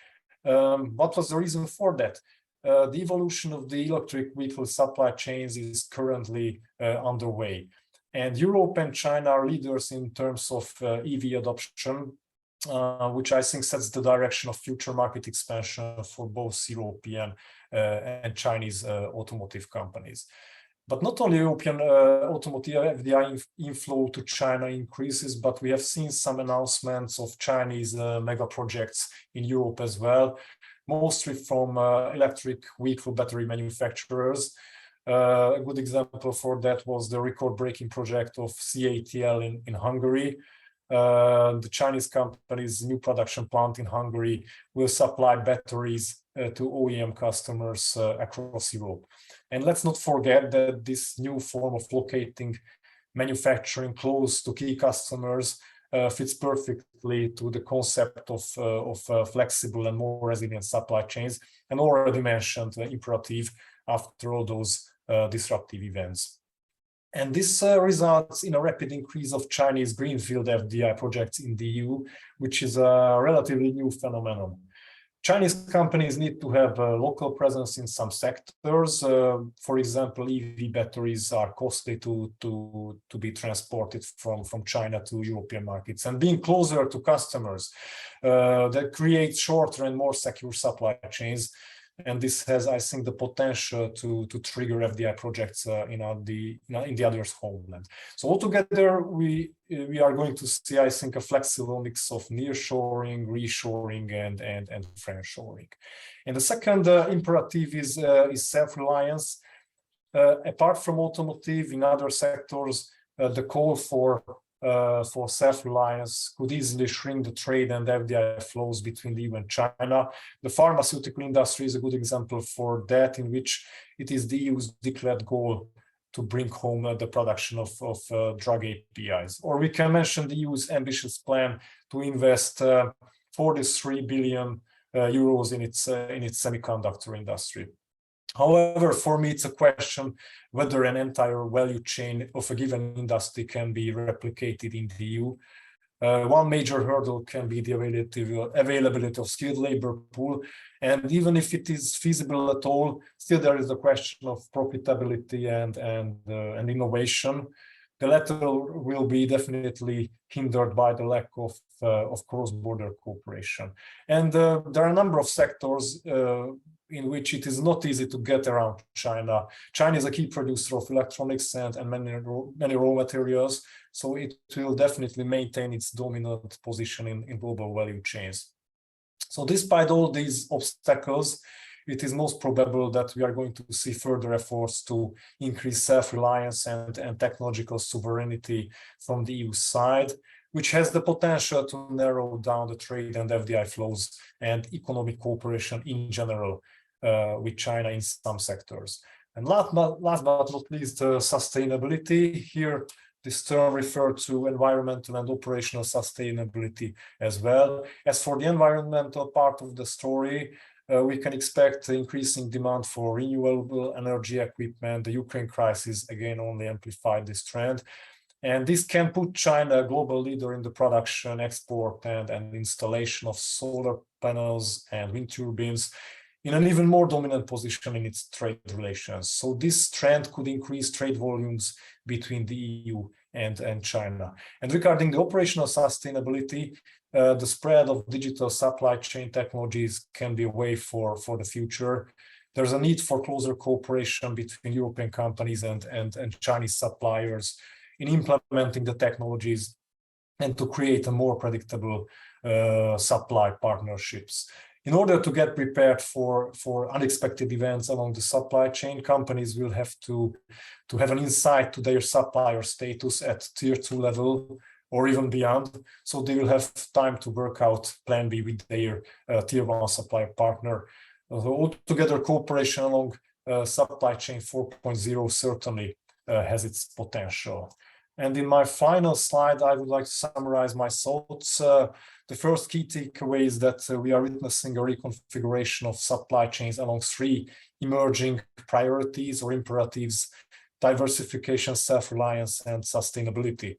What was the reason for that? The evolution of the electric vehicle supply chains is currently underway. And Europe and China are leaders in terms of EV adoption, which I think sets the direction of future market expansion for both European and Chinese automotive companies. But not only European automotive FDI inflow to China increases, but we have seen some announcements of Chinese mega projects in Europe as well, mostly from electric vehicle battery manufacturers. A good example for that was the record-breaking project of CATL in Hungary. The Chinese company's new production plant in Hungary will supply batteries to OEM customers across Europe. And let's not forget that this new form of locating manufacturing close to key customers fits perfectly to the concept of flexible and more resilient supply chains, and already mentioned imperative after all those disruptive events. And this results in a rapid increase of Chinese greenfield FDI projects in the EU, which is a relatively new phenomenon. Chinese companies need to have a local presence in some sectors. For example, EV batteries are costly to be transported from China to European markets. And being closer to customers, that creates shorter and more secure supply chains. And this has, I think, the potential to trigger FDI projects in the other's homeland. So altogether, we are going to see, I think, a flexible mix of nearshoring, reshoring, and friendshoring. And the second imperative is self-reliance. Apart from automotive, in other sectors, the call for self-reliance could easily shrink the trade and FDI flows between the EU and China. The pharmaceutical industry is a good example for that, in which it is the EU's declared goal to bring home the production of drug APIs. Or we can mention the EU's ambitious plan to invest 43 billion euros in its semiconductor industry. However, for me, it's a question whether an entire value chain of a given industry can be replicated in the EU. One major hurdle can be the availability of skilled labor pool. And even if it is feasible at all, still there is a question of profitability and innovation. The latter will be definitely hindered by the lack of cross-border cooperation. And there are a number of sectors in which it is not easy to get around China. China is a key producer of electronics and many raw materials, so it will definitely maintain its dominant position in global value chains. So despite all these obstacles, it is most probable that we are going to see further efforts to increase self-reliance and technological sovereignty from the EU side, which has the potential to narrow down the trade and FDI flows and economic cooperation in general with China in some sectors. And last but not least, sustainability. Here, this term refers to environmental and operational sustainability as well. As for the environmental part of the story, we can expect increasing demand for renewable energy equipment. The Ukraine crisis again only amplified this trend. And this can put China a global leader in the production, export, and installation of solar panels and wind turbines in an even more dominant position in its trade relations. So this trend could increase trade volumes between the EU and China. And regarding the operational sustainability, the spread of digital supply chain technologies can be a way for the future. There's a need for closer cooperation between European companies and Chinese suppliers in implementing the technologies and to create a more predictable supply partnerships. In order to get prepared for unexpected events along the supply chain, companies will have to have an insight to their supplier status at tier 2 level or even beyond. So they will have time to work out plan B with their tier 1 supplier partner. Altogether, cooperation along supply chain 4.0 certainly has its potential. And in my final slide, I would like to summarize my thoughts. The first key takeaway is that we are witnessing a reconfiguration of supply chains along 3 emerging priorities or imperatives: diversification, self-reliance, and sustainability.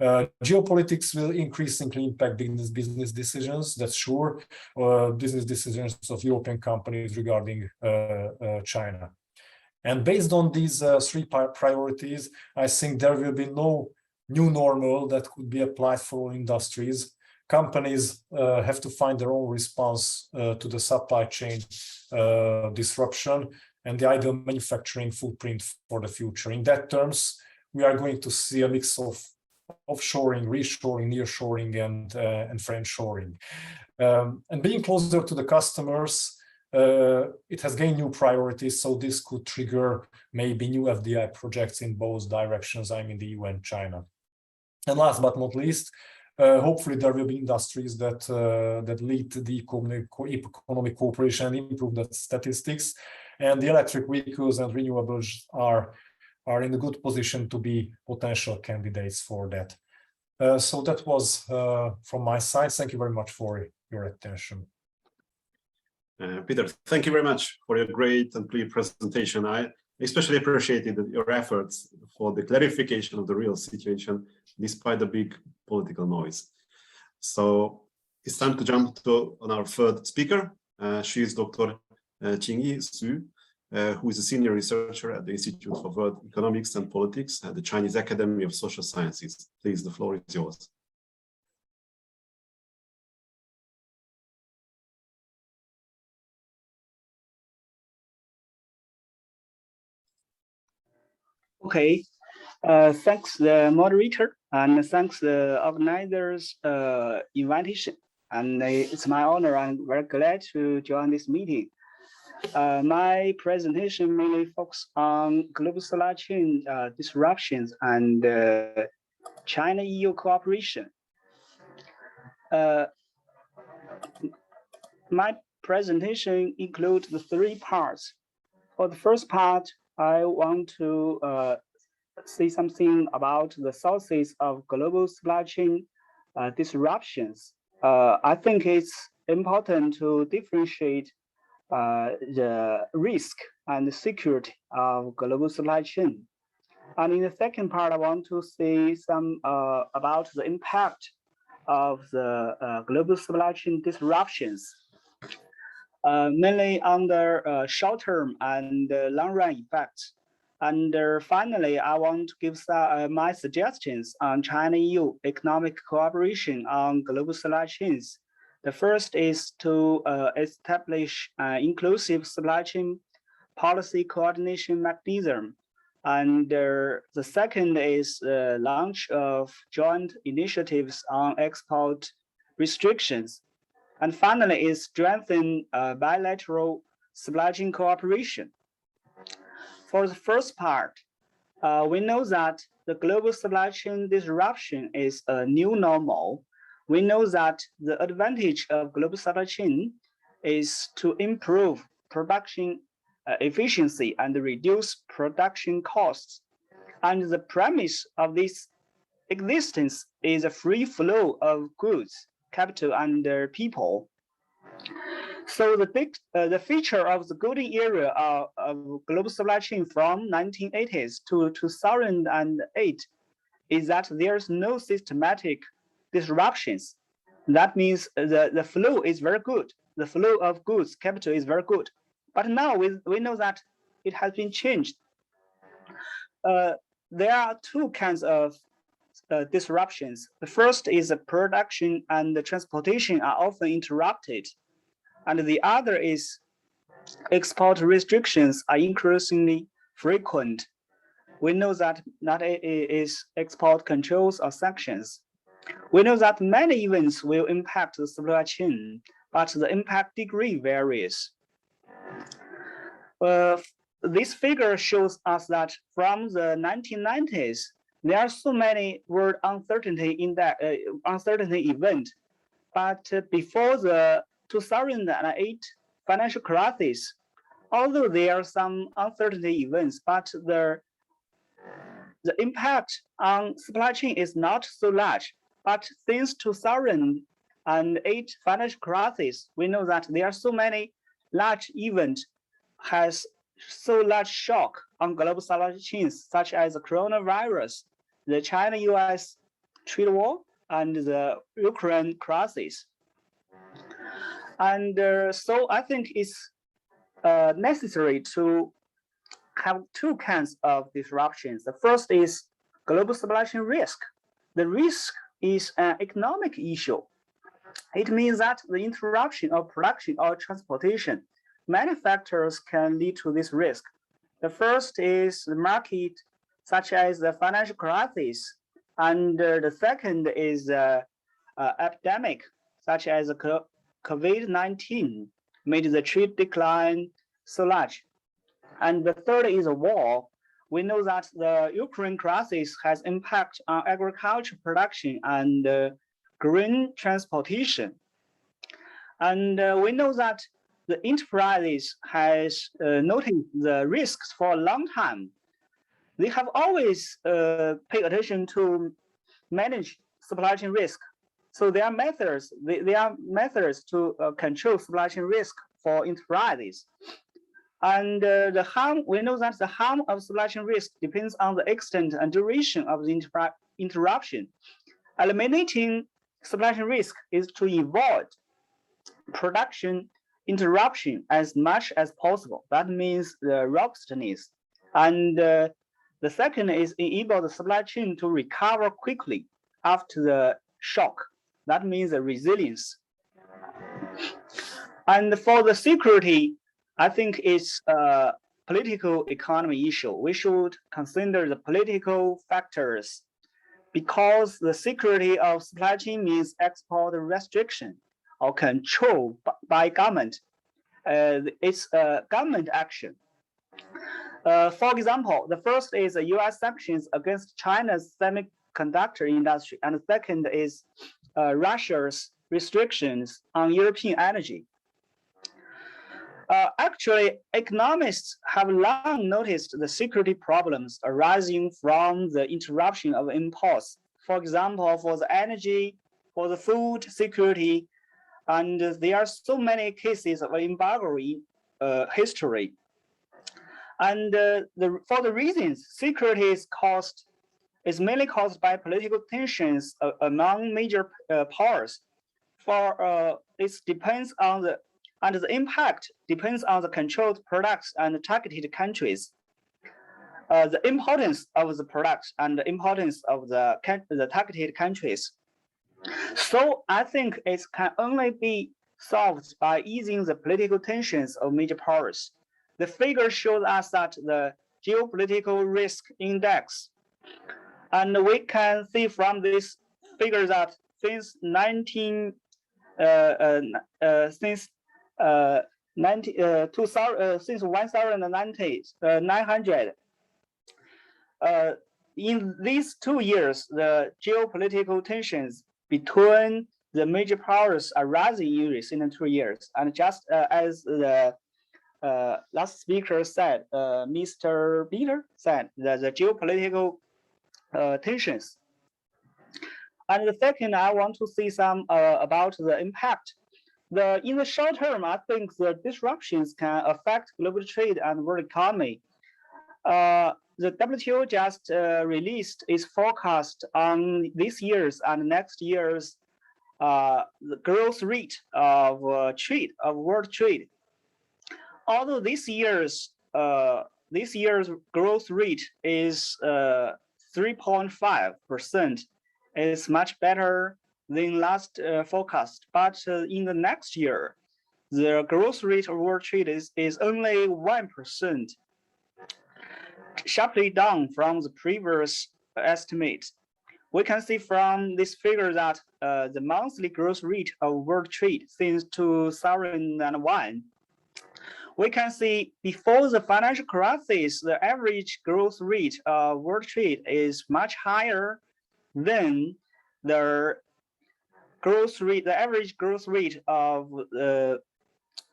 Geopolitics will increasingly impact business decisions, that's sure, business decisions of European companies regarding China. And based on these 3 priorities, I think there will be no new normal that could be applied for all industries. Companies have to find their own response to the supply chain disruption and the ideal manufacturing footprint for the future. In that terms, we are going to see a mix of offshoring, reshoring, nearshoring, and friendshoring. And being closer to the customers, it has gained new priorities, so this could trigger maybe new FDI projects in both directions, I mean the EU and China. And last but not least, hopefully there will be industries that lead to the economic cooperation and improve the statistics, and the electric vehicles and renewables are in a good position to be potential candidates for that. So that was from my side. Thank you very much for your attention. Peter, thank you very much for your great and clear presentation. I especially appreciated your efforts for the clarification of the real situation, despite the big political noise. So it's time to jump on our third speaker. She is Dr. Qingyi SU, who is a senior researcher at the Institute for World Economics and Politics at the Chinese Academy of Social Sciences. Please, the floor is yours. Okay, thanks the moderator and thanks the organizers invitation. And it's my honor. I'm very glad to join this meeting. My presentation mainly focuses on global supply chain disruptions and China-EU cooperation. My presentation includes the 3 parts. For the first part, I want to say something about the sources of global supply chain disruptions. I think it's important to differentiate the risk and the security of global supply chain. And in the second part, I want to say some about the impact of the global supply chain disruptions. Mainly under short-term and long-run effects. And finally, I want to give my suggestions on China-EU economic cooperation on global supply chains. The first is to establish an inclusive supply chain policy coordination mechanism. And the second is the launch of joint initiatives on export restrictions. And finally, is strengthen bilateral supply chain cooperation. For the first part, we know that the global supply chain disruption is a new normal. We know that the advantage of global supply chain is to improve production efficiency and reduce production costs. And the premise of this existence is a free flow of goods, capital, and people. So the feature of the golden era of global supply chain from 1980s to 2008 is that there's no systematic disruptions. That means the flow is very good. The flow of goods, capital is very good. But now we know that it has been changed. There are two kinds of disruptions. The first is the production and the transportation are often interrupted. And the other is export restrictions are increasingly frequent. We know that not is export controls or sanctions. We know that many events will impact the supply chain, but the impact degree varies. This figure shows us that from the 1990s, there are so many world uncertainty event, but before the 2008 financial crisis, although there are some uncertainty events, but the impact on supply chain is not so large. But since 2008 financial crisis, we know that there are so many large events has so large shock on global supply chains, such as the coronavirus, the China-US trade war, and the Ukraine crisis. And so I think it's necessary to have two kinds of disruptions. The first is global supply chain risk. The risk is an economic issue. It means that the interruption of production or transportation, many factors can lead to this risk. The first is the market, such as the financial crisis, and the second is epidemic, such as COVID-19, made the trade decline so large. And the third is a war. We know that the Ukraine crisis has impact on agriculture production and grain transportation. And we know that the enterprises has noticed the risks for a long time. They have always paid attention to manage supply chain risk. So there are methods. There are methods to control supply chain risk for enterprises. And the harm, we know that the harm of supply chain risk depends on the extent and duration of the interruption. Eliminating supply chain risk is to avoid production interruption as much as possible. That means the robustness. And the second is enable the supply chain to recover quickly after the shock. That means the resilience. And for the security, I think it's a political economy issue. We should consider the political factors because the security of supply chain means export restriction or control by government. It's a government action. For example, the first is the US sanctions against China's semiconductor industry, and the second is Russia's restrictions on European energy. Actually, economists have long noticed the security problems arising from the interruption of imports. For example, for the energy, for the food security, and there are so many cases of embargo in history. And for the reasons, security is mainly caused by political tensions among major powers. For it depends on the impact depends on the controlled products and targeted countries. The importance of the products and the importance of the targeted countries. So I think it can only be solved by easing the political tensions of major powers. The figure shows us that the geopolitical risk index, and we can see from this figure that since since 1900. In these 2 years, the geopolitical tensions between the major powers are rising in recent 2 years. And just as the last speaker said, Mr. Péter said, that the geopolitical tensions. And the second, I want to see some about the impact. In the short term, I think the disruptions can affect global trade and world economy. The WTO just released its forecast on this year's and next year's the growth rate of world trade. Although this year's growth rate is 3.5%, is much better than last forecast. But in the next year, the growth rate of world trade is only 1%. Sharply down from the previous estimate. We can see from this figure that the monthly growth rate of world trade since 2001, we can see before the financial crisis, the average growth rate of world trade is much higher than the average growth rate of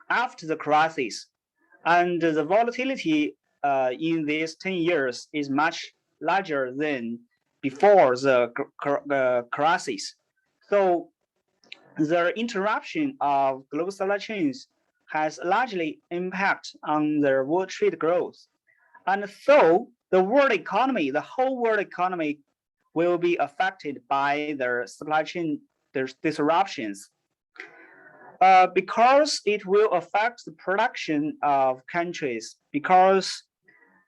after the crisis, and the volatility in these 10 years is much larger than before the crisis. So the interruption of global supply chains has largely impact on the world trade growth. And so the world economy, the whole world economy will be affected by the supply chain disruptions. Because it will affect the production of countries, because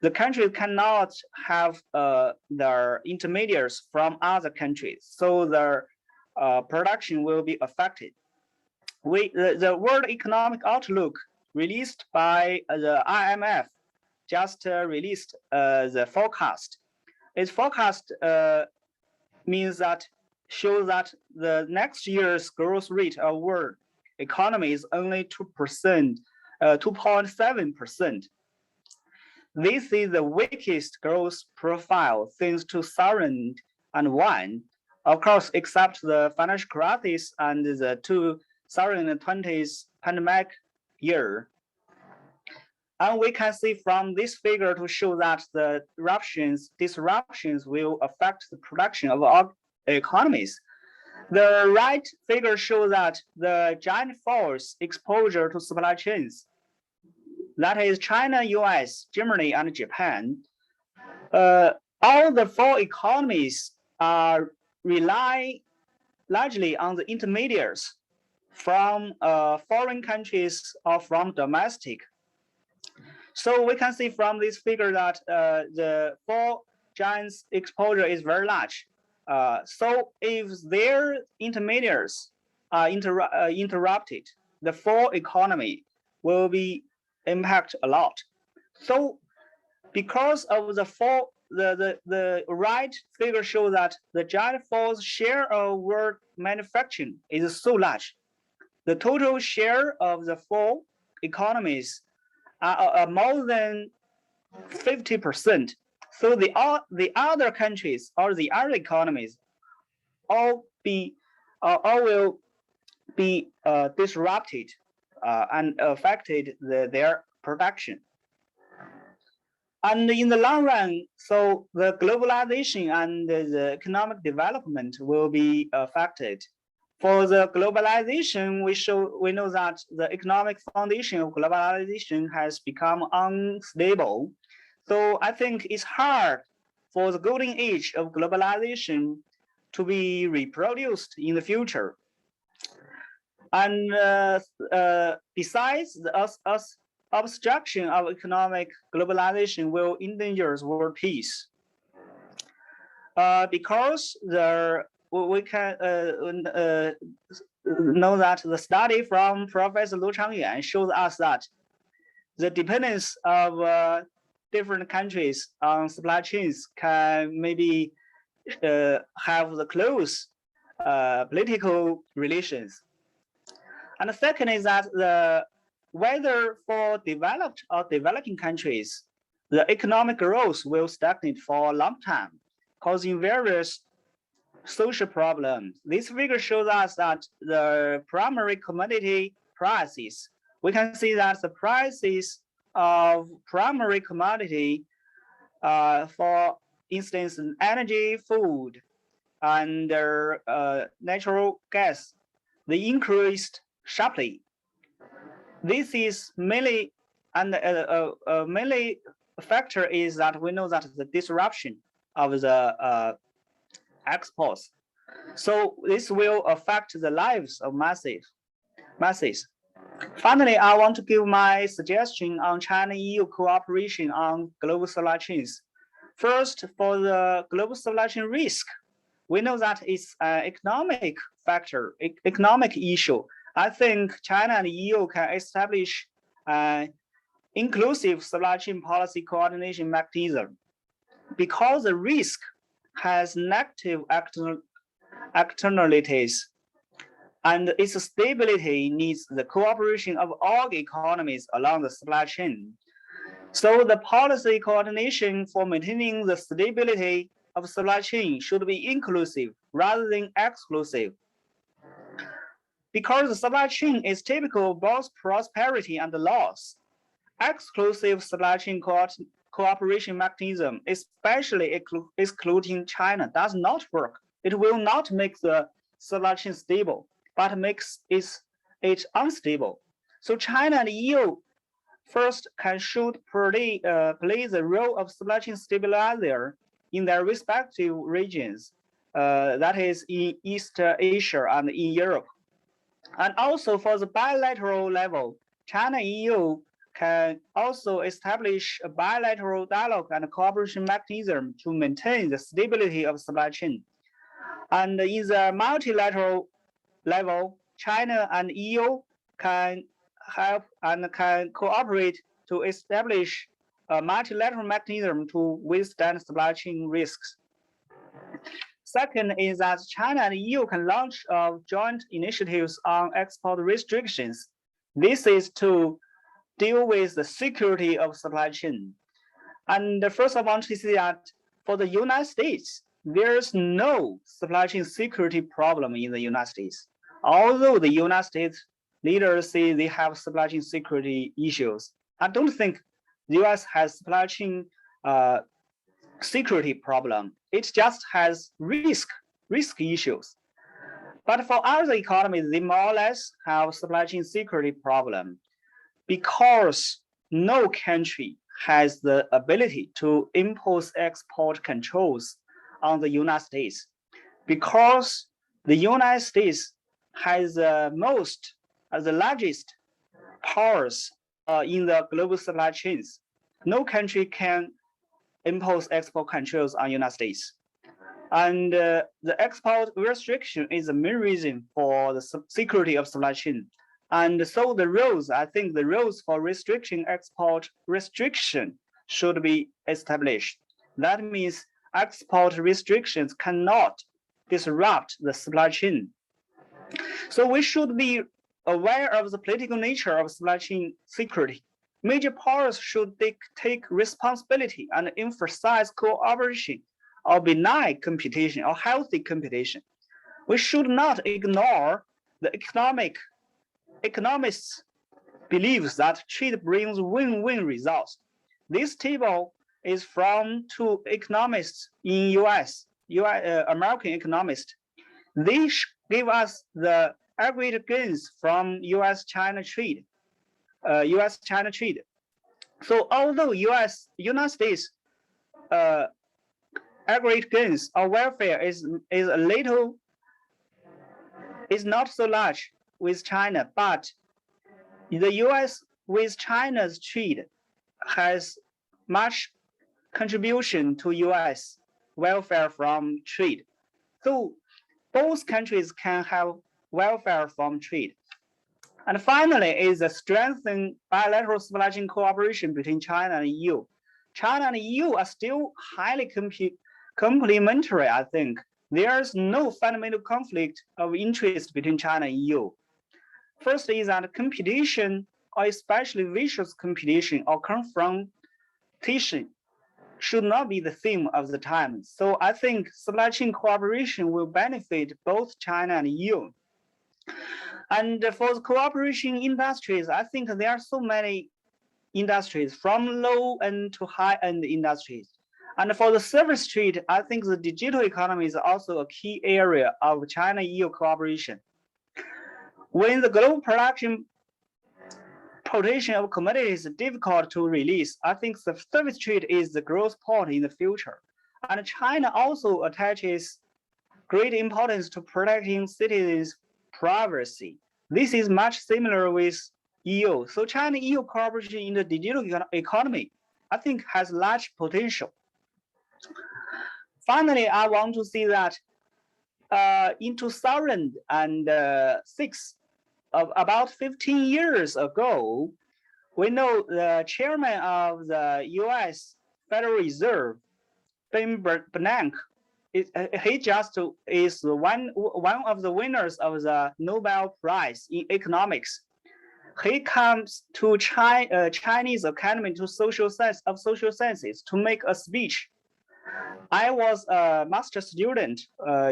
the countries cannot have their intermediaries from other countries, so their production will be affected. The World Economic Outlook released by the IMF just released the forecast. Its forecast shows that the next year's growth rate of world economy is only 2%, 2.7%. This is the weakest growth profile since 2001, of course, except the financial crisis and the 2020 pandemic year. And we can see from this figure to show that the disruptions will affect the production of our economies. The right figure shows that the giant force exposure to supply chains, that is China, US, Germany, and Japan. All the 4 economies rely largely on the intermediaries from foreign countries or from domestic. So we can see from this figure that the 4 giants exposure is very large. So if their intermediaries are interrupted, the 4 economy will be impact a lot. So because of the right figure shows that the giant force share of world manufacturing is so large. The total share of the 4 economies are more than 50%. So the other countries or the other economies all will be disrupted and affected their production. And in the long run, so the globalization and the economic development will be affected. For the globalization, we know that the economic foundation of globalization has become unstable. So I think it's hard for the golden age of globalization to be reproduced in the future. And besides, the obstruction of economic globalization will endanger world peace. Because we can know that the study from Professor Lu Changyuan shows us that the dependence of different countries on supply chains can maybe have the close political relations. And the second is that whether for developed or developing countries, the economic growth will stagnate for a long time, causing various social problems. This figure shows us that the primary commodity prices, we can see that the prices of primary commodity, for instance, energy, food, and natural gas, they increased sharply. This is mainly, and mainly factor is that we know that the disruption of the exports. So this will affect the lives of masses. Finally, I want to give my suggestion on China-EU cooperation on global supply chains. First, for the global supply chain risk, we know that it's an economic factor, economic issue. I think China and EU can establish an inclusive supply chain policy coordination mechanism because the risk has negative externalities, and its stability needs the cooperation of all economies along the supply chain. So the policy coordination for maintaining the stability of supply chain should be inclusive rather than exclusive. Because the supply chain is typical of both prosperity and loss, exclusive supply chain cooperation mechanism, especially excluding China, does not work. It will not make the supply chain stable, but makes it unstable. So China and EU first should play the role of supply chain stabilizer in their respective regions, that is in East Asia and in Europe. And also for the bilateral level, China and EU can also establish a bilateral dialogue and cooperation mechanism to maintain the stability of supply chain. And in the multilateral level, China and EU can help and can cooperate to establish a multilateral mechanism to withstand supply chain risks. Second is that China and EU can launch joint initiatives on export restrictions. This is to deal with the security of supply chain. And first I want to say that for the United States, there's no supply chain security problem in the United States. Although the United States leaders say they have supply chain security issues, I don't think the US has supply chain security problem. It just has risk issues. But for other economies, they more or less have supply chain security problem because no country has the ability to impose export controls on the United States, because the United States has the largest powers in the global supply chains. No country can impose export controls on United States. And the export restriction is the main reason for the security of supply chain. And so the rules, I think the rules for export restriction should be established. That means export restrictions cannot disrupt the supply chain. So we should be aware of the political nature of supply chain security. Major powers should take responsibility and emphasize cooperation or benign competition or healthy competition. We should not ignore the economists' beliefs that trade brings win-win results. This table is from two economists in American economists. They give us the aggregate gains from US-China trade. So although United States aggregate gains or welfare is not so large with China, but the US with China's trade has much contribution to US welfare from trade. So both countries can have welfare from trade. And finally is the strengthened bilateral supply chain cooperation between China and EU. China and EU are still highly complementary, I think. There's no fundamental conflict of interest between China and EU. First is that competition or especially vicious competition or confrontation should not be the theme of the time. So I think supply chain cooperation will benefit both China and EU. And for the cooperation industries, I think there are so many industries from low-end to high-end industries. And for the service trade, I think the digital economy is also a key area of China-EU cooperation. When the global production potential of commodities is difficult to release, I think the service trade is the growth point in the future. And China also attaches great importance to protecting citizens' privacy. This is much similar with EU. So China-EU cooperation in the digital economy, I think, has large potential. Finally, I want to see that in 2006, about 15 years ago, we know the chairman of the US Federal Reserve, Ben Bernanke, he just is one of the winners of the Nobel Prize in economics. He comes to Chinese Academy of Social Sciences to make a speech. I was a master student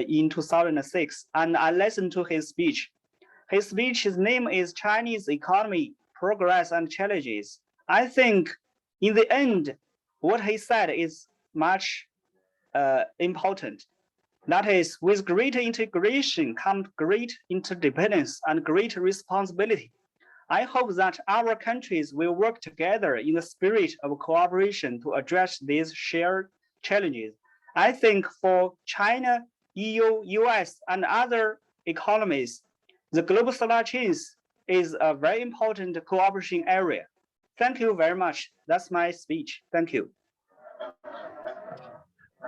in 2006, and I listened to his speech. His speech's name is Chinese Economy, Progress and Challenges. I think in the end, what he said is much important. That is, with greater integration comes great interdependence and great responsibility. I hope that our countries will work together in the spirit of cooperation to address these shared challenges. I think for China, EU, US, and other economies, the global supply chains is a very important cooperation area. Thank you very much. That's my speech. Thank you.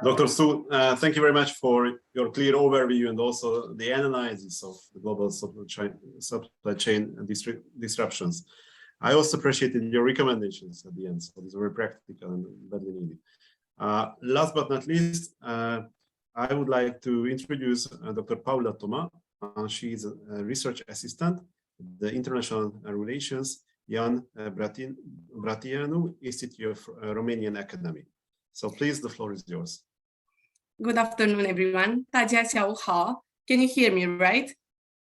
Dr. Su, thank you very much for your clear overview and also the analysis of the global supply chain disruptions. I also appreciated your recommendations at the end. So these were practical and badly needed. Last but not least, I would like to introduce Dr. Paula TOMA. She is a research assistant at the International Relations Ion Bratianu Institute of Romanian Academy. So please, the floor is yours. Good afternoon, everyone. 大家下午好. Can you hear me, right?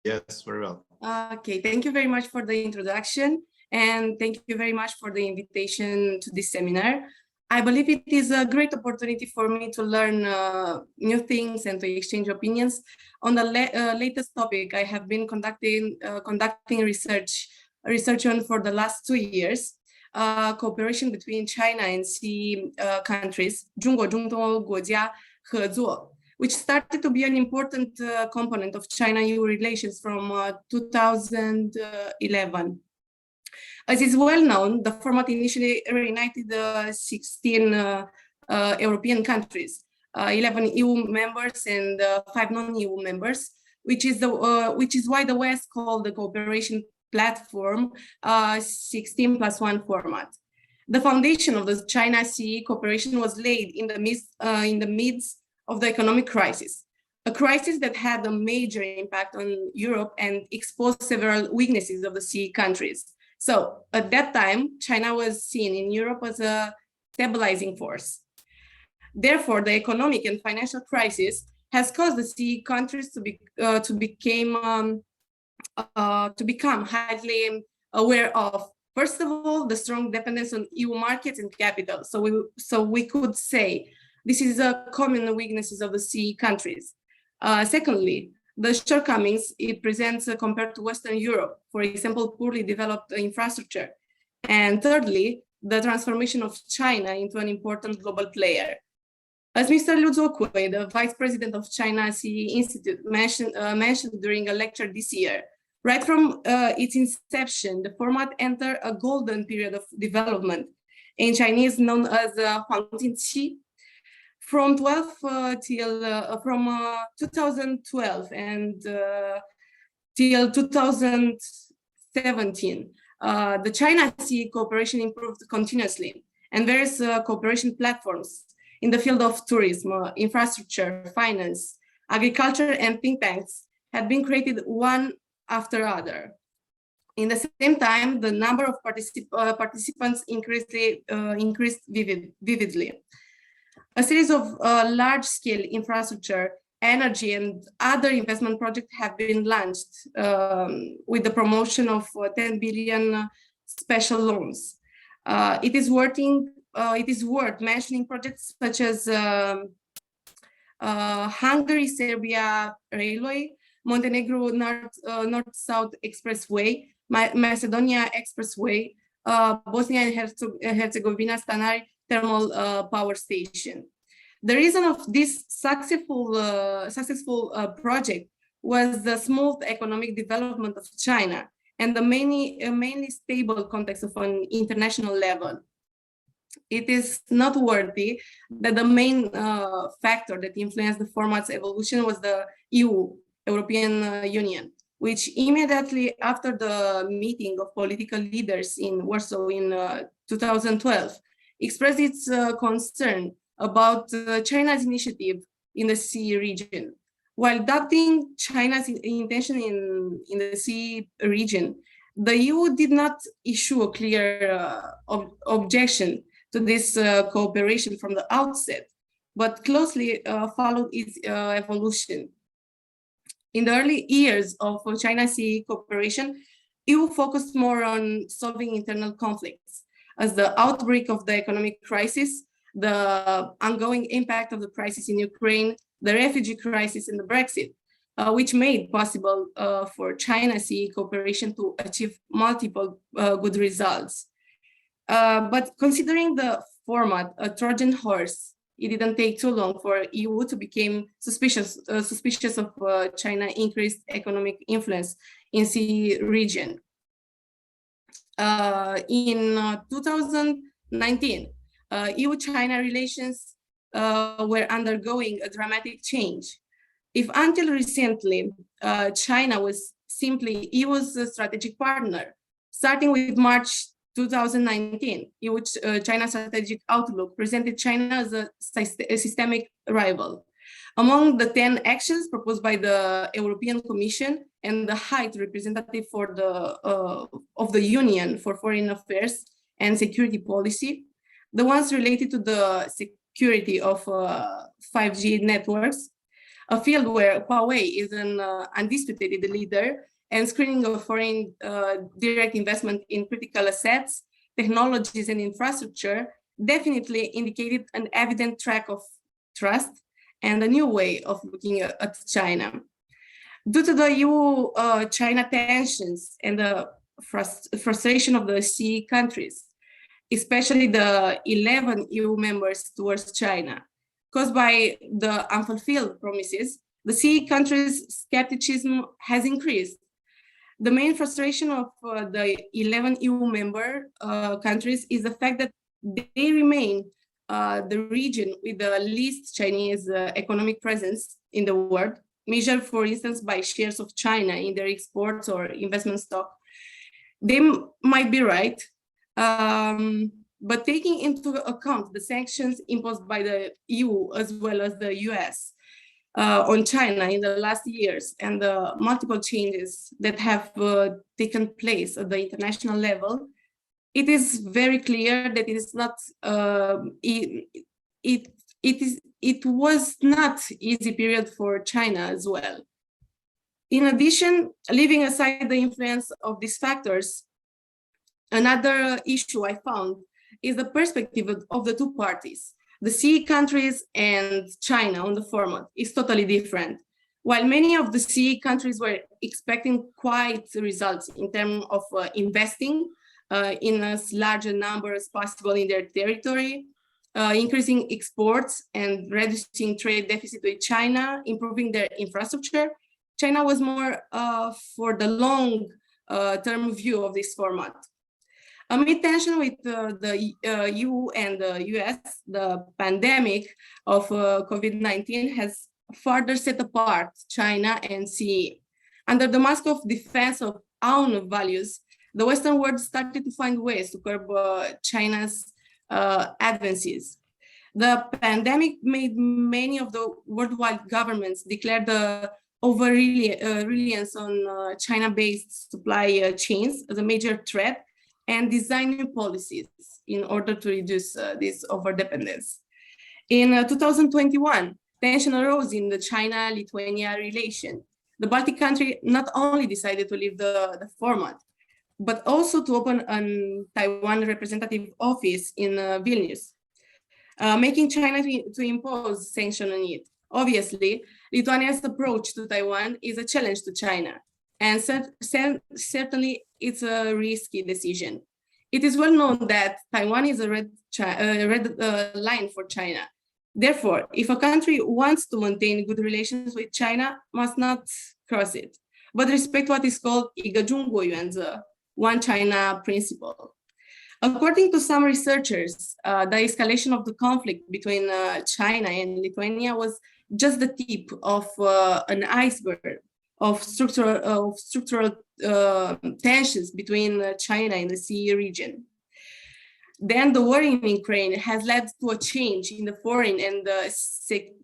Yes, very well. Okay, thank you very much for the introduction, and thank you very much for the invitation to this seminar. I believe it is a great opportunity for me to learn new things and to exchange opinions on the latest topic I have been conducting research on for the last 2 years. Cooperation between China and CEE countries, 中国中东国家合作, which started to be an important component of China-EU relations from 2011. As is well known, the format initially reunited 16 European countries, 11 EU members and 5 non-EU members, which is why the West called the cooperation platform 16+1 format. The foundation of the China-CEE cooperation was laid in the midst of the economic crisis, a crisis that had a major impact on Europe and exposed several weaknesses of the CEE countries. So at that time, China was seen in Europe as a stabilizing force. Therefore, the economic and financial crisis has caused the CEE countries to become highly aware of, first of all, the strong dependence on EU markets and capital. So we could say this is a common weaknesses of the CEE countries. Secondly, the shortcomings it presents compared to Western Europe, for example, poorly developed infrastructure. And thirdly, the transformation of China into an important global player. As Mr. Liu ZUCCA, the Vice President of China-CEE Institute, mentioned during a lecture this year, right from its inception, the format entered a golden period of development, in Chinese known as 黄金期. From 2012 and till 2017, the China-CEE cooperation improved continuously, and various cooperation platforms in the field of tourism, infrastructure, finance, agriculture, and think tanks had been created one after other. In the same time, the number of participants increased vividly. A series of large-scale infrastructure, energy, and other investment projects have been launched with the promotion of 10 billion special loans. It is worth mentioning projects such as Hungary-Serbia Railway, Montenegro North-South Expressway, Macedonia Expressway, Bosnia and Herzegovina Stanari Thermal Power Station. The reason of this successful project was the smooth economic development of China and the mainly stable context of an international level. It is noteworthy that the main factor that influenced the format's evolution was the European Union, which immediately after the meeting of political leaders in Warsaw in 2012 expressed its concern about China's initiative in the CEE region. While doubting China's intention in the CEE region, the EU did not issue a clear objection to this cooperation from the outset, but closely followed its evolution. In the early years of China-CEE cooperation, EU focused more on solving internal conflicts, as the outbreak of the economic crisis, the ongoing impact of the crisis in Ukraine, the refugee crisis, and the Brexit, which made possible for China-CEE cooperation to achieve multiple good results. But considering the format, a Trojan horse, it didn't take too long for EU to become suspicious of China's increased economic influence in CEE region. In 2019, EU-China relations were undergoing a dramatic change. If until recently, China was simply EU's strategic partner, starting with March 2019, in which China's strategic outlook presented China as a systemic rival. Among the 10 actions proposed by the European Commission and the High Representative for of the Union for Foreign Affairs and Security Policy, the ones related to the security of 5G networks, a field where Huawei is an undisputed leader, and screening of foreign direct investment in critical assets, technologies, and infrastructure definitely indicated an evident track of trust and a new way of looking at China. Due to the EU-China tensions and the frustration of the CEE countries, especially the 11 EU members towards China, caused by the unfulfilled promises, the CEE countries' skepticism has increased. The main frustration of the 11 EU member countries is the fact that they remain the region with the least Chinese economic presence in the world, measured, for instance, by shares of China in their exports or investment stock. They might be right, but taking into account the sanctions imposed by the EU as well as the US on China in the last years and the multiple changes that have taken place at the international level, it is very clear that it is not it was not easy period for China as well. In addition, leaving aside the influence of these factors, another issue I found is the perspective of the two parties. The CEE countries and China on the format is totally different. While many of the CEE countries were expecting quite results in terms of investing in as large a number as possible in their territory, increasing exports and reducing trade deficit with China, improving their infrastructure, China was more for the long-term view of this format. Amid tension with the EU and the US, the pandemic of COVID-19 has further set apart China and CEE. Under the mask of defense of own values, the Western world started to find ways to curb China's advances. The pandemic made many of the worldwide governments declare the over reliance on China-based supply chains as a major threat and design new policies in order to reduce this overdependence. In 2021, tension arose in the China-Lithuania relation. The Baltic country not only decided to leave the format, but also to open a Taiwan representative office in Vilnius, making China to impose sanctions on it. Obviously, Lithuania's approach to Taiwan is a challenge to China, and certainly it's a risky decision. It is well known that Taiwan is a red line for China. Therefore, if a country wants to maintain good relations with China, must not cross it, but respect what is called 一个中国原则, One China principle. According to some researchers, the escalation of the conflict between China and Lithuania was just the tip of an iceberg of structural tensions between China and the CEE region. Then the war in Ukraine has led to a change in the foreign and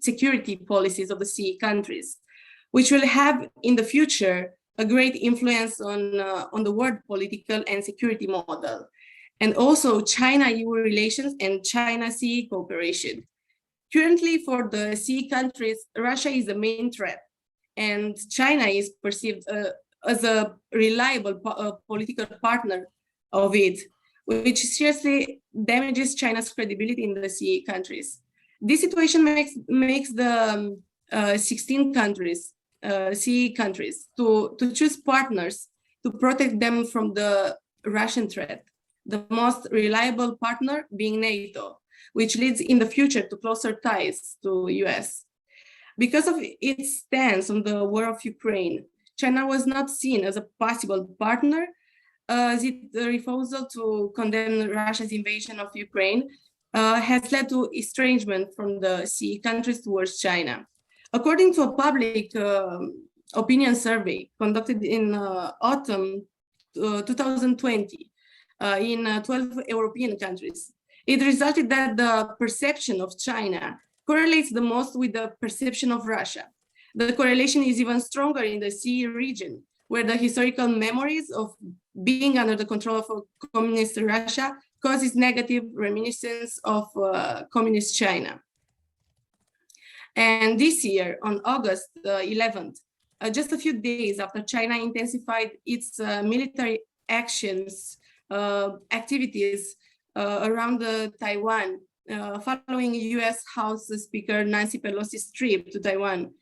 security policies of the CEE countries, which will have in the future a great influence on the world political and security model, and also China-EU relations and China-CEE cooperation. Currently, for the CEE countries, Russia is the main threat, and China is perceived as a reliable political partner of it, which seriously damages China's credibility in the CEE countries. This situation makes the 16 countries, CEE countries, to choose partners to protect them from the Russian threat, the most reliable partner being NATO, which leads in the future to closer ties to US. Because of its stance on the war of Ukraine, China was not seen as a possible partner, as its refusal to condemn Russia's invasion of Ukraine has led to estrangement from the CEE countries towards China. According to a public opinion survey conducted in autumn 2020 in 12 European countries, it resulted that the perception of China correlates the most with the perception of Russia. The correlation is even stronger in the CEE region, where the historical memories of being under the control of communist Russia causes negative reminiscence of communist China. And this year, on August 11th, just a few days after China intensified its military actions, activities around Taiwan, following US House Speaker Nancy Pelosi's trip to Taiwan.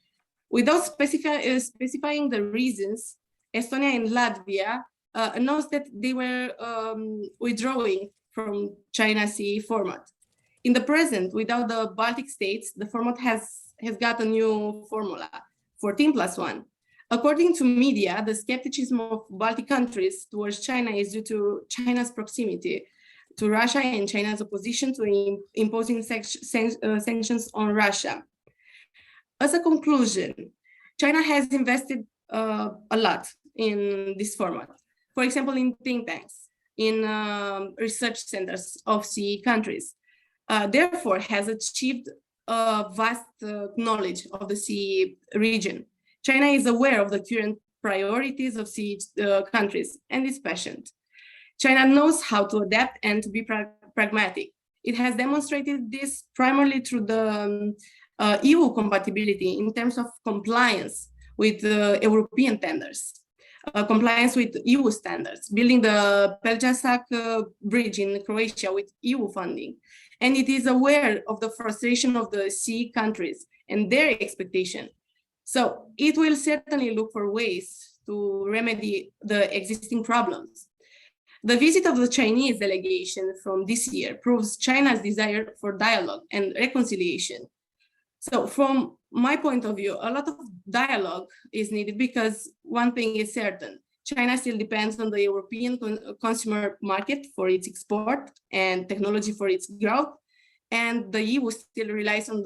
Without specifying the reasons, Estonia and Latvia announced that they were withdrawing from China-CEE format. In the present, without the Baltic states, the format has got a new formula, 14+1. According to media, the skepticism of Baltic countries towards China is due to China's proximity to Russia and China's opposition to imposing sanctions on Russia. As a conclusion, China has invested a lot in this format. For example, in think tanks, in research centers of CEE countries, therefore has achieved a vast knowledge of the CEE region. China is aware of the current priorities of CEE countries and is patient. China knows how to adapt and to be pragmatic. It has demonstrated this primarily through the EU compatibility in terms of compliance with European tenders, compliance with EU standards, building the Pelješac bridge in Croatia with EU funding. And it is aware of the frustration of the CEE countries and their expectation. So it will certainly look for ways to remedy the existing problems. The visit of the Chinese delegation from this year proves China's desire for dialogue and reconciliation. So from my point of view, a lot of dialogue is needed because one thing is certain, China still depends on the European consumer market for its export and technology for its growth, and the EU still relies on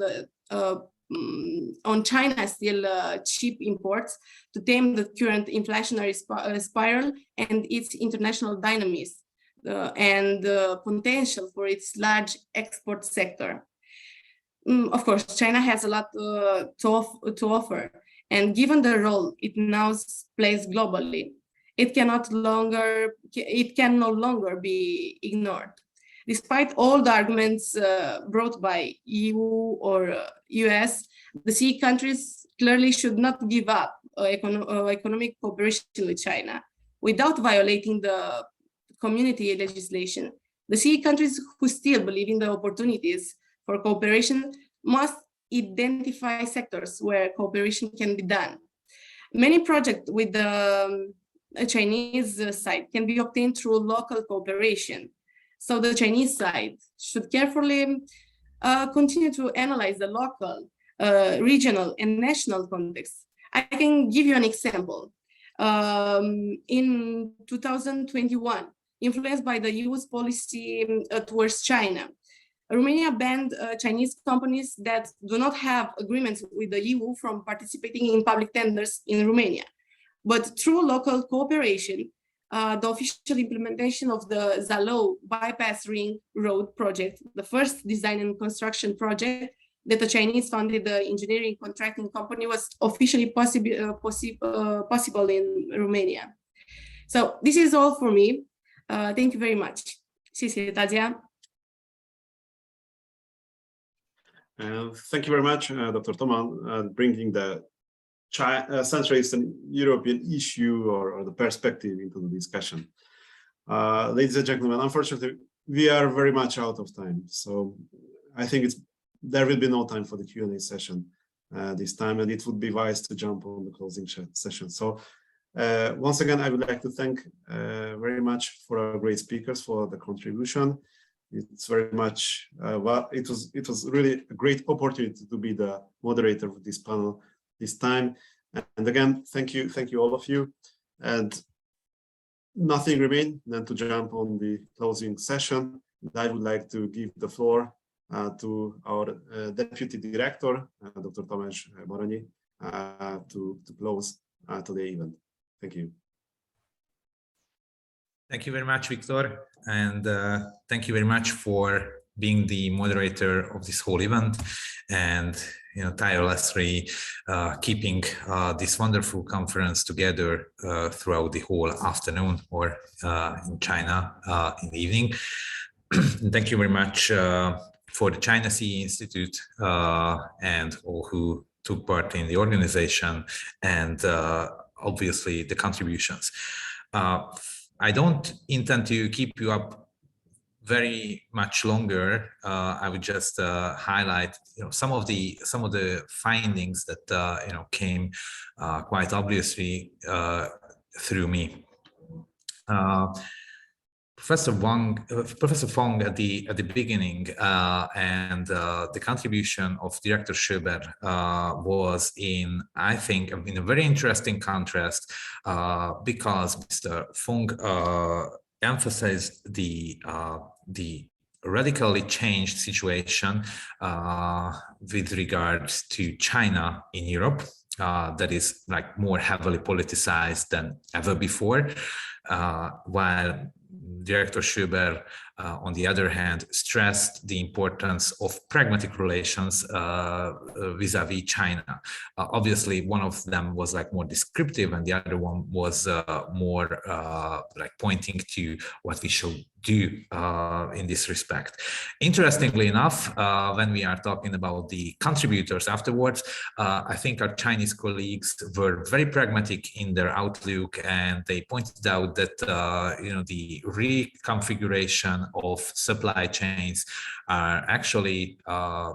China's still cheap imports to tame the current inflationary spiral and its international dynamism and the potential for its large export sector. Of course, China has a lot to offer, And given the role it now plays globally, it can no longer be ignored. Despite all the arguments brought by EU or US, the CEE countries clearly should not give up economic cooperation with China without violating the community legislation. The CEE countries who still believe in the opportunities for cooperation must identify sectors where cooperation can be done. Many projects with the Chinese side can be obtained through local cooperation. So the Chinese side should carefully continue to analyze the local, regional, and national context. I can give you an example. In 2021, influenced by the EU's policy towards China, Romania banned Chinese companies that do not have agreements with the EU from participating in public tenders in Romania. But through local cooperation, the official implementation of the Zalău bypass ring road project, the first design and construction project that the Chinese funded the engineering contracting company, was officially possible in Romania. So this is all for me. Thank you very much. 谢谢大家. Thank you very much, Dr. Toma, bringing the Central Eastern European issue or the perspective into the discussion. Ladies and gentlemen, unfortunately, we are very much out of time. So I think there will be no time for the Q&A session this time, and it would be wise to jump on the closing session. So once again, I would like to thank very much for our great speakers for the contribution. It's very much, it was really a great opportunity to be the moderator of this panel this time. And again, thank you all of you. And nothing remains than to jump on the closing session. I would like to give the floor to our Deputy Director, Dr. Tamás Baranyi, to close today's event. Thank you. Thank you very much, Viktor, and thank you very much for being the moderator of this whole event, and tirelessly keeping this wonderful conference together throughout the whole afternoon, or in China in the evening. Thank you very much for the China-CEE Institute and all who took part in the organization, and obviously the contributions. I don't intend to keep you up very much longer. I would just highlight, some of the findings that came quite obviously through me. Professor Fong at the beginning and the contribution of Director SCHÖMBERL was I think, in a very interesting contrast, because Mr. Fong emphasized the radically changed situation with regards to China in Europe, that is more heavily politicized than ever before, while Director SCHÖMBERL, on the other hand, stressed the importance of pragmatic relations vis-a-vis China. Obviously, one of them was more descriptive, and the other one was more pointing to what we should do in this respect. Interestingly enough, when we are talking about the contributors afterwards, I think our Chinese colleagues were very pragmatic in their outlook, and they pointed out that the reconfiguration of supply chains are actually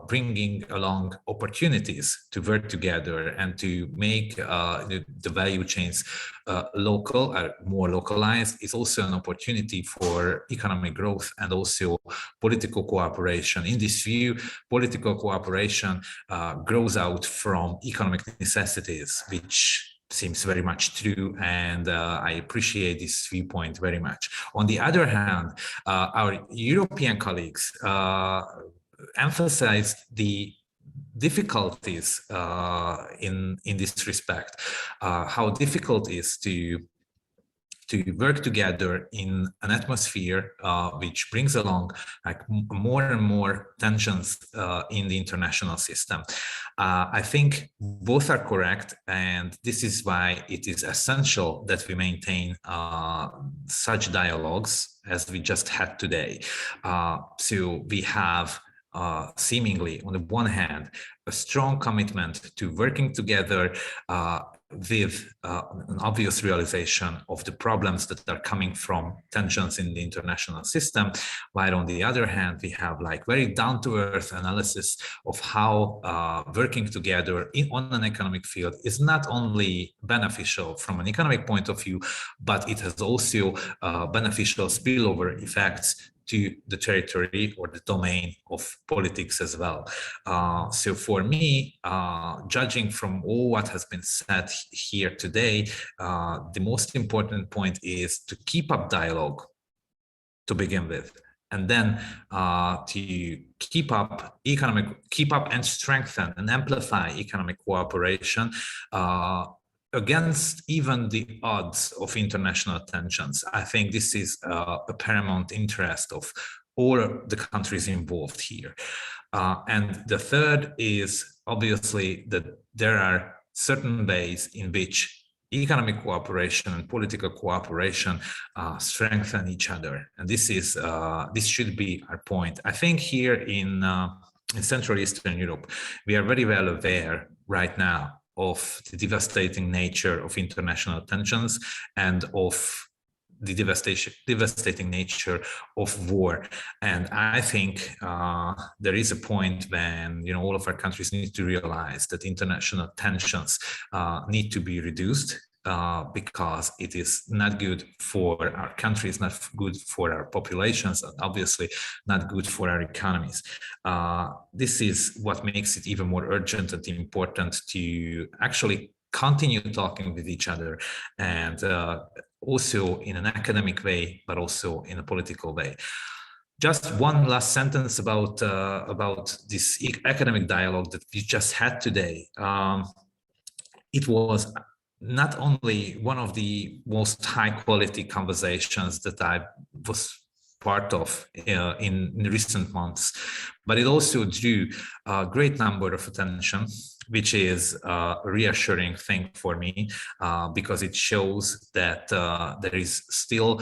bringing along opportunities to work together and to make the value chains local, more localized. Is also an opportunity for economic growth and also political cooperation. In this view, political cooperation grows out from economic necessities, which seems very much true, and I appreciate this viewpoint very much. On the other hand, our European colleagues emphasized the difficulties in this respect, how difficult it is to to work together in an atmosphere which brings along like more and more tensions in the international system. I think both are correct, and this is why it is essential that we maintain such dialogues as we just had today. So we have seemingly, on the one hand, a strong commitment to working together with an obvious realization of the problems that are coming from tensions in the international system, while on the other hand, we have like very down-to-earth analysis of how working together on an economic field is not only beneficial from an economic point of view, but it has also beneficial spillover effects to the territory or the domain of politics as well. So for me, judging from all what has been said here today, the most important point is to keep up dialogue to begin with, and then to keep up and strengthen and amplify economic cooperation against even the odds of international tensions. I think this is a paramount interest of all the countries involved here. And the third is obviously that there are certain ways in which economic cooperation and political cooperation strengthen each other. And this is this should be our point. I think here in Central Eastern Europe, we are very well aware right now of the devastating nature of international tensions and of the devastating nature of war. And I think there is a point when all of our countries need to realize that international tensions need to be reduced, because it is not good for our countries, not good for our populations, and obviously not good for our economies. This is what makes it even more urgent and important to actually continue talking with each other, and also in an academic way, but also in a political way. Just one last sentence about this academic dialogue that we just had today. It was not only one of the most high quality conversations that I was part of in recent months, but it also drew a great number of attention, which is a reassuring thing for me, because it shows that there is still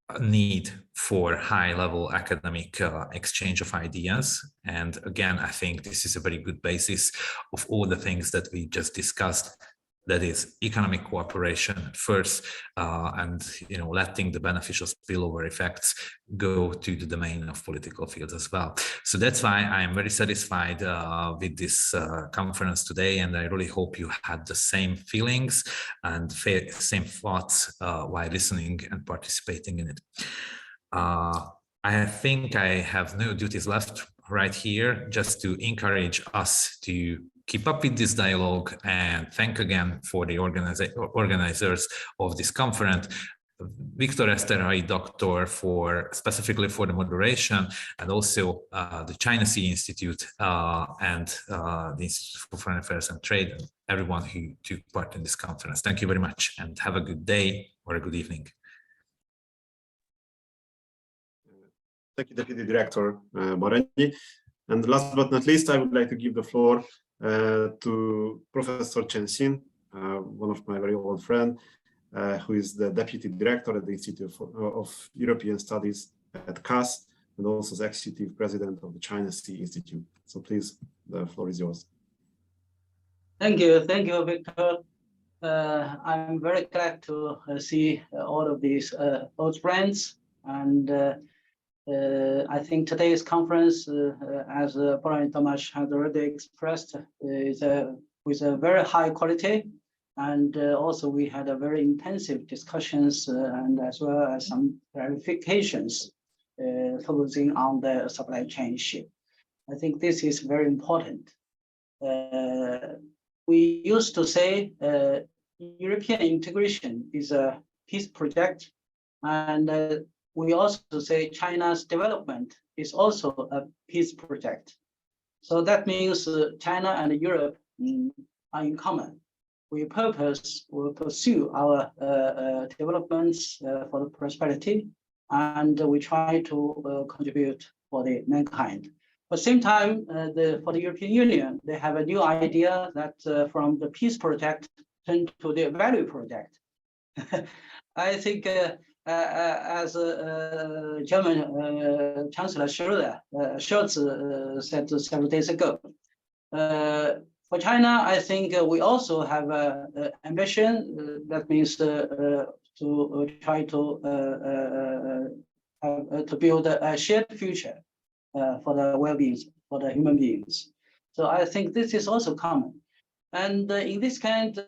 a need for high-level academic exchange of ideas. And again, I think this is a very good basis of all the things that we just discussed. That is economic cooperation first, and letting the beneficial spillover effects go to the domain of political fields as well. So that's why I am very satisfied with this conference today, and I really hope you had the same feelings and same thoughts while listening and participating in it. I think I have no duties left right here, just to encourage us to keep up with this dialogue, and thank again for the organizers of this conference, Viktor ESZTERHAI Doctor specifically for the moderation, and also the China-CEE Institute and the Institute for Foreign Affairs and Trade, and everyone who took part in this conference. Thank you very much, and have a good day or a good evening. Thank you, Deputy Director BARANYI. And last but not least, I would like to give the floor to Professor Chen Xin, one of my very old friends, who is the Deputy Director at the Institute of European Studies at CAS, and also the Executive President of the China-CEE Institute. So please, the floor is yours. Thank you, Viktor. I'm very glad to see all of these old friends, and I think today's conference, as Paula and Tamás has already expressed, is with a very high quality, and also we had a very intensive discussions and as well as some clarifications focusing on the supply chain issue. I think this is very important. We used to say European integration is a peace project, and we also say China's development is also a peace project. So that means China and Europe are in common. we will pursue our developments for the prosperity, and we try to contribute for the mankind. At the same time, for the European Union, they have a new idea that from the peace project turn to the value project. I think as German Chancellor Scholz said several days ago, for China, I think we also have an ambition. That means to try to build a shared future for the well-being for the human beings. So I think this is also common. And in this sense,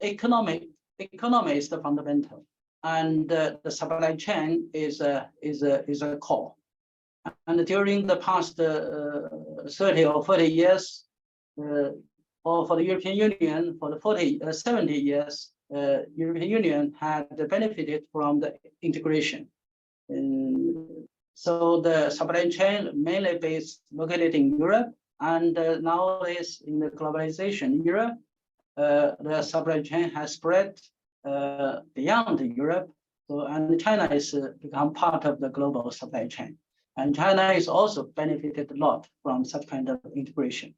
economy is the fundamental, and the supply chain is a core. And during the past 30 or 40 years, or for the European Union, for the 70 years, European Union had benefited from the integration. So the supply chain mainly located in Europe, and nowadays in the globalization era, the supply chain has spread beyond Europe. So, and China is become part of the global supply chain. And China is also benefited a lot from such kind of integration.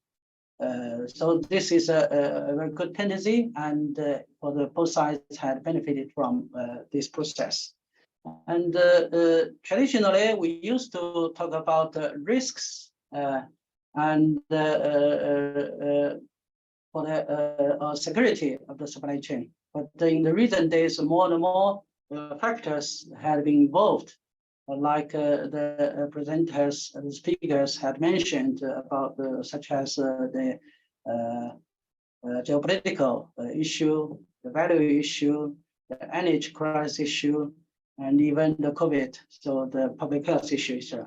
So this is a very good tendency, and for the both sides had benefited from this process. And traditionally, we used to talk about risks and for the security of the supply chain. But in the recent days, more and more factors have been involved, like the presenters and the speakers had mentioned about such as the geopolitical issue, the value issue, the energy crisis issue, and even the COVID, so the public health issue.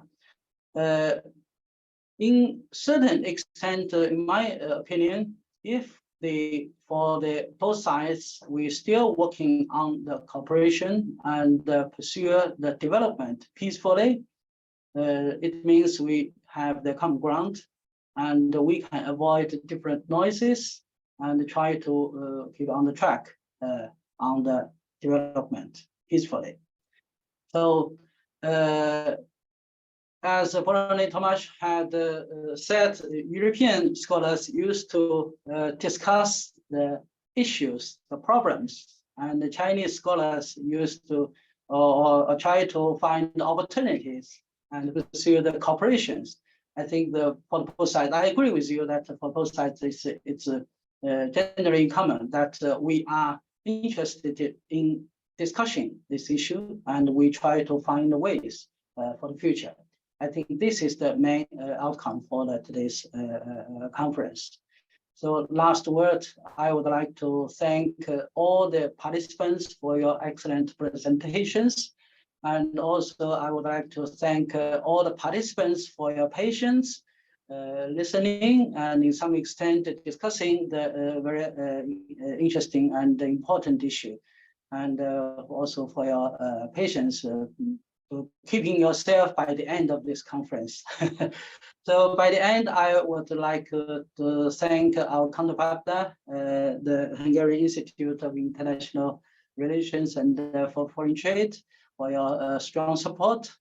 In certain extent, in my opinion, if for the both sides, we're still working on the cooperation and pursue the development peacefully, it means we have the common ground, and we can avoid different noises and try to keep on the track on the development peacefully. So, as Tamás had said, European scholars used to discuss the issues, the problems, and the Chinese scholars used to or try to find opportunities and pursue the cooperations. I think for both sides, I agree with you that for both sides, it's generally common that we are interested in discussing this issue, and we try to find ways for the future. I think this is the main outcome for today's conference. So last word, I would like to thank all the participants for your excellent presentations. And also I would like to thank all the participants for your patience, listening, and in some extent discussing the very interesting and important issue. And also for your patience keeping yourself by the end of this conference. So by the end, I would like to thank our counterpart, the Hungarian Institute of International Relations and for Foreign Trade, for your strong support,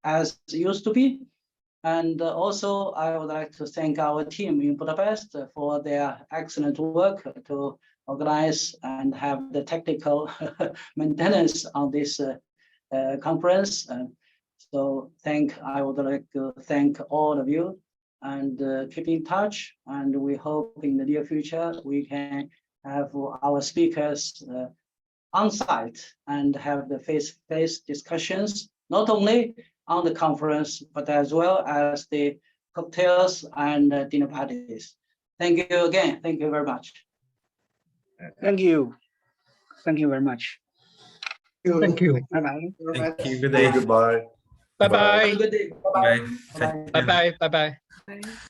as used to be. And also, I would like to thank our team in Budapest for their excellent work to organize and have the technical maintenance on this conference. So I would like to thank all of you, and keep in touch. And we hope in the near future we can have our speakers on site and have the face-to-face discussions, not only on the conference, but as well as the cocktails and dinner parties. Thank you again. Thank you very much. Thank you. Thank you very much. Thank you. Bye-bye. Thank you. Good day. Goodbye. Bye-bye. Good day. Bye. Bye-bye. Bye-bye. Bye-bye. Bye.